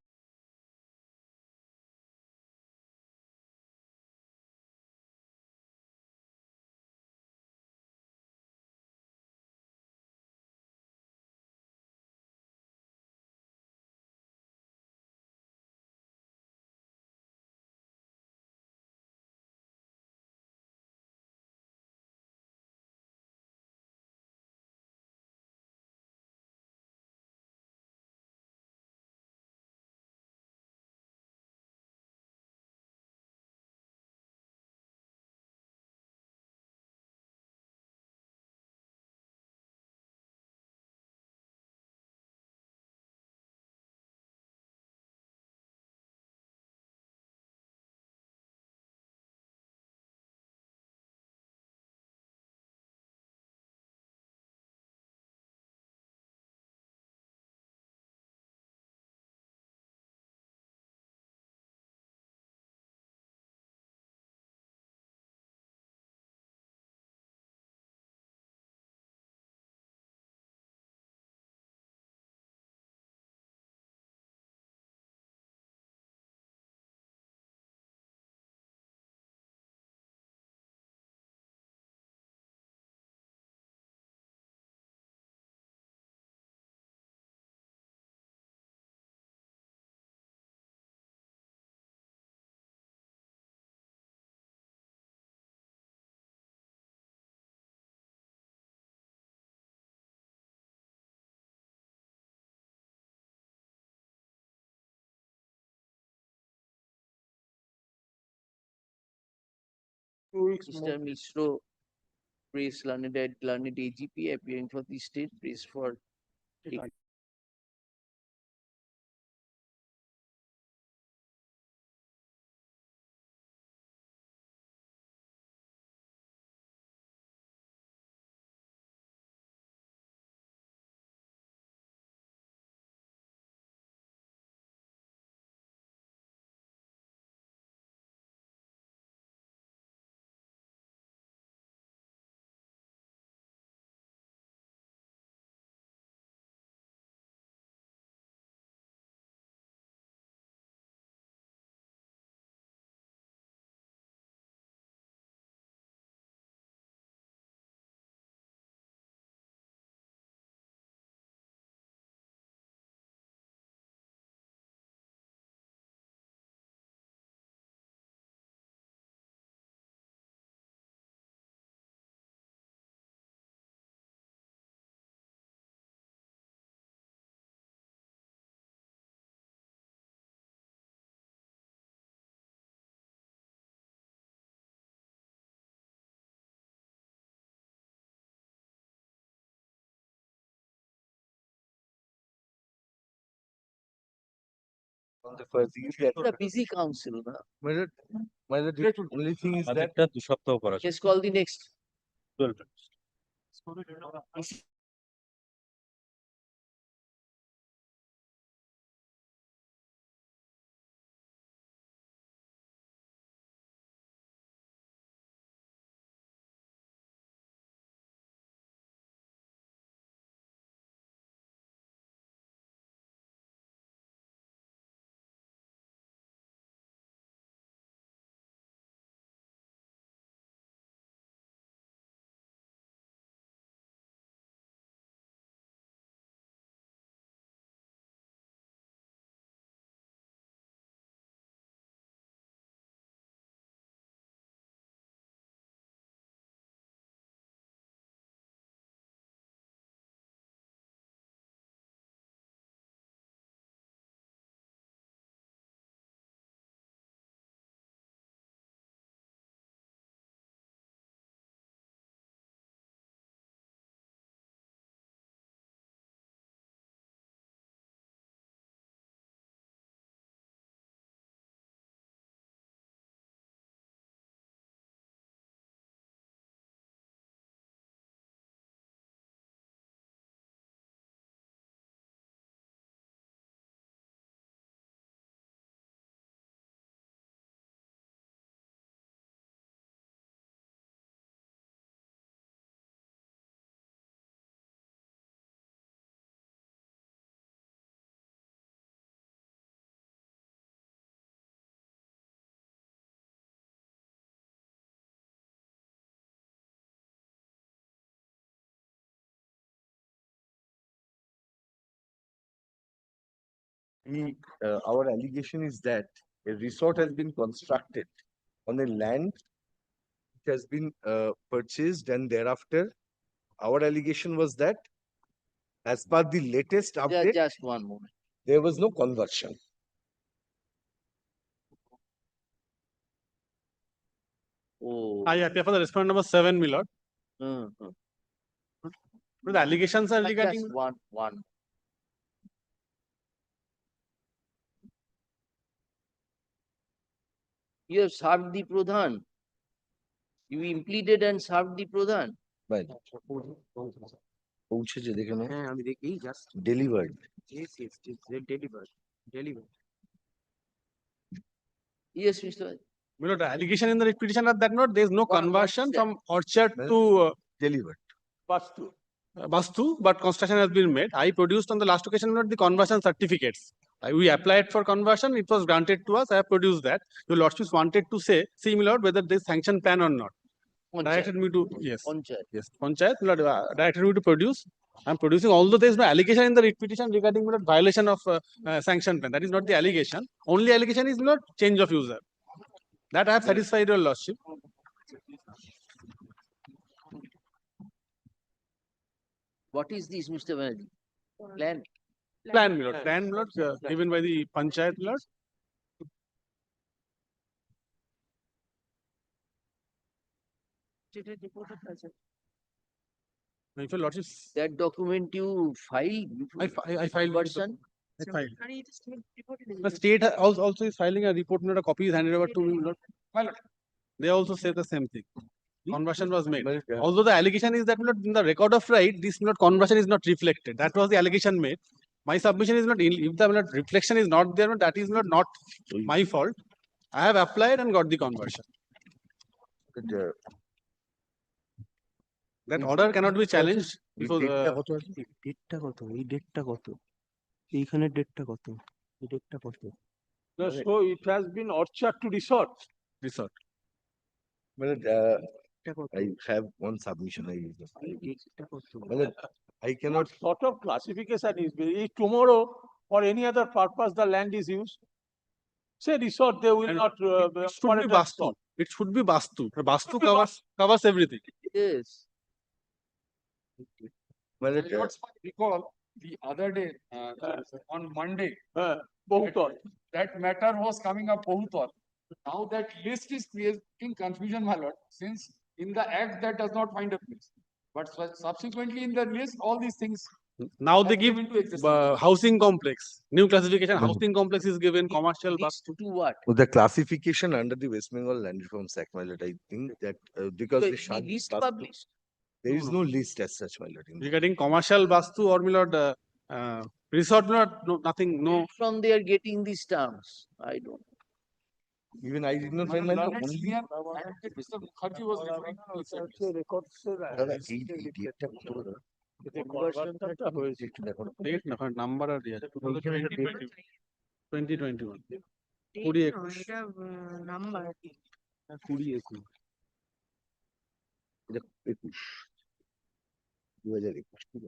Mr. Mishro, praise learned AGP appearing for the state, praise for It's a busy council. Na? only thing is that Just call the next. Our allegation is that a resort has been constructed on a land which has been purchased, and thereafter our allegation was that as per the latest update, Just one moment. there was no conversion. Oh. I appear for the respondent number 7, my lord. Mm-hmm. The allegations are regarding. Just one. You have served the Pradhan. You implemented and served the Pradhan. Right. Delivered. Yes, delivered. Yes, Mr. My lord, the allegation in the writ petition are that not there is no conversion from orchard to delivered. Bastu, but construction has been made. I produced on the last occasion not the conversion certificates. We applied for conversion, it was granted to us. I have produced that. Your lordships wanted to say, see, my lord, whether there is sanction plan or not. Directed me to Panchayat, my lord, directed me to produce. I am producing, although there is no allegation in the writ petition regarding my lord, violation of sanction plan. That is not the allegation. Only allegation is not change of user. That I have satisfied your lordship. What is this, Mr. Banerjee? Plan. Plan, my lord. Plan, my lord, given by the Panchayat, my lord. If your lordship, That document you filed. I filed. Person. I filed. The state also is filing a report, not a copy is handed over to me. My lord. They also say the same thing. Conversion was made. Although the allegation is that in the record of right, this conversion is not reflected. That was the allegation made. My submission is not, if the reflection is not there, that is not my fault. I have applied and got the conversion. That order cannot be challenged before So it has been orchard to resort. Resort. Well, I have one submission. I cannot. What sort of classification is if tomorrow for any other purpose the land is used? Say resort, they will not. It should be Bastu. It should be Bastu. Bastu covers everything. Yes. Well, Recall the other day, on Monday, Bohutor. that matter was coming up Bohutor. Now that list is creating confusion, my lord, since in the act that does not find a place. But subsequently in the list, all these things. Now they give housing complex. New classification, housing complex is given, commercial. To what? The classification under the West Bengal Land Reforms Act, my lord, I think that because So the list published. There is no list as such, my lord. Regarding commercial Bastu or my lord, resort, nothing, no. From they are getting these terms. I don't know. Even I did not find my lord. Mr. Mukherjee was referring to number 2021. Number.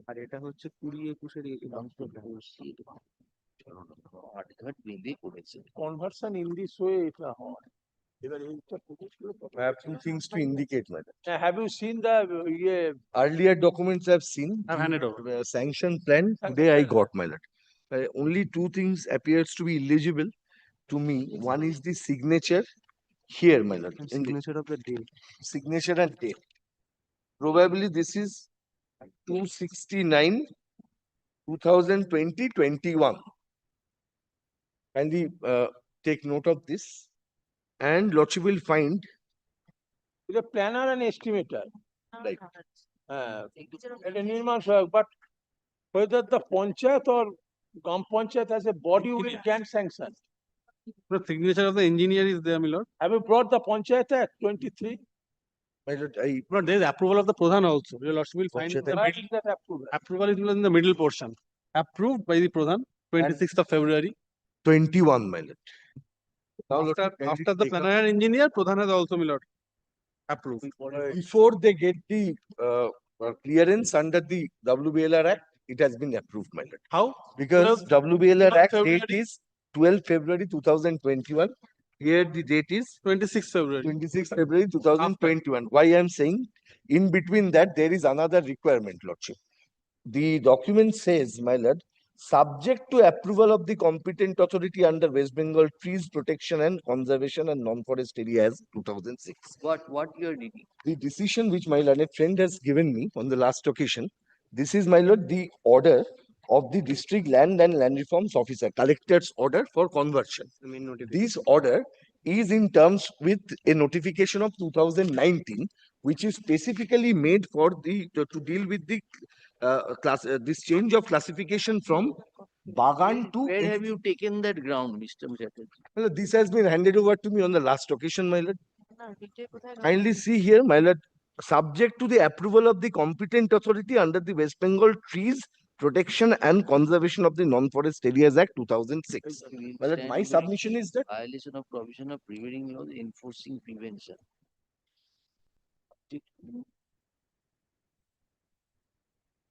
আর এটা হচ্ছে 20-21 আটঘাট বেঁধে করেছে। Conversion in this way এটা হয়। I have two things to indicate, madam. Have you seen the Earlier documents I've seen. I've handed over. Sanction plan today I got, my lord. Only two things appears to be illegible to me. One is the signature here, my lord. Signature of the date. Signature and date. Probably this is 269, 2020-21. Kindly take note of this. And lordship will find a planner and estimator. Right. But whether the Panchayat or Gram Panchayat as a body will grant sanction. The signature of the engineer is there, my lord. Have you brought the Panchayat Act 23? My lord, No, there is approval of the Pradhan also. Your lordship will find Panchayat the Where middle. is that approval? Approval is in the middle portion. Approved by the Pradhan, 26th of February. 21, my lord. Now, After the planner and engineer, Pradhan has also, my lord, approved. Before they get the clearance under the WBLR Act, it has been approved, my lord. How? Because 12 WBLR Act February. date is 12 February 2021. Here the date is 26 February. 26 February 2021. Why I am saying in between that there is another requirement, Lordship. The document says, my lord, subject to approval of the competent authority under West Bengal Trees Protection and Conservation and Non-Forest Areas 2006. What you are reading? The decision which my learned friend has given me on the last occasion, this is, my lord, the order of the District Land and Land Reforms Officer, Collector's order for conversion. This order is in terms with a notification of 2019, which is specifically made for the to deal with the this change of classification from Bagan to. Where have you taken that ground, Mr. Chatterjee? Well, this has been handed over to me on the last occasion, my lord. Kindly see here, my lord, subject to the approval of the competent authority under the West Bengal Trees Protection and Conservation of the Non-Forest Areas Act 2006. My lord, my submission is that Violation of provision of prevailing laws enforcing prevention.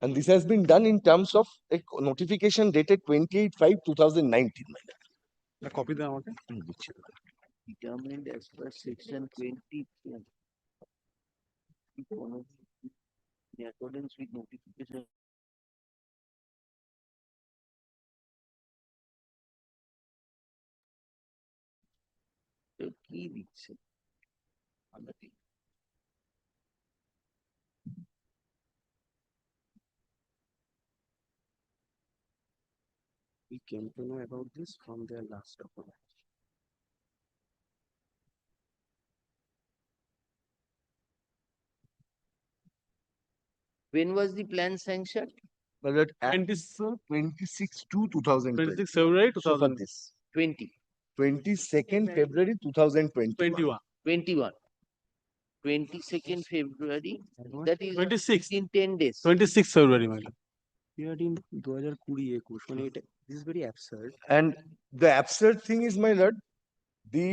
and this has been done in terms of a notification dated 28/5/2019. A copy the amount. Determined as per section 20. In accordance with notification. কি দিচ্ছে? We came to know about this from their last document. When was the plan sanctioned? My lord, 26/2/2020. 26 February So for 2000. this. 20. 22nd February 2021. 21. 21. 22nd February. That is 26. in 10 days. 26 February, my lord. Appeared in 2020-21 মানে এটা this is very absurd. And the absurd thing is, my lord, the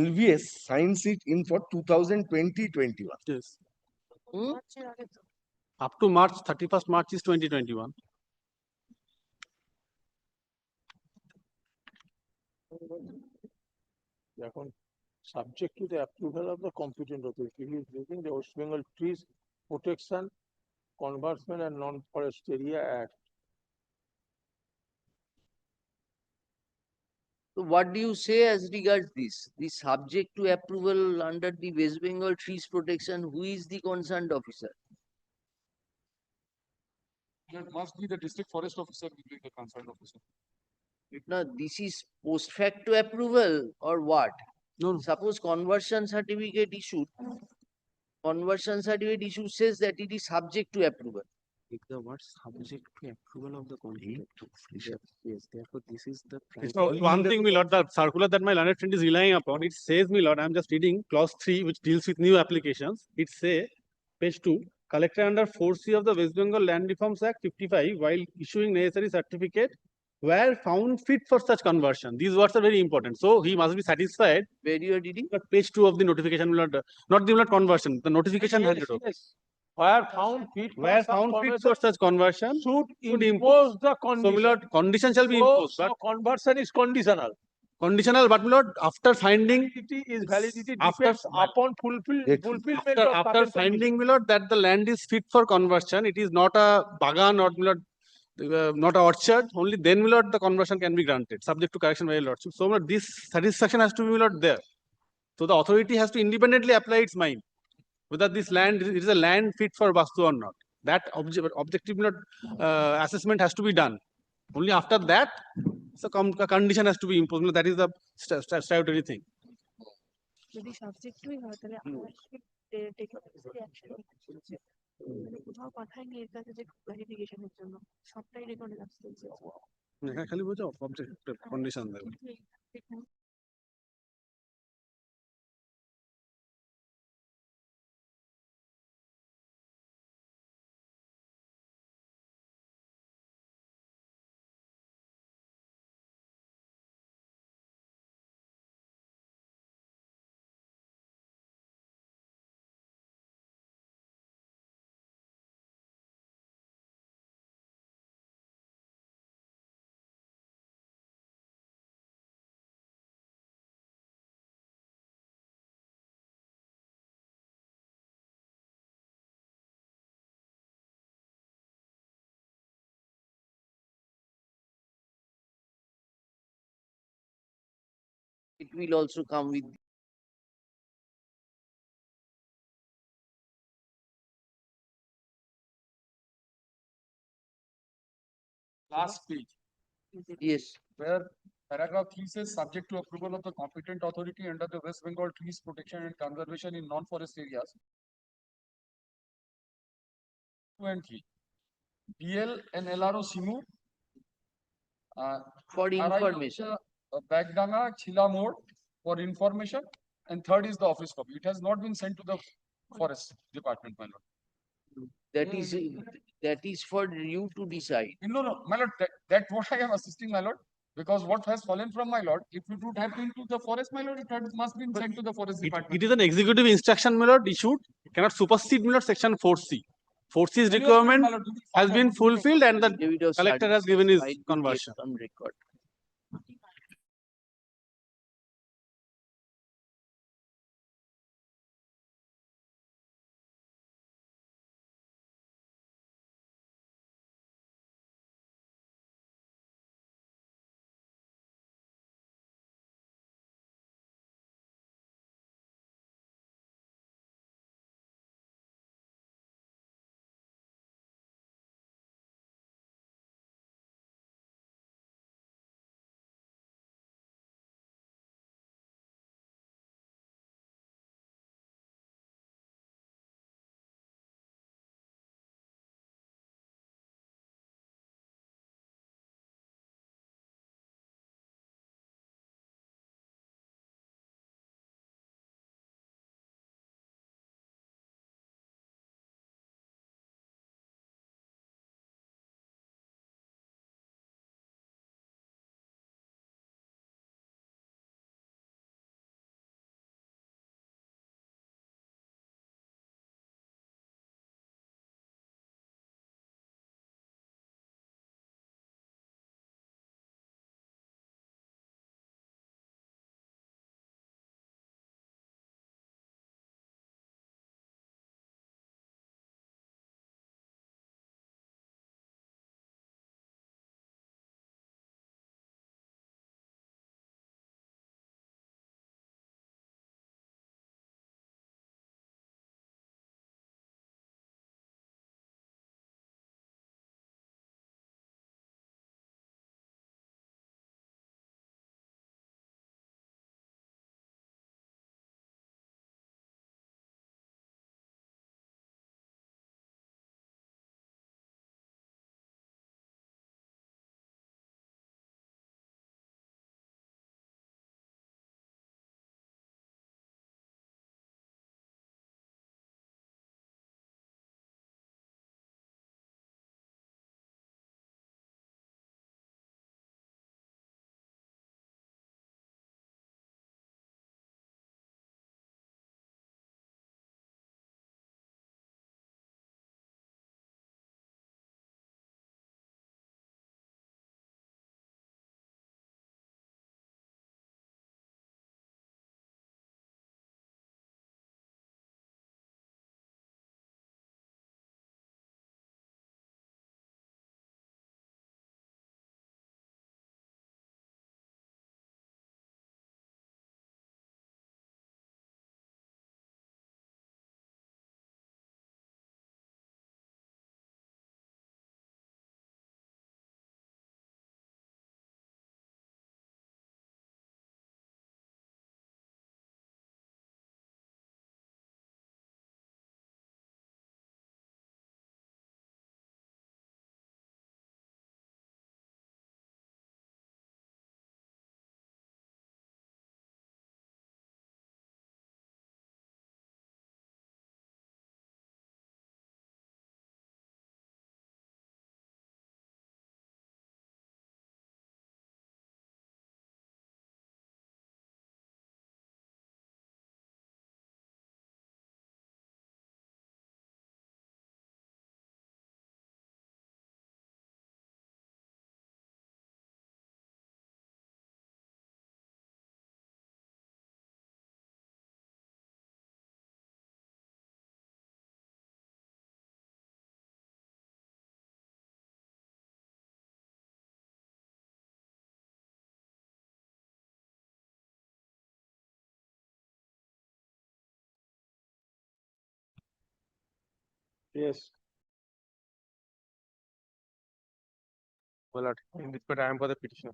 LVS signs it in for 2020-21. Yes. Up to March 31st March is 2021. এখন subject to the approval of the competent authority. He is using the West Bengal Trees Protection, Conservation and Non-Forest Area Act. So what do you say as regards this? The subject to approval under the West Bengal Trees Protection, who is the concerned officer? That must be the district forest officer will be the concerned officer. Now, this is post facto approval or what? No. Suppose conversion certificate issued. Conversion certificate issue says that it is subject to approval. If the word subject to approval of the competent. Yes, therefore this is the So one thing, my lord, the circular that my learned friend is relying upon, it says, my lord, I am just reading clause 3, which deals with new applications. It says, page 2, collector under 4C of the West Bengal Land Reforms Act 55, while issuing necessary certificate, were found fit for such conversion. These words are very important. So he must be satisfied. Where you are reading? But page 2 of the notification, my lord, not the conversion, the notification handed over. Where found fit Where found fit for such conversion should impose the So, condition. my lord, condition shall be So- imposed, so but conversion is conditional. conditional, but my lord, after finding, Validity After- depends upon fulfillment of after certain finding, my lord, that the land is fit for conversion, it is not a bagan or, my lord, not a orchard, only then, my lord, the conversion can be granted, subject to correction by your lordship. So, my lord, this satisfaction has to be, my lord, there. So the authority has to independently apply its mind, whether this land it is a land fit for Vastu or not. That objective, my lord, assessment has to be done. Only after that, a condition has to be imposed. That is the statutory thing. যদি সাবজেক্টই হয় তাহলে আমরা technology action মানে কোথাও পাঠায়নি এর কাছে যে ভেরিফিকেশনের জন্য সবটাই রেকর্ডে রাখতে এখানে খালি বোঝাও অবজেক্ট কন্ডিশন দেবে it will also come with Last page, yes. where paragraph 3 says, subject to approval of the competent authority under the West Bengal Trees Protection and Conservation in Non-Forest Areas. 2 and 3. BL and LRO Simu. For information. Bagdanga, Chila Mode for information. And third is the office copy. It has not been sent to the Forest Department, my lord. That is for you to decide. No, my lord, that what I am assisting, my lord. Because what has fallen from my lord, if it would have been to the forest, my lord, it must be sent to the forest department. It is an executive instruction, my lord, issued. It cannot supersede, my lord, section 4C. 4C's Anyway, requirement my lord, has been fulfilled and the Affidavit of collector has services given his filed with the conversion. on record. Yes. My lord, in this matter, I am for the petitioner.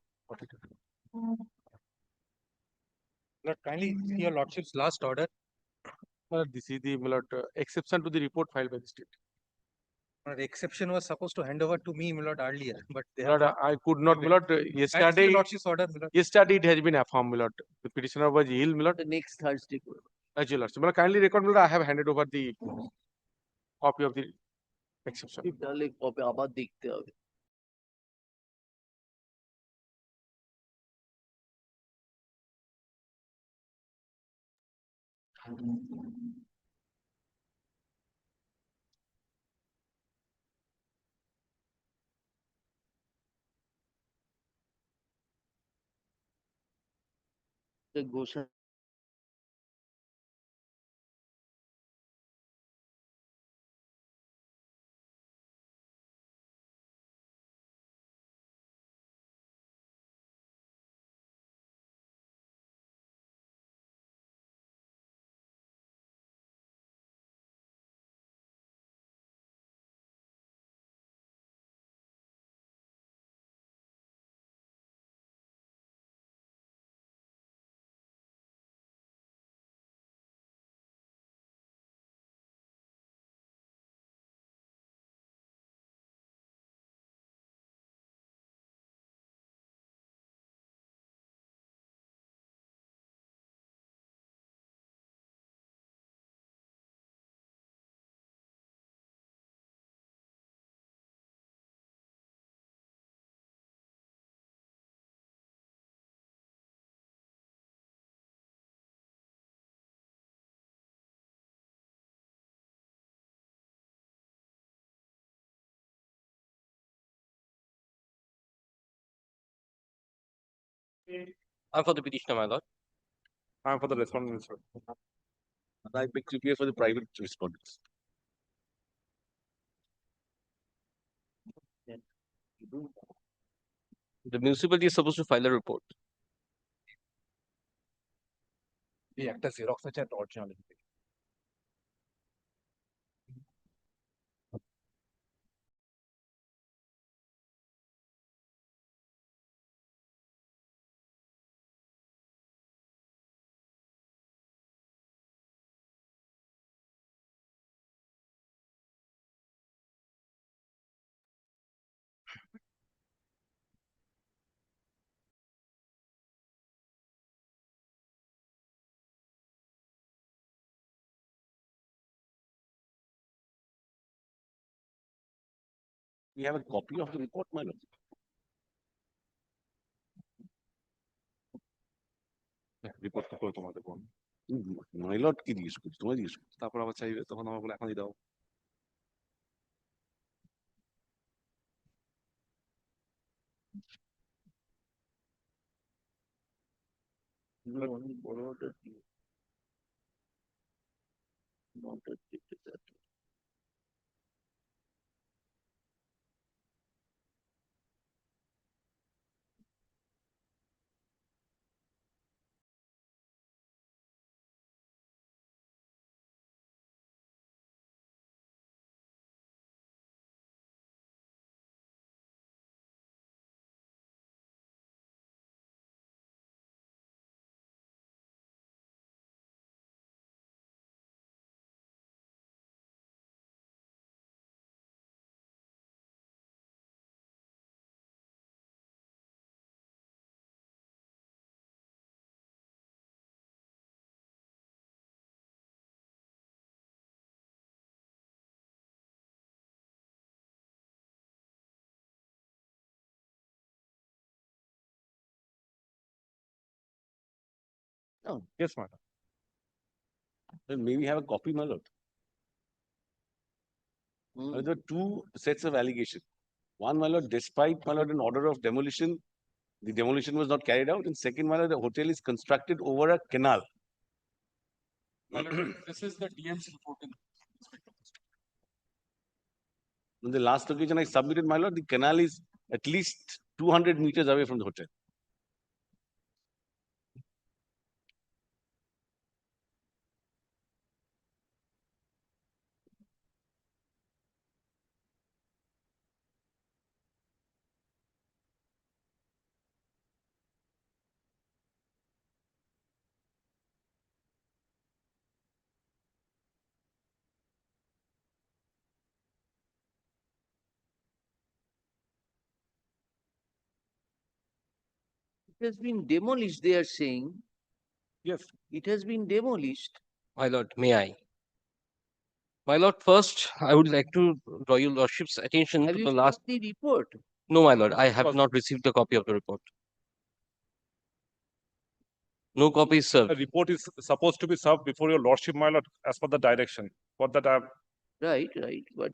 Lord, kindly see your lordship's last order. This is the, my lord, exception to the report filed by the state. The exception was supposed to hand over to me, my lord, earlier, but they have Lord, not. I could not, my lord, yesterday, Lordship's order, my lord. yesterday it has been affirmed, my lord. The petitioner was ill, my lord. The next Thursday. As your lordship. My lord, kindly record, my lord, I have handed over the copy of the exception. তাহলে কবে আবার দেখতে হবে। ঘোষণা I'm for the petitioner, my lord. I'm for the respondent, sir. I beg to appear for the private respondents. The municipality is supposed to file a report. The actor Xerox such an original. We have a copy of the report, my lord. Report তো করে তোমাদের কোন my lord কি জিজ্ঞেস করছি তোমায় জিজ্ঞেস করছি তারপর আবার চাইবে তখন আমার বলে এখনই দাও অনেক বড় অর্ডার দিয়ে অর্ডার দিতে চাচ্ছি। Oh, yes, madam. Then may we have a copy, my lord? There are two sets of allegation. One, my lord, despite, my lord, an order of demolition, the demolition was not carried out. And second, my lord, the hotel is constructed over a canal. My lord, this is the DM's report in On the last occasion I submitted, my lord, the canal is at least 200 meters away from the hotel. It has been demolished, they are saying. Yes. It has been demolished. My lord, may I? My lord, first, I would like to draw your lordship's attention Have to you the seen last. the report? No, my lord, I have Was- not received a copy of the report. No copy is served. A report is supposed to be served before your lordship, my lord, as per the direction. For that, I have Right, but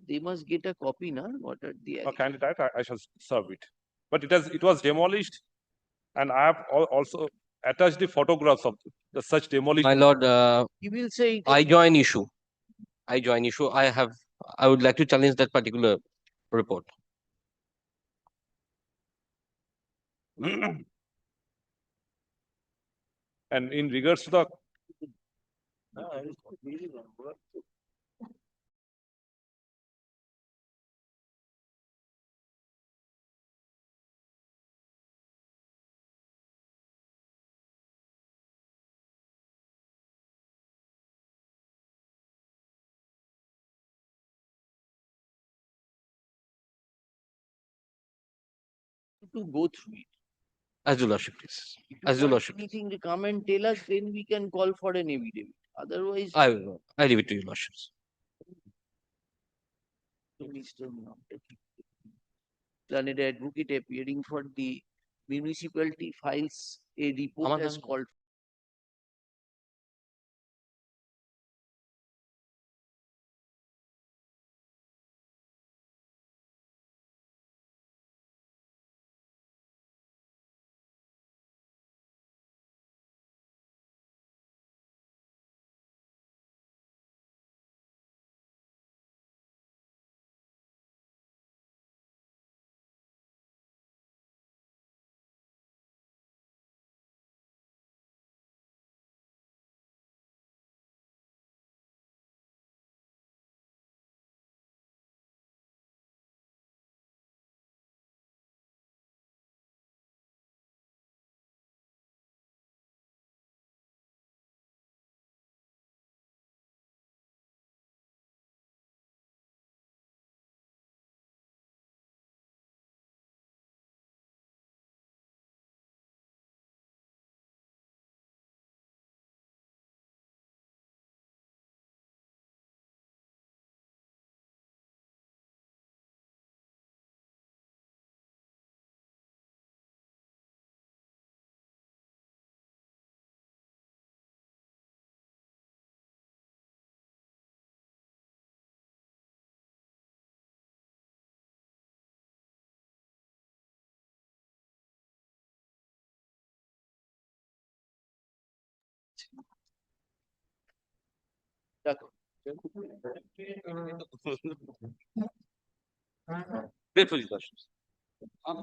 they must get a copy, na? What are the a candidate, I shall serve it. But it was demolished, and I have also attached the photographs of the such demolition. My lord, You will say it I join issue. I would like to challenge that particular report. And in regards to the to go through it. As your lordship, please. If you As your want lordship. anything to come and tell us, then we can call for an affidavit. Otherwise, I leave it to your lordships. Mr. Learned advocate appearing for the municipality files a report as called.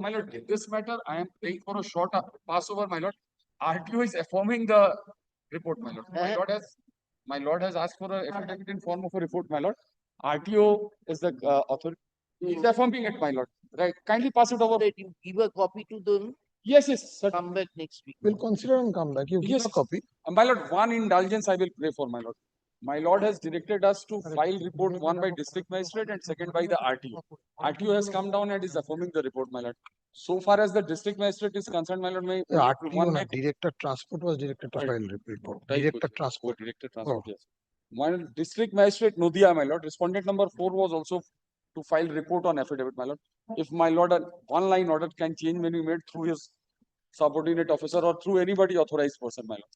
My lord, this matter, I am paying for a short passover, my lord. RTO is affirming the report, my lord. My lord has asked for a affidavit in form of a report, my lord. RTO is the authority. He is affirming it, my lord. Right, kindly pass it over. You give a copy to them. Yes, sir. Come back next week. We'll consider and come back. You give a copy. My lord, one indulgence I will pray for, my lord. My lord has directed us to file report one by district magistrate and second by the RTO. RTO has come down and is affirming the report, my lord. So far as the district magistrate is concerned, my lord, may one may Director Transport was directed to Right. file report. Right, Director good. Transport. Oh, Director Transport, yes. One district magistrate Nodia, my lord, respondent number 4 was also to file report on affidavit, my lord. If my lord, an online order can change when we made through his subordinate officer or through anybody authorized person, my lord.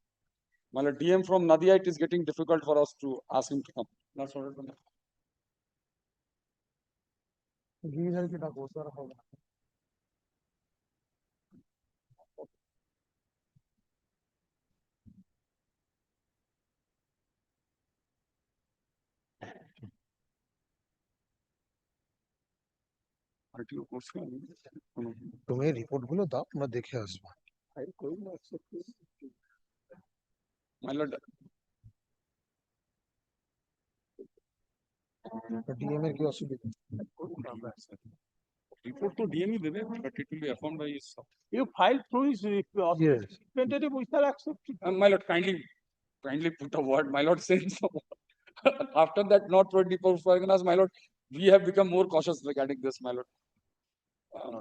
My lord, DM from Nadia, it is getting difficult for us to ask him to come. That's order from RTO করছে আমি তুমি report গুলো দাও আমরা দেখে আসবো। My lord, DM এর কি অসুবিধা? report to DM দেবে, but it will be affirmed by his. You filed through his Yes. representative, we shall accept it. My lord, kindly put a word, my lord, saying so. After that, not 24 Farganas, my lord, we have become more cautious regarding this, my lord.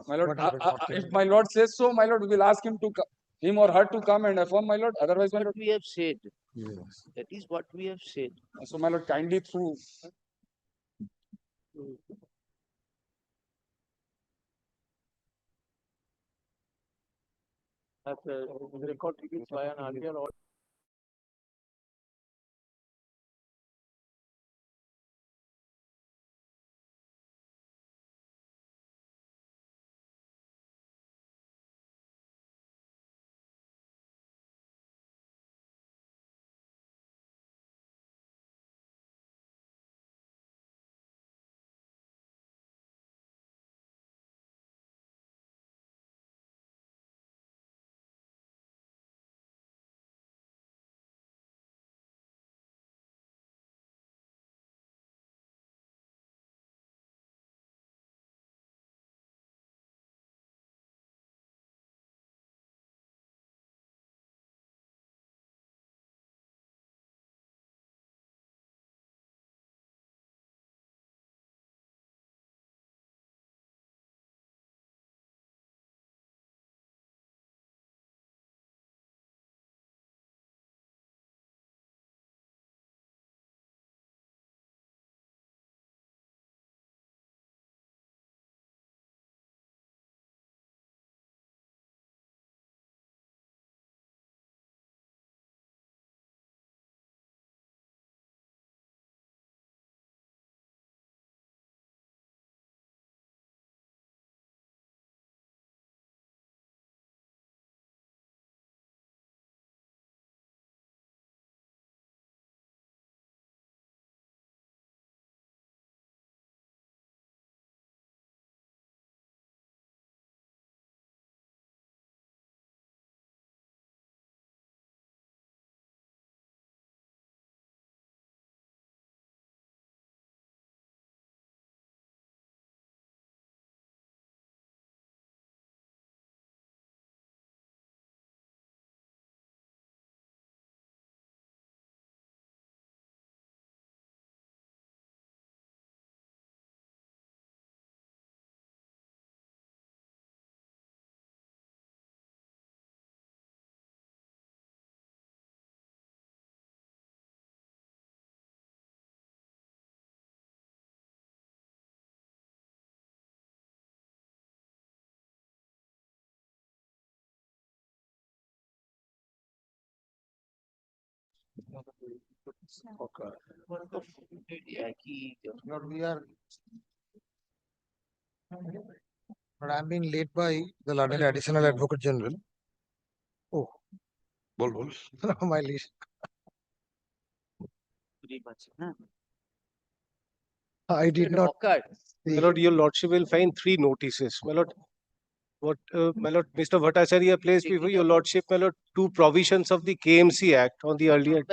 My lord, What happened? if my lord says so, my lord, we will ask him to him or her to come and affirm, my lord. Otherwise, my What lord. we have said. Yes. That is what we have said. So, my lord, kindly through. Recording is by an earlier order. Lord, we are. But I'm being led by the learned additional advocate general. Oh. Bol. My list. I did not. My lord, your lordship will find 3 notices. My lord, my lord, Mr. Bhattacharya placed before your lordship, my lord, 2 provisions of the KMC Act on the earlier.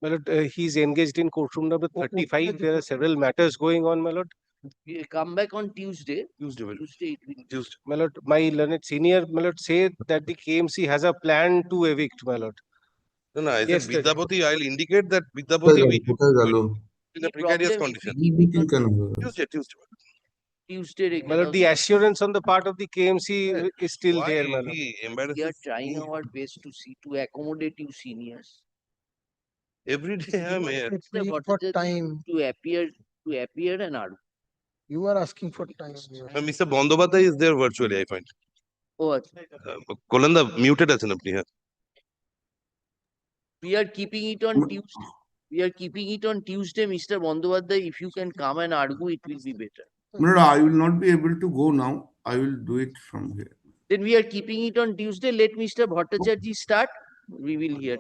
My lord, he's engaged in courtroom number 35. There are several matters going on, my lord. We come back on Tuesday. Tuesday. Tuesday it will. Tuesday. My lord, my learned senior, my lord, say that the KMC has a plan to evict, my lord. No, I said Yesterday. Vidyapati, I'll indicate that Vidyapati we in a precarious Problem condition. Tuesday. My lord, the assurance on the part of the KMC is still Why there, my lord. he We are embarrasses trying me? our best to accommodate you seniors. Every day I'm here. For time. To appear and argue. You are asking for time. Mr. Bandyopadhyay is there virtually, I find. Oh, Kolanda muted as an here. we are keeping it on Tuesday. We are keeping it on Tuesday, Mr. Bandyopadhyay. If you can come and argue, it will be better. No, I will not be able to go now. I will do it from here. Then we are keeping it on Tuesday. Let Mr. Bhattacharya start. We will hear.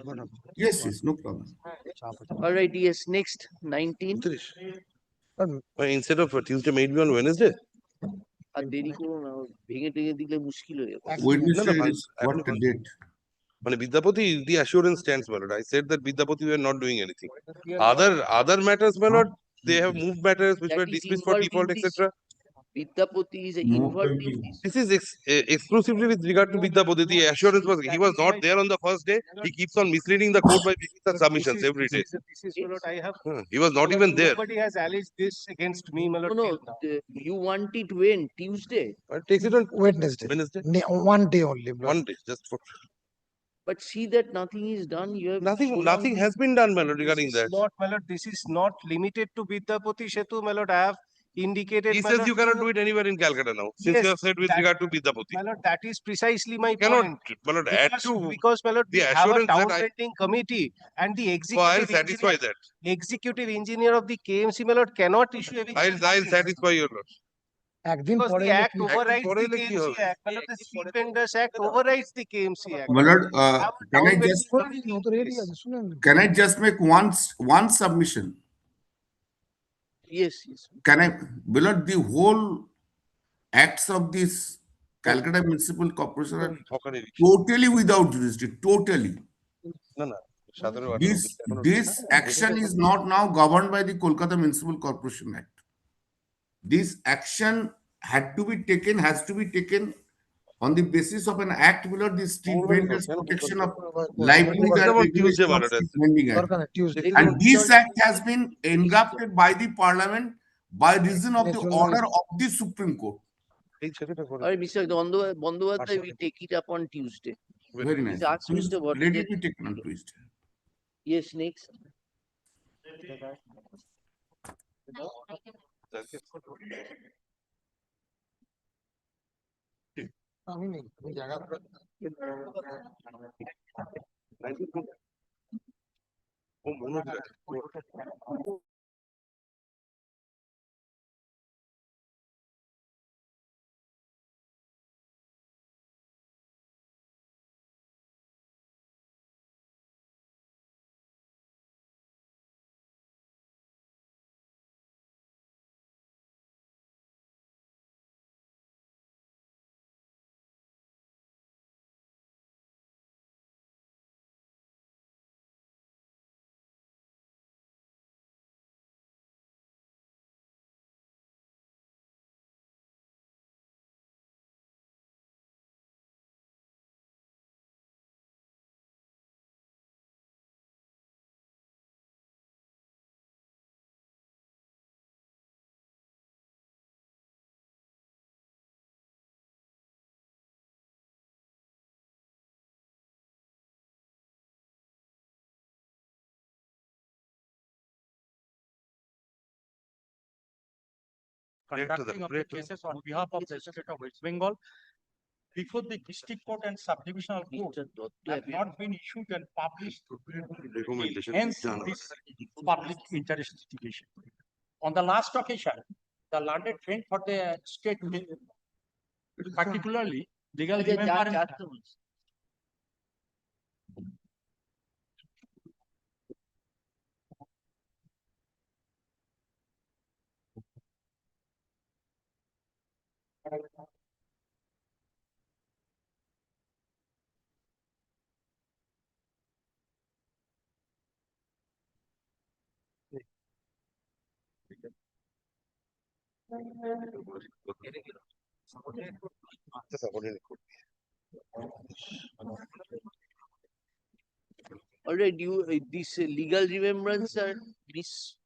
Yes, no problem. All right, yes. Next, 19. Instead of Tuesday, maybe on Wednesday. আর দেরি করো না ভেঙে টেঙে দিলে মুশকিল হয়ে যাবে Wednesday is what the date? মানে Vidyapati, the assurance stands, my lord. I said that Vidyapati we are not doing anything. Other matters, my lord, they have moved matters which were dismissed for default, etc. Vidyapati is involved in this. This is exclusively with regard to Vidyapati. The assurance was he was not there on the first day. He keeps on misleading the court by making the submissions every day. This is, my lord, I have. He was not even there. Nobody has alleged this against me, my No, lord. no, till now. you want it when? Tuesday? Takes it on Wednesday. Wednesday. 1 day only. my lord. 1 day, just for But see that nothing is done. You have nothing. shown Nothing us has been done, my lord, regarding This is that. not, my lord, this is not limited to Vidyapati Setu, my lord. I have indicated. He my says lord, you cannot to- do it anywhere in Calcutta now. Since Yes, you have said with that- regard to Vidyapati. My lord, that is precisely my Cannot, point. my lord, add Because, to because, my lord, the we have a assurance that town I. painting committee and the Oh, I'll executive satisfy engineer, that. executive engineer of the KMC, my lord, cannot issue eviction I'll notice. satisfy your lord. একদিন Because পরে the এলে act কি- overrides পরে the এলে কি KMC হবে? Act. My lord, the Street Vendors Act overrides the KMC Act. My lord, Have a can town I painting just committee. ও তো ready আছে, শুনেন না। can I just make one submission? yes, yes. Can I, my lord, the whole acts of this Calcutta Municipal Corporation are totally without jurisdiction, totally. No, no. This action is not now governed by the Kolkata Municipal Corporation Act. This action has to be taken on the basis of an act below the Street Vendors Protection of Livelihood and Regulation of Street Vending Act. দরকার নেই, Tuesday. And this act has been engrafted by the Parliament by reason of the order of the Supreme Court. All right, Mr. Bandyopadhyay, we take it up on Tuesday. Very nice. Please ask Mr. Let Bhattacharya. it be taken on Tuesday. Yes, next. আমি নেই, আমি জায়গা conducting of the cases on behalf of the state of West Bengal before the district court and subdivisional court have not been issued and published. Hence, this public interest litigation. On the last occasion, the learned friend for the state, particularly legal remembrance. All right, this legal remembrance are Miss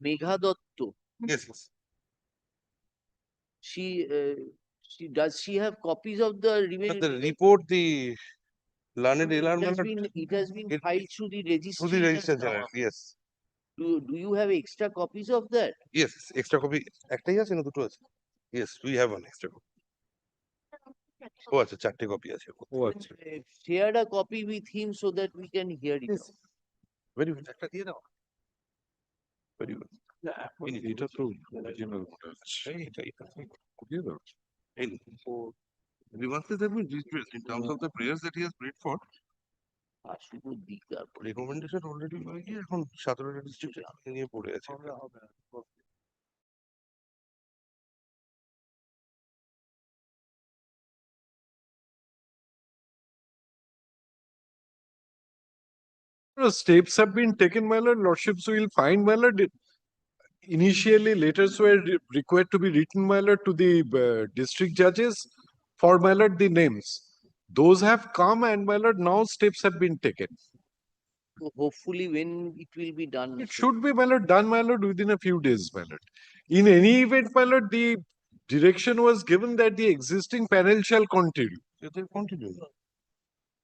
Megha Dotto. Yes, yes. Does she have copies of the The report, the learned it has been filed through the registry. through the register general. Yes. Do you have extra copies of that? Yes, extra copy. একটাই আছে না দুটো আছে? Yes, we have one extra copy. ও আচ্ছা, চারটে copy আছে। ও আচ্ছা। Share a copy with him so that we can hear it. out. Very good. একটা দিয়ে দাও। Very good. এটা তো original model আছে। এটা দিয়ে দাও। এই grievances have been redressed in terms of the prayers that he has prayed for. Recommendation already হয়ে গিয়ে এখন 17টা ডিস্ট্রিক্টে নিয়ে পড়ে আছে। Steps have been taken, my lord. Lordships will find, my lord. initially letters were required to be written, my lord, to the district judges for, my lord, the names. Those have come, and, my lord, now steps have been taken. So hopefully when it will be done. It should be, my lord, done, my lord, within a few days, my lord. In any event, my lord, the direction was given that the existing panel shall continue. It will continue.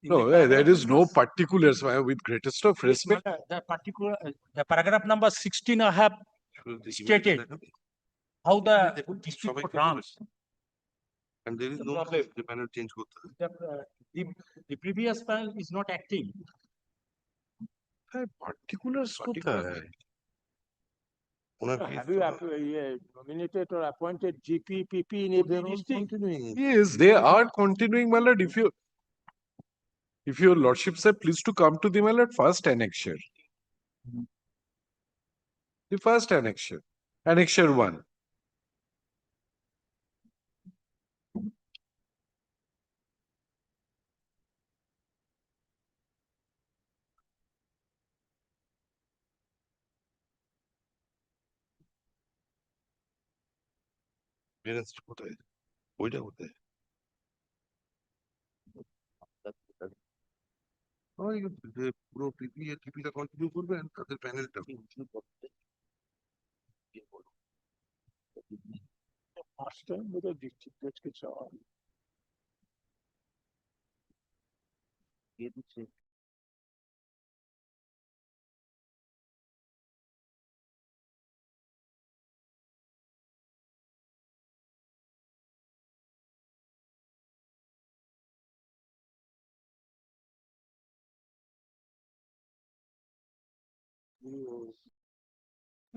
No, there is no particulars, with greatest of respect. The particular, the paragraph number 16 I have stated how the district court runs. And there is The no problem. the panel change করতে হয়। The previous panel is not acting. Particulars কোথায়? Have you nominated or appointed GP, PP in every district? Yes, they are continuing, my lord. If your lordships are pleased to come to the, my lord, first annexure. The first annexure. Annexure 1. Clearance কোথায়? ওইটা কোথায়? ওই যে পুরো পিপি এর টিপিটা continue করবেন তাদের প্যানেলটা First time with a district judge के साथ.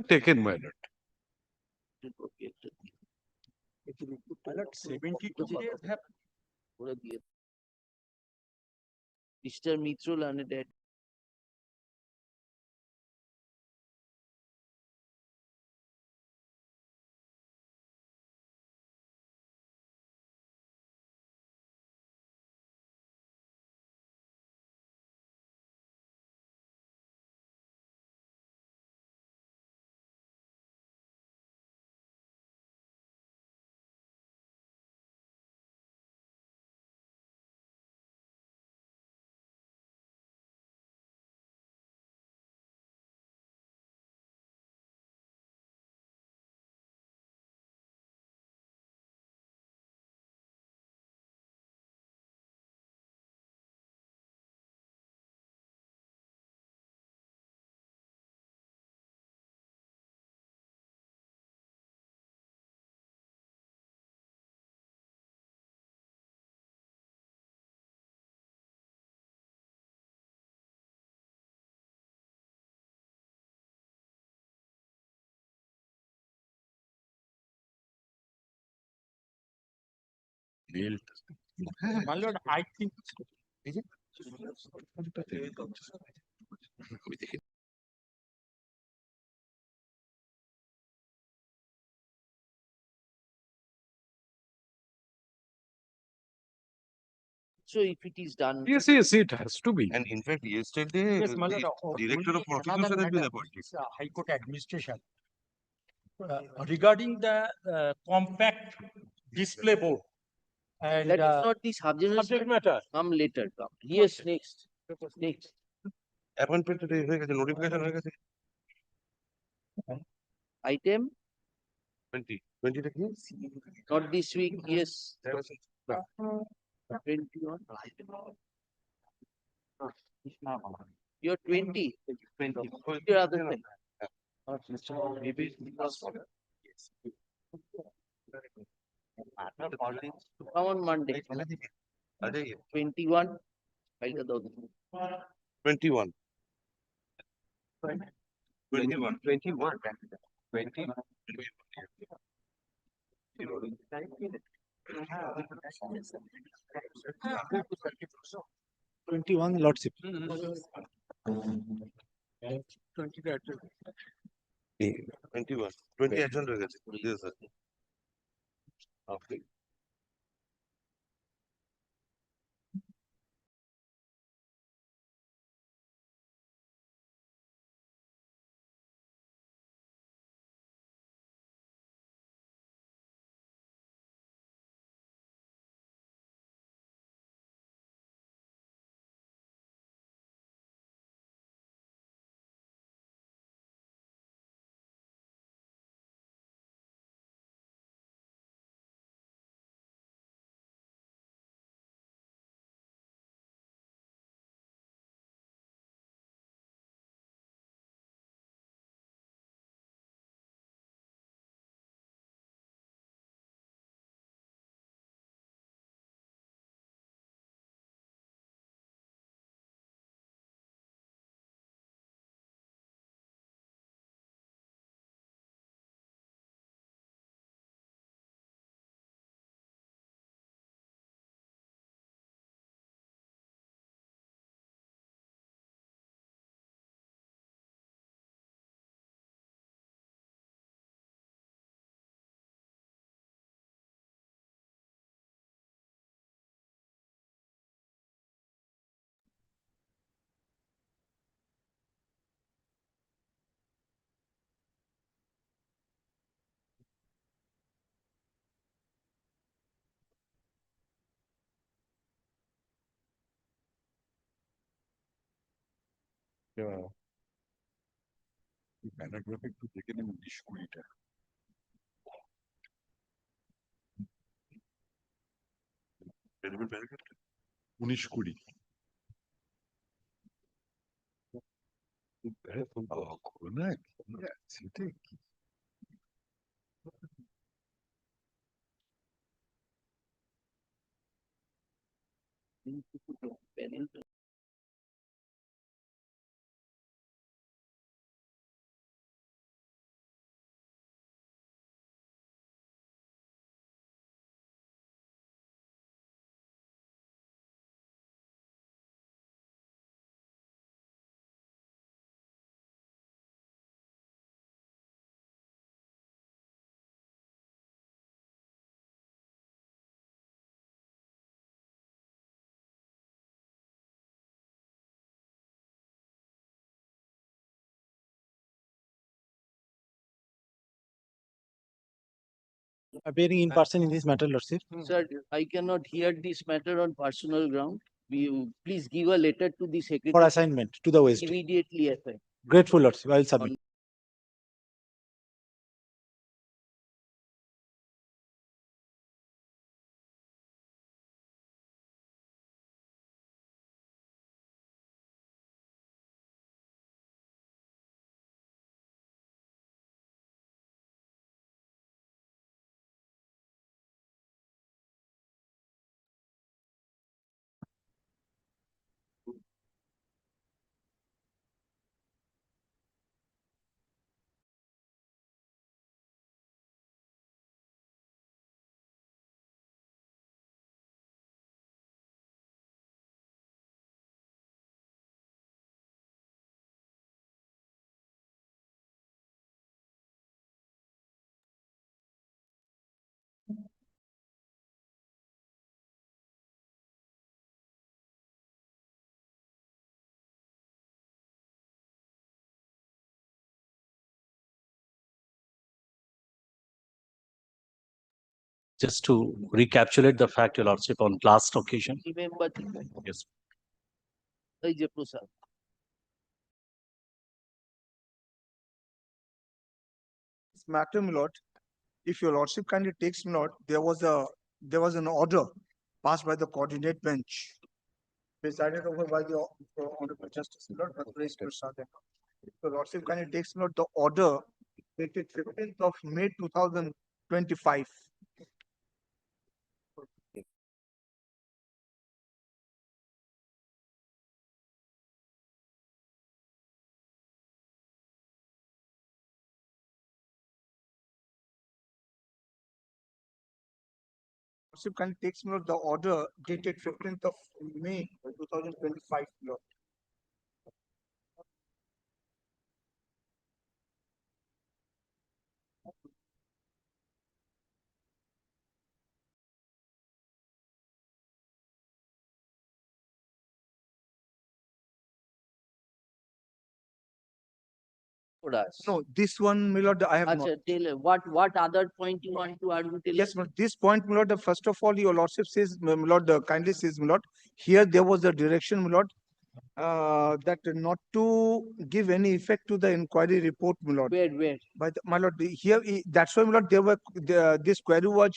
Taken, my lord. My lord, 72 days have. Mr. Mitro learned that. My lord, I think. So if it is done. Yes, yes, it has to be. And in fact, yesterday, Yes, my lord. the director of Another prosecution has been matter appointed. is, High Court administration. Regarding the compact display board. And That is not the subject matter. Come later. Come. Yes, next. Next. Appointment হয়ে গেছে, notification হয়ে গেছে। Item. 20 টা কি? Not this week. Yes. 21. You're 20. 20. Your other thing. Maybe come on Monday. 21. 21. 21 lordship. 21. 20 একজন রয়ে গেছে। Yes, sir. Okay. প্যারাগ্রাফে একটু দেখে নেব 19-20টা। প্যারাগ্রাফটা 19-20। করোনা সেটা কি? Appearing in person in this matter, Lordship. Sir, I cannot hear this matter on personal ground. Please give a letter to the For secretary. assignment to the West. Immediately assign. Grateful, Lordship. I will submit. Just to recapitulate the fact, Your Lordship, on last occasion. Remember the fact. Yes. Prasad. This matter, my lord, if your lordship kindly takes, my lord, there was an order passed by the coordinate bench, presided over by the Honorable Justice, my lord, Praise Prasad. If your lordship kindly takes, my lord, the order dated 15th of May 2025. Lordship kindly takes, my lord, the order dated 15th of May 2025, my lord. No, this one, my lord, I have not. Tell what other point you want to argue? Tell Yes, but this point, my lord, first of all, your lordship says, my lord, kindly says, my lord, here there was a direction, my lord, that not to give any effect to the inquiry report, my lord. Where? By the, my lord, here, that's why, my lord, there were, this query was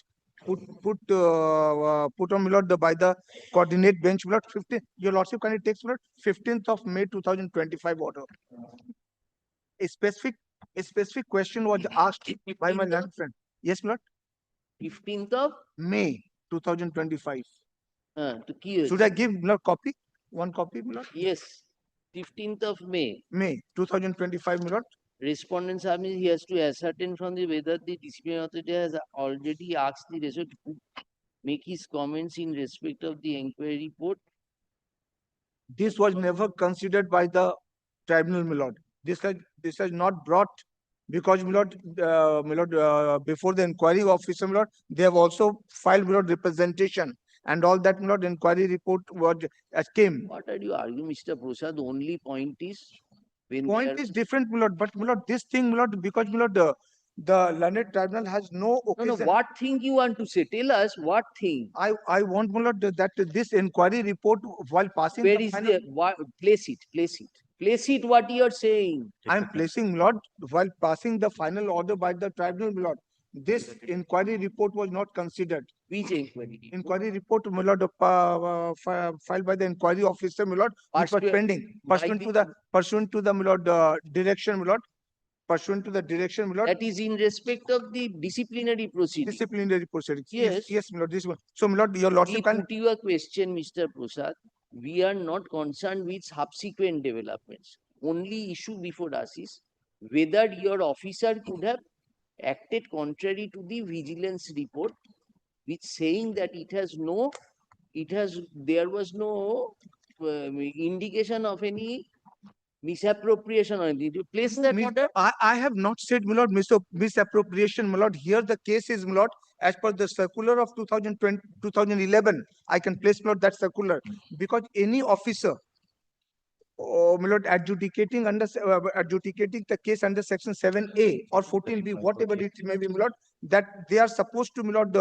put on, my lord, by the coordinate bench, my lord, 15, your lordship kindly takes, my lord, 15th of May 2025 order. A specific question was asked by my learned friend. Yes, my lord. 15th of May 2025. To কি Should I give my lord copy? One copy, my lord? Yes. 15th of May. May 2025, my lord. Respondent submits, he has to ascertain from the whether the disciplinary authority has already asked the respect to make his comments in respect of the inquiry report. This was never considered by the tribunal, my lord. This has not brought, because, my lord, before the inquiry officer, my lord, they have also filed, my lord, representation, and all that, my lord, inquiry report was came. What are you arguing, Mr. Prasad? The only point is when Point is different, my lord, but, my lord, this thing, my lord, because, my lord, the learned tribunal has no occasion. No, what thing you want to say? Tell us what thing. I want, my lord, that this inquiry report, while passing Where the is final, the place it? Place it what you are saying. I am placing, Lord, while passing the final order by the tribunal, Lord. This inquiry report was not considered. Which inquiry? Inquiry report, my lord, filed by the inquiry officer, my lord, which was Pursuant- pending, by pursuant to the, my lord, direction, my lord, pursuant to the direction, my lord, That is in respect of the disciplinary proceeding. disciplinary proceedings. Yes. Yes, my lord, this one. So, my lord, your lordship We can, put you a question, Mr. Prasad. We are not concerned with subsequent developments. Only issue before us is whether your officer could have acted contrary to the vigilance report, which saying that there was no indication of any misappropriation or anything. You place that order. I have not said, my lord, misappropriation, my lord. Here the case is, my lord, as per the circular of 2020, 2011, I can place, my lord, that circular, because any officer, my lord, adjudicating the case under section 7A or 14B, whatever it may be, my lord, that they are supposed to, my lord,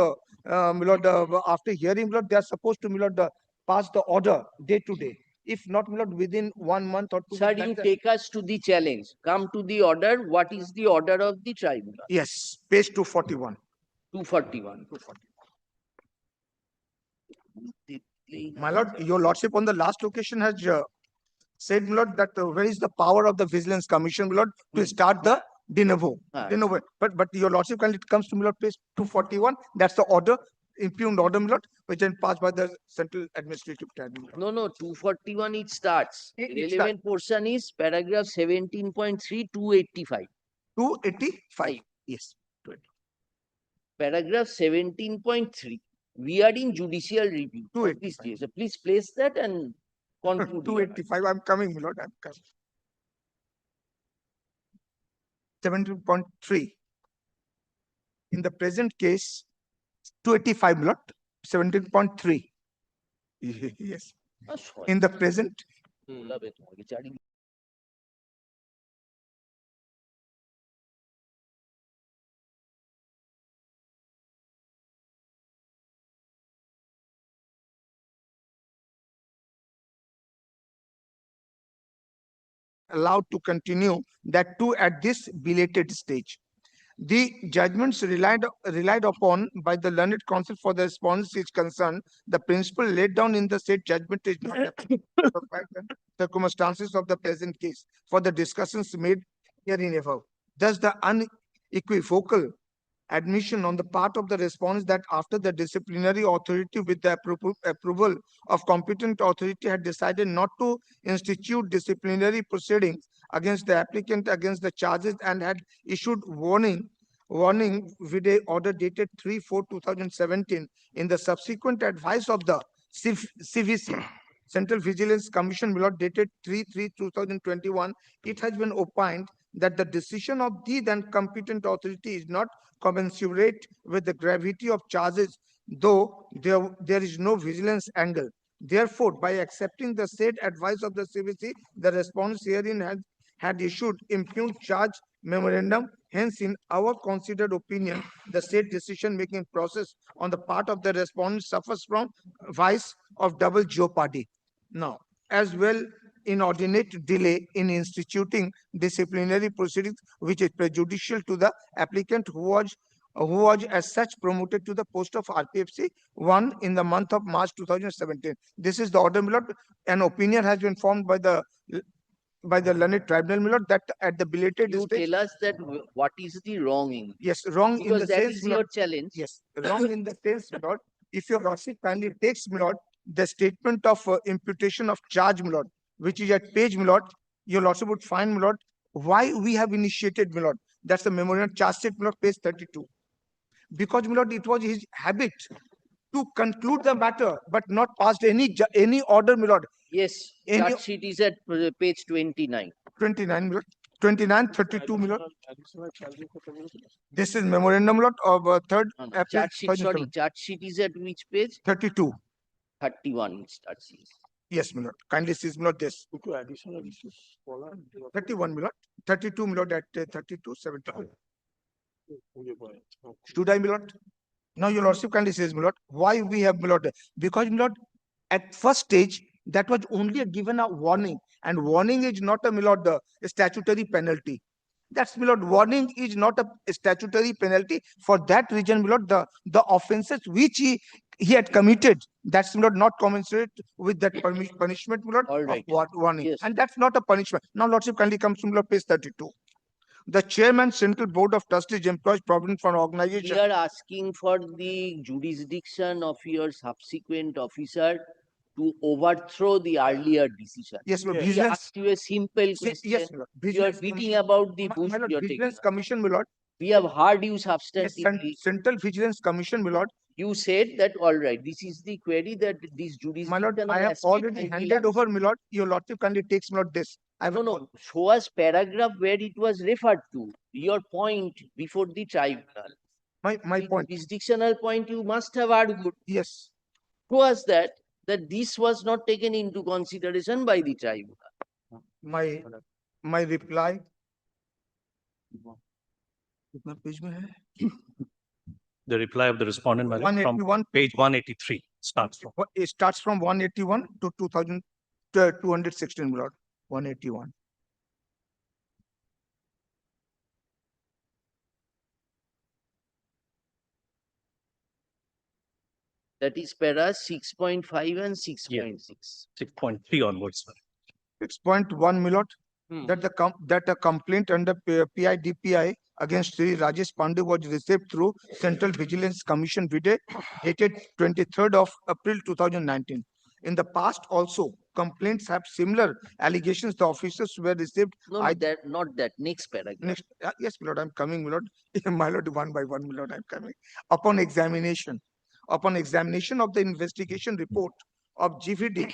after hearing, my lord, they are supposed to, my lord, pass the order day to day. If not, my lord, within 1 month or 2 Sir, months. you that's the- take us to the challenge. Come to the order. What is the order of the tribunal? Yes, page 241. 241. My lord, your lordship on the last occasion has said, my lord, that where is the power of the Vigilance Commission, my lord, to start the de novo. De novo. But your lordship, when it comes to, my lord, page 241, that's the order, impugned order, my lord, which is passed by the Central Administrative Tribunal. No, 241 it starts. It Relevant portion is paragraph 17.3, 285. 285. Yes. Paragraph 17.3. We are in judicial review. of this case. So please place that and conclude. 285. I'm coming, my lord. I'm coming. 17.3. In the present case, 285, my lord. 17.3. Yes. In the present. Allowed to continue, that too at this belated stage. The judgments relied upon by the learned counsel for the response is concerned, the principle laid down in the said judgment is not applicable to the fact and circumstances of the present case for the discussions made herein above. Thus, the unequivocal admission on the part of the response that after the disciplinary authority with the approval of competent authority had decided not to institute disciplinary proceedings against the applicant against the charges and had issued warning with a order dated 3/4/2017 in the subsequent advice of the CVC Central Vigilance Commission dated 3/3/2021, it has been opined that the decision of the then competent authority is not commensurate with the gravity of charges, though there is no vigilance angle. Therefore, by accepting the said advice of the CVC, the response herein had issued impugned charge memorandum. Hence, in our considered opinion, the said decision-making process on the part of the respondent suffers from vice of double jeopardy. Now, as well, inordinate delay in instituting disciplinary proceedings, which is prejudicial to the applicant who was as such promoted to the post of RPFC 1 in the month of March 2017. This is the order, my lord. An opinion has been formed by the learned tribunal, my lord, that at the belated You stage. tell us that what is the wrong in. Yes, wrong in Because the that sense, is my your lord. challenge. Yes, wrong in the sense, my lord. If your lordship kindly takes, my lord, the statement of imputation of charge, my lord, which is at page, my lord, your lordship would find, my lord, why we have initiated, my lord. That's the memorandum charge sheet, my lord, page 32. Because, my lord, it was his habit to conclude the matter, but not passed any order, my lord. Yes, charge sheet is at page 29. 29, my lord. 29, 32, my lord. This is memorandum, my lord, of third April. Charge sheet, sorry, charge sheet is at which page? 32. 31 charge sheet. Yes, my lord. Kindly seize, my lord, this. 31, my lord. 32, my lord, at 32, 72. Should I, my lord? Now, your lordship kindly says, my lord, why we have, my lord? Because, my lord, at first stage, That was only given a warning, and warning is not a, my lord, the statutory penalty. That's, my lord, warning is not a statutory penalty. For that reason, my lord, the offences which he had committed, that's, my lord, not commensurate with that punishment, my lord, All of right. warning. Yes. And that's not a punishment. Now, lordship kindly comes to, my lord, page 32. The chairman, Central Board of Trustees employs provident for We organization. are asking for the jurisdiction of your subsequent officer to overthrow the earlier decision. Yes, my lord, We vigilance. asked you a simple question. Yes, my lord. You are Vigilance beating Commission. about the My bush. lord, You are taking. Vigilance Commission, my lord. We have heard you Yes, substantively. Central Vigilance Commission, my lord. You said that, all right, this is the query that this My lord, jurisdiction. I have already handed over, my lord. Your lordship kindly takes, my lord, this. No, show us paragraph where it was referred to. Your point before the tribunal. My point. Jurisdictional point you must have argued. Yes. Show us that this was not taken into consideration by the tribunal. My reply. कितना page में है? The reply of the respondent, my lord, from 181. page 183 starts from. It starts from 181 to 216, my lord. 181. That is para 6.5 and 6.6. 6.3 onwards, sir. 6.1, my lord. That a complaint under PIDPI against Sri Rajesh Pandey was received through Central Vigilance Commission dated 23rd of April 2019. In the past also, complaints have similar allegations. The officers were received. No, not that. Next paragraph. Next, yes, my lord, I'm coming, my lord. My lord, one by one, my lord, I'm coming. Upon examination of the investigation report of GVD,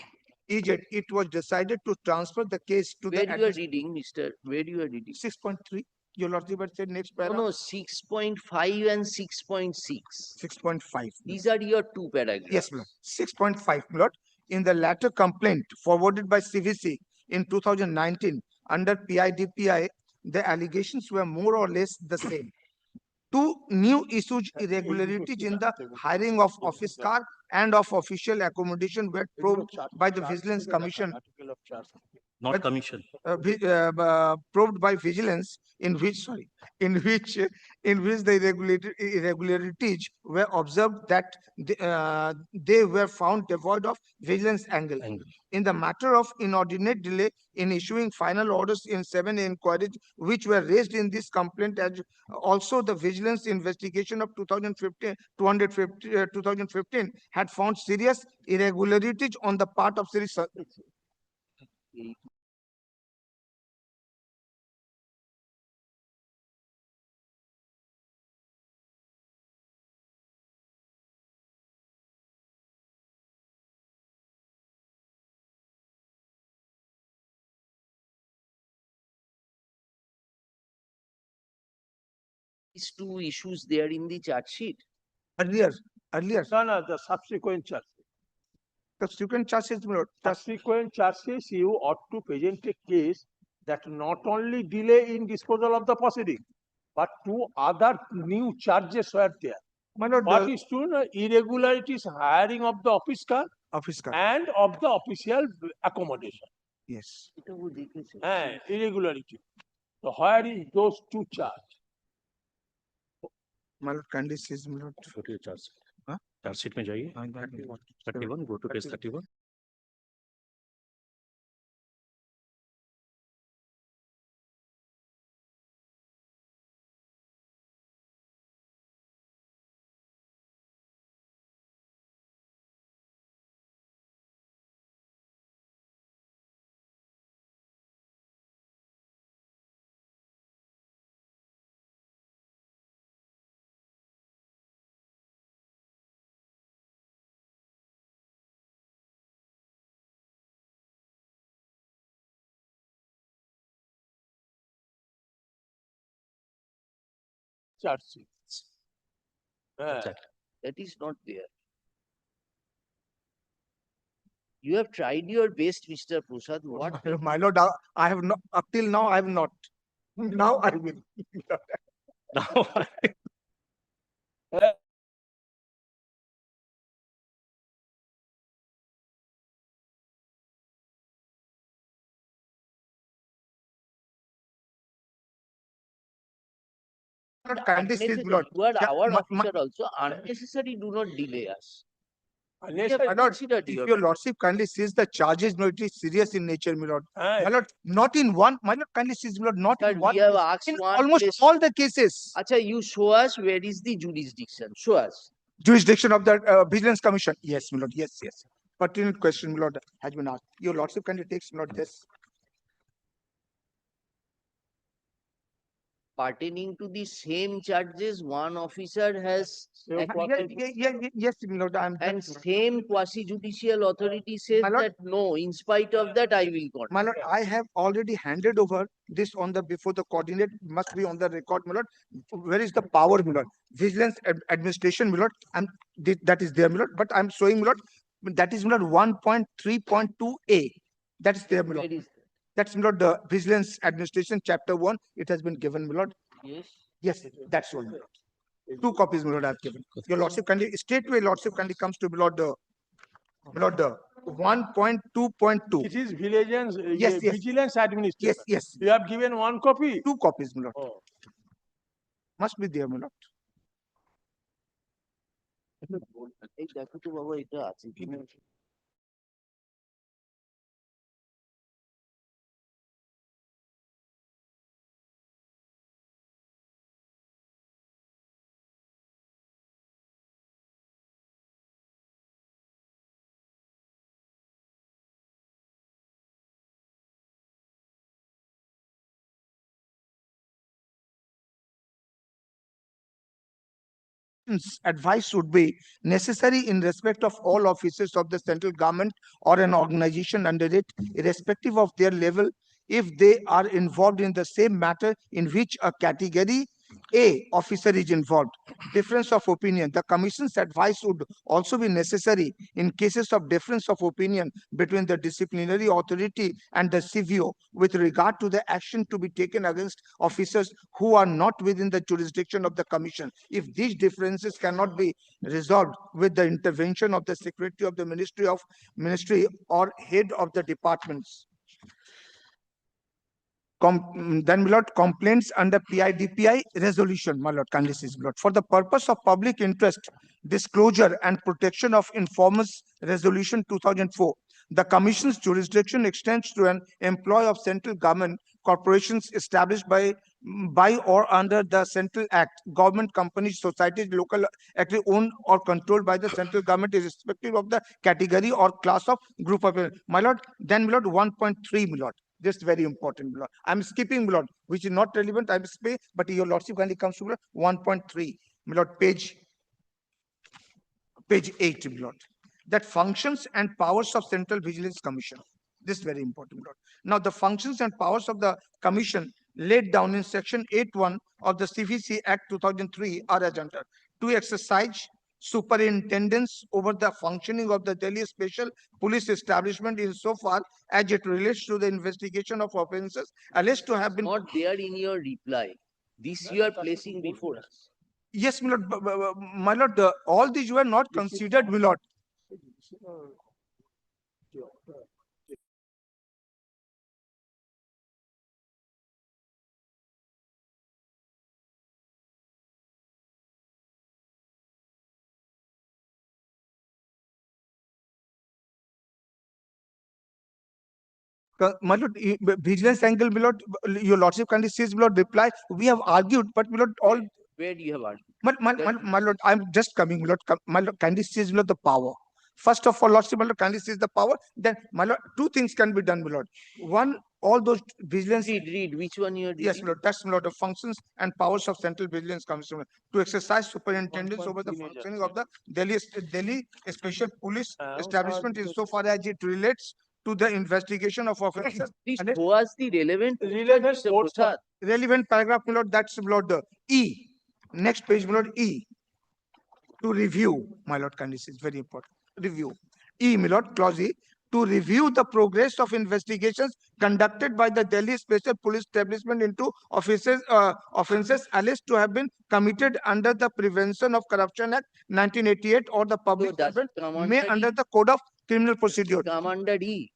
it was decided to transfer the case to Where the. you are reading, Mr. Where you are reading? 6.3. Your lordship had said next paragraph. No, 6.5 and 6.6. 6.5. These are your two paragraphs. Yes, my lord. 6.5, my lord. In the latter complaint forwarded by CVC in 2019 under PIDPI, the allegations were more or less the same. Two new issues irregularities in the hiring of office car and of official accommodation were probed by the Vigilance Commission. Not commission. Probed by vigilance, in which the irregularities were observed that they were found devoid of vigilance angle. In the matter of inordinate delay in issuing final orders in 7 inquiries which were raised in this complaint, as also the vigilance investigation of 2015 had found serious irregularities on the part of Sri These two issues there in the charge sheet. earlier. No, the subsequent charges. Subsequent charges, my lord. Subsequent charges, you ought to present a case that not only delay in disposal of the proceeding, but two other new charges were there. My lord, What is to irregularities hiring of the office car and of the official accommodation. Yes. Irregularity. So where is those two charges? My lord, kindly says, my lord. Charge sheet में जाइए 31 go to page 31. Charge sheets. That is not there. You have tried your best, Mr. Prasad. What? My lord, I have not, up till now, I have not. Now I will. Now kindly says, my lord. You are Yeah, our my- officer also, unnecessary, do not delay us. Unless, have my lord, considered if your your lordship kindly says the charges, no, it is serious in nature, my lord. Aye. My lord, not in one, my lord, kindly says, my lord, not Sir, in one we have case, asked in one almost place. all the cases. Acha, you show us where is the jurisdiction. Show us. Jurisdiction of the Vigilance Commission. Yes, my lord, yes, yes. Pertinent question, my lord, has been asked. Your lordship kindly takes, my lord, this. Pertaining to the same charges, one officer has acquitted, Yes, my lord, I'm. and same quasi judicial authority says My lord- that no, in spite of that, I will not. My lord, I have already handed over this on the, before the coordinate, must be on the record, my lord. Where is the power, my lord? Vigilance administration, my lord, and that is there, my lord, but I'm showing, my lord, that is, my lord, 1.3.2A. That is there, my lord. Where is That's, my lord, the Vigilance Administration, chapter 1, it has been given, my lord. Yes. Yes, that's one, my lord. 2 copies, my lord, I have given. Your lordship kindly, straightway lordship kindly comes to, my lord, my lord, 1.2.2. It is vigilance, Yes, yes. vigilance administration. Yes, yes. You have given one copy. 2 copies, my lord. Oh. Must be there, my lord. এই দেখো তো বাবা এটা আছে কিনা। Advice would be necessary in respect of all officers of the central government or an organization under it, irrespective of their level, if they are involved in the same matter in which a category A officer is involved. Difference of opinion. The Commission's advice would also be necessary in cases of difference of opinion between the disciplinary authority and the CVO with regard to the action to be taken against officers who are not within the jurisdiction of the Commission. If these differences cannot be resolved with the intervention of the Secretary of the Ministry or head of the departments. Then, my lord, complaints under PIDPI resolution, my lord, kindly says, my lord, for the purpose of public interest, disclosure and protection of informers resolution 2004. The Commission's jurisdiction extends to an employee of central government corporations established by or under the Central Act, government companies, societies, local actually owned or controlled by the central government, irrespective of the category or class of group of. My lord, then, my lord, 1.3, my lord. Just very important, my lord. I'm skipping, my lord, which is not relevant. I'm skipping, but your lordship kindly comes to 1.3, my lord, page 8, my lord. That functions and powers of Central Vigilance Commission. This is very important, my lord. Now, the functions and powers of the commission laid down in section 8.1 of the CVC Act 2003 are as under: to exercise superintendence over the functioning of the Delhi Special Police Establishment insofar as it relates to the investigation of offences alleged to have been. Not there in your reply. This you are placing before us. Yes, my lord, my lord, all these were not considered, my lord. My lord, vigilance angle, my lord, your lordship kindly says, my lord, reply. We have argued, but my lord, all. Where do you have argued? My lord, I'm just coming, my lord. My lord, kindly says, my lord, the power. First of all, lordship, my lord, kindly says the power. Then, my lord, 2 things can be done, my lord. One, all those vigilance. Read. Which one you are reading? Yes, my lord, that's, my lord, the functions and powers of Central Vigilance Commission to exercise superintendence over the functioning of the Delhi Special Police Establishment insofar as it relates to the investigation of offences. Please show us the relevant Relevant paragraph, my lord, that's, my lord, E. Next page, my lord, E. To review, my lord, kindly is very important. Review. E, my lord, clause E. To review the progress of investigations conducted by the Delhi Special Police Establishment into offences alleged to have been committed under the Prevention of Corruption Act 1988 or the public servant may under the Code of Criminal Procedure. Come under E.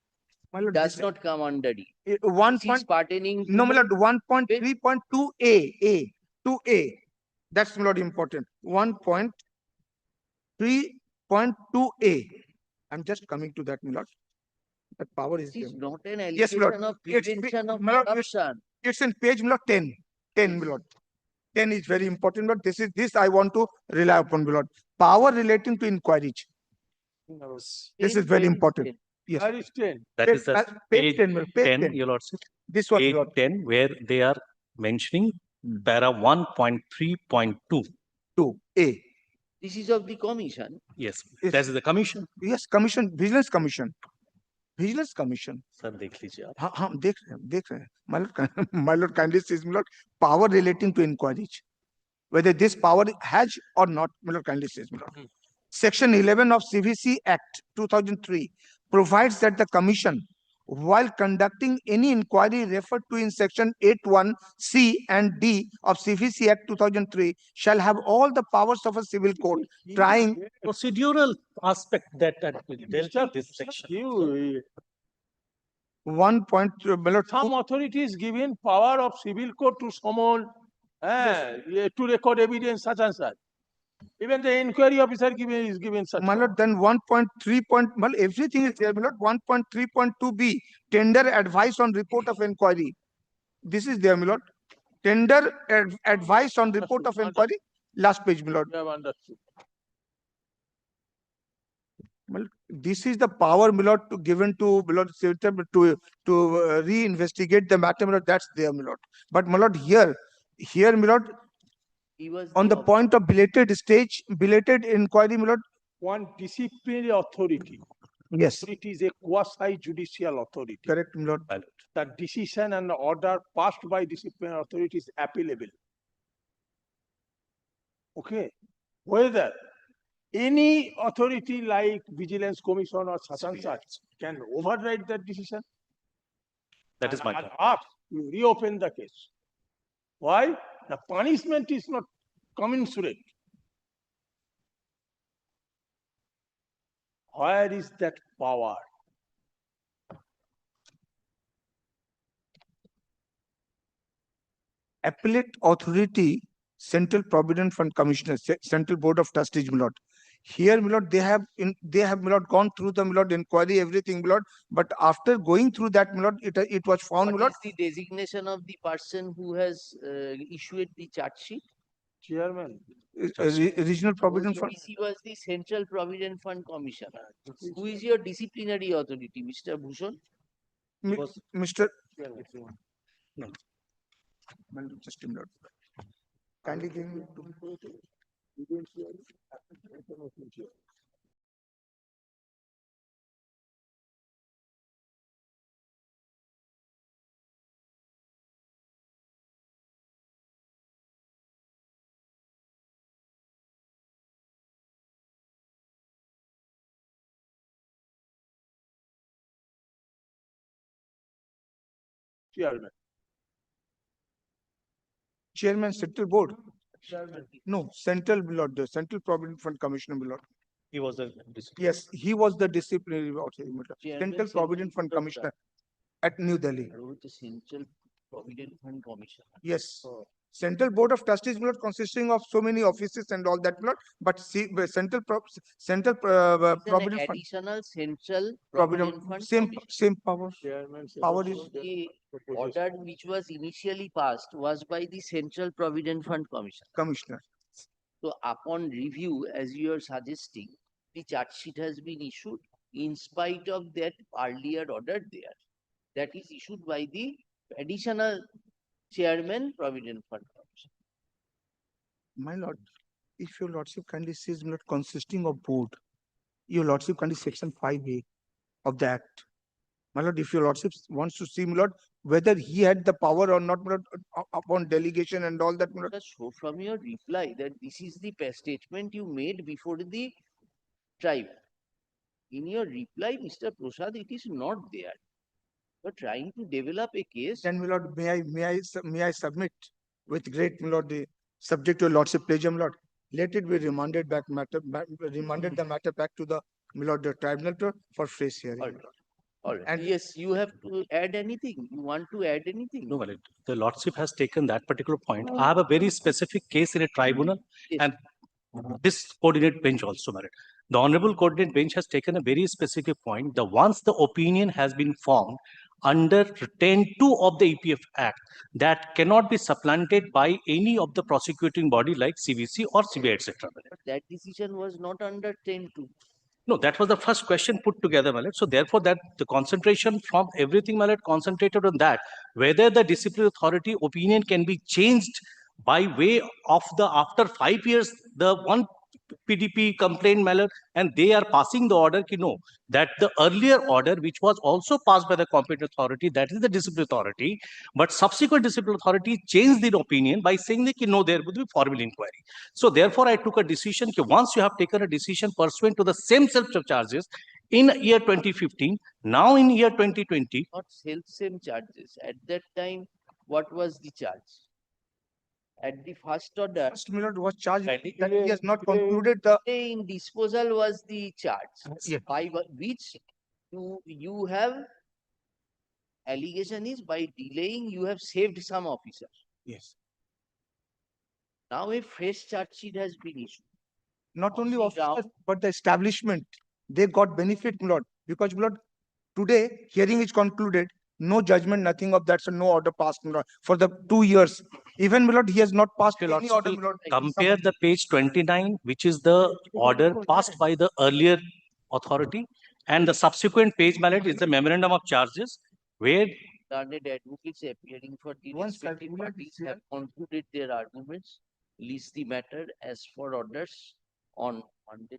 My lord, Does not come under D. 1. This is pertaining to No, my lord, 1.3.2A. 2A. That's my lord important. 1.3.2a. I'm just coming to that, my lord. That power is This is there. not an Yes, my lord. allegation of It's prevention of my lord, corruption. it's in page, my lord, 10. 10, my lord. 10 is very important, but this I want to rely upon, my lord. Power relating to inquiries. This is very important. Yes. Where is 10? That Page, is the page 10, my lord, page 10, 10. your lordship. This one, my Page lord. 10, where they are mentioning para 1.3.2. 2A. This is of the commission. Yes, Yes. that is the commission. Yes, commission, vigilance commission. Vigilance commission. Sir, देख लीजिए आप. हाँ, देख रहे हैं. My lord, my lord kindly says, my lord, power relating to inquiries. Whether this power has or not, my lord kindly says, my lord. Section 11 of CVC Act 2003 provides that the commission, while conducting any inquiry referred to in section 81C and D of CVC Act 2003, shall have all the powers of a civil court, trying Procedural aspect that will dealt with this section. One point, my lord, Some authority is given power of civil court to summon, to record evidence such and such. Even the inquiry officer is given such. my lord, then 1.3. Well, everything is there, my lord. 1.3.2b, tender advice on report of inquiry. This is there, my lord. Tender advice on report of inquiry. Last page, my lord. You have understood. Well, this is the power, my lord, given to my lord to reinvestigate the matter, my lord. That's there, my lord. But my lord, here, my lord, He was on the point of belated inquiry, my lord. One disciplinary authority. Yes. It is a quasi-judicial authority. Correct, my lord. The decision and order passed by disciplinary authority is appealable. Okay. Whether any authority like Vigilance Commission or such and such can override that decision. That is my and point. ask to reopen the case. Why? The punishment is not commensurate. Where is that power? Appellate authority, Central Provident Fund Commissioner, Central Board of Trustees, my lord. Here, my lord, they have my lord, gone through the my lord, inquiry, everything, my lord. But after going through that, my lord, it was found, my What lord. is the designation of the person who has issued the charge sheet? Chairman. Regional Provident Fund. OPC was the Central Provident Fund Commissioner. Who is your disciplinary authority, Mr. Bhushan? Mr. No. Just a minute. Kindly give me Chairman. Chairman, Central Board. No, Central, my lord, the Central Provident Fund Commissioner, my lord. He was a Yes, he was the disciplinary authority, my lord. Chairman, Central Provident Fund Commissioner at New Delhi. The Central Provident Fund Commission. Yes. Central Board of Trustees, my lord, consisting of so many offices and all that, my lord. But see, Central Provident Fund. Additional Central Provident Provident Fund same power. Power is The order which was initially passed was by the Central Provident Fund Commission. Commissioner. So upon review, as you are suggesting, the charge sheet has been issued in spite of that earlier order there. That is issued by the additional chairman, Provident Fund Commission. My lord, if your lordship kindly says, my lord, consisting of board, your lordship kindly section 5A of the act. My lord, if your lordship wants to see, my lord, whether he had the power or not, my lord, upon delegation and all that, my lord. So from your reply that this is the statement you made before the tribe. In your reply, Mr. Prasad, it is not there. You're trying to develop a case. Then, my lord, may I submit with great, my lord, the subject to your lordship pleasure, my lord. Let it be remanded remanded the matter back to the, my lord, the tribunal for fresh hearing. All right. And- Yes, you have to add anything. You want to add anything? No, well, the Lordship has taken that particular point. I have a very specific case in a tribunal, Yes. and this coordinate bench also, my lord. The Honorable Coordinate Bench has taken a very specific point. The once the opinion has been formed under 10(2) of the EPF Act, that cannot be supplanted by any of the prosecuting body like CVC or CBI, etc. But that decision was not under 10(2). No, that was the first question put together, my lord. So therefore, that the concentration from everything, my lord, concentrated on that, whether the disciplinary authority opinion can be changed by way of the after 5 years, the one PDP complaint, my lord, and they are passing the order, ki no, that the earlier order, which was also passed by the competent authority, that is the disciplinary authority, but subsequent disciplinary authority changed their opinion by saying that, ki no, there would be formal inquiry. So therefore, I took a decision, ki once you have taken a decision pursuant to the same set of charges in year 2015, now in year 2020, Not same charges. At that time, what was the charge? At the first order, First Milord was charged that he has not concluded the, delay in disposal was the charge. Yes. By which you have allegation is by delaying you have saved some officers. yes, Now a fresh charge sheet has been issued. not only On the officers, but the establishment, they got benefit, Milord, because Milord, today hearing is concluded, no judgment, nothing of that, so no order passed, Milord, for the 2 years. Even Milord, he has not passed Your any Lordship order, will Milord. compare the page 29, which is the order passed by the earlier authority, and the subsequent page, my lord, is the memorandum of charges, where learned advocates appearing for the Once respective circular is parties here- have concluded their arguments, list the matter as for orders on Monday.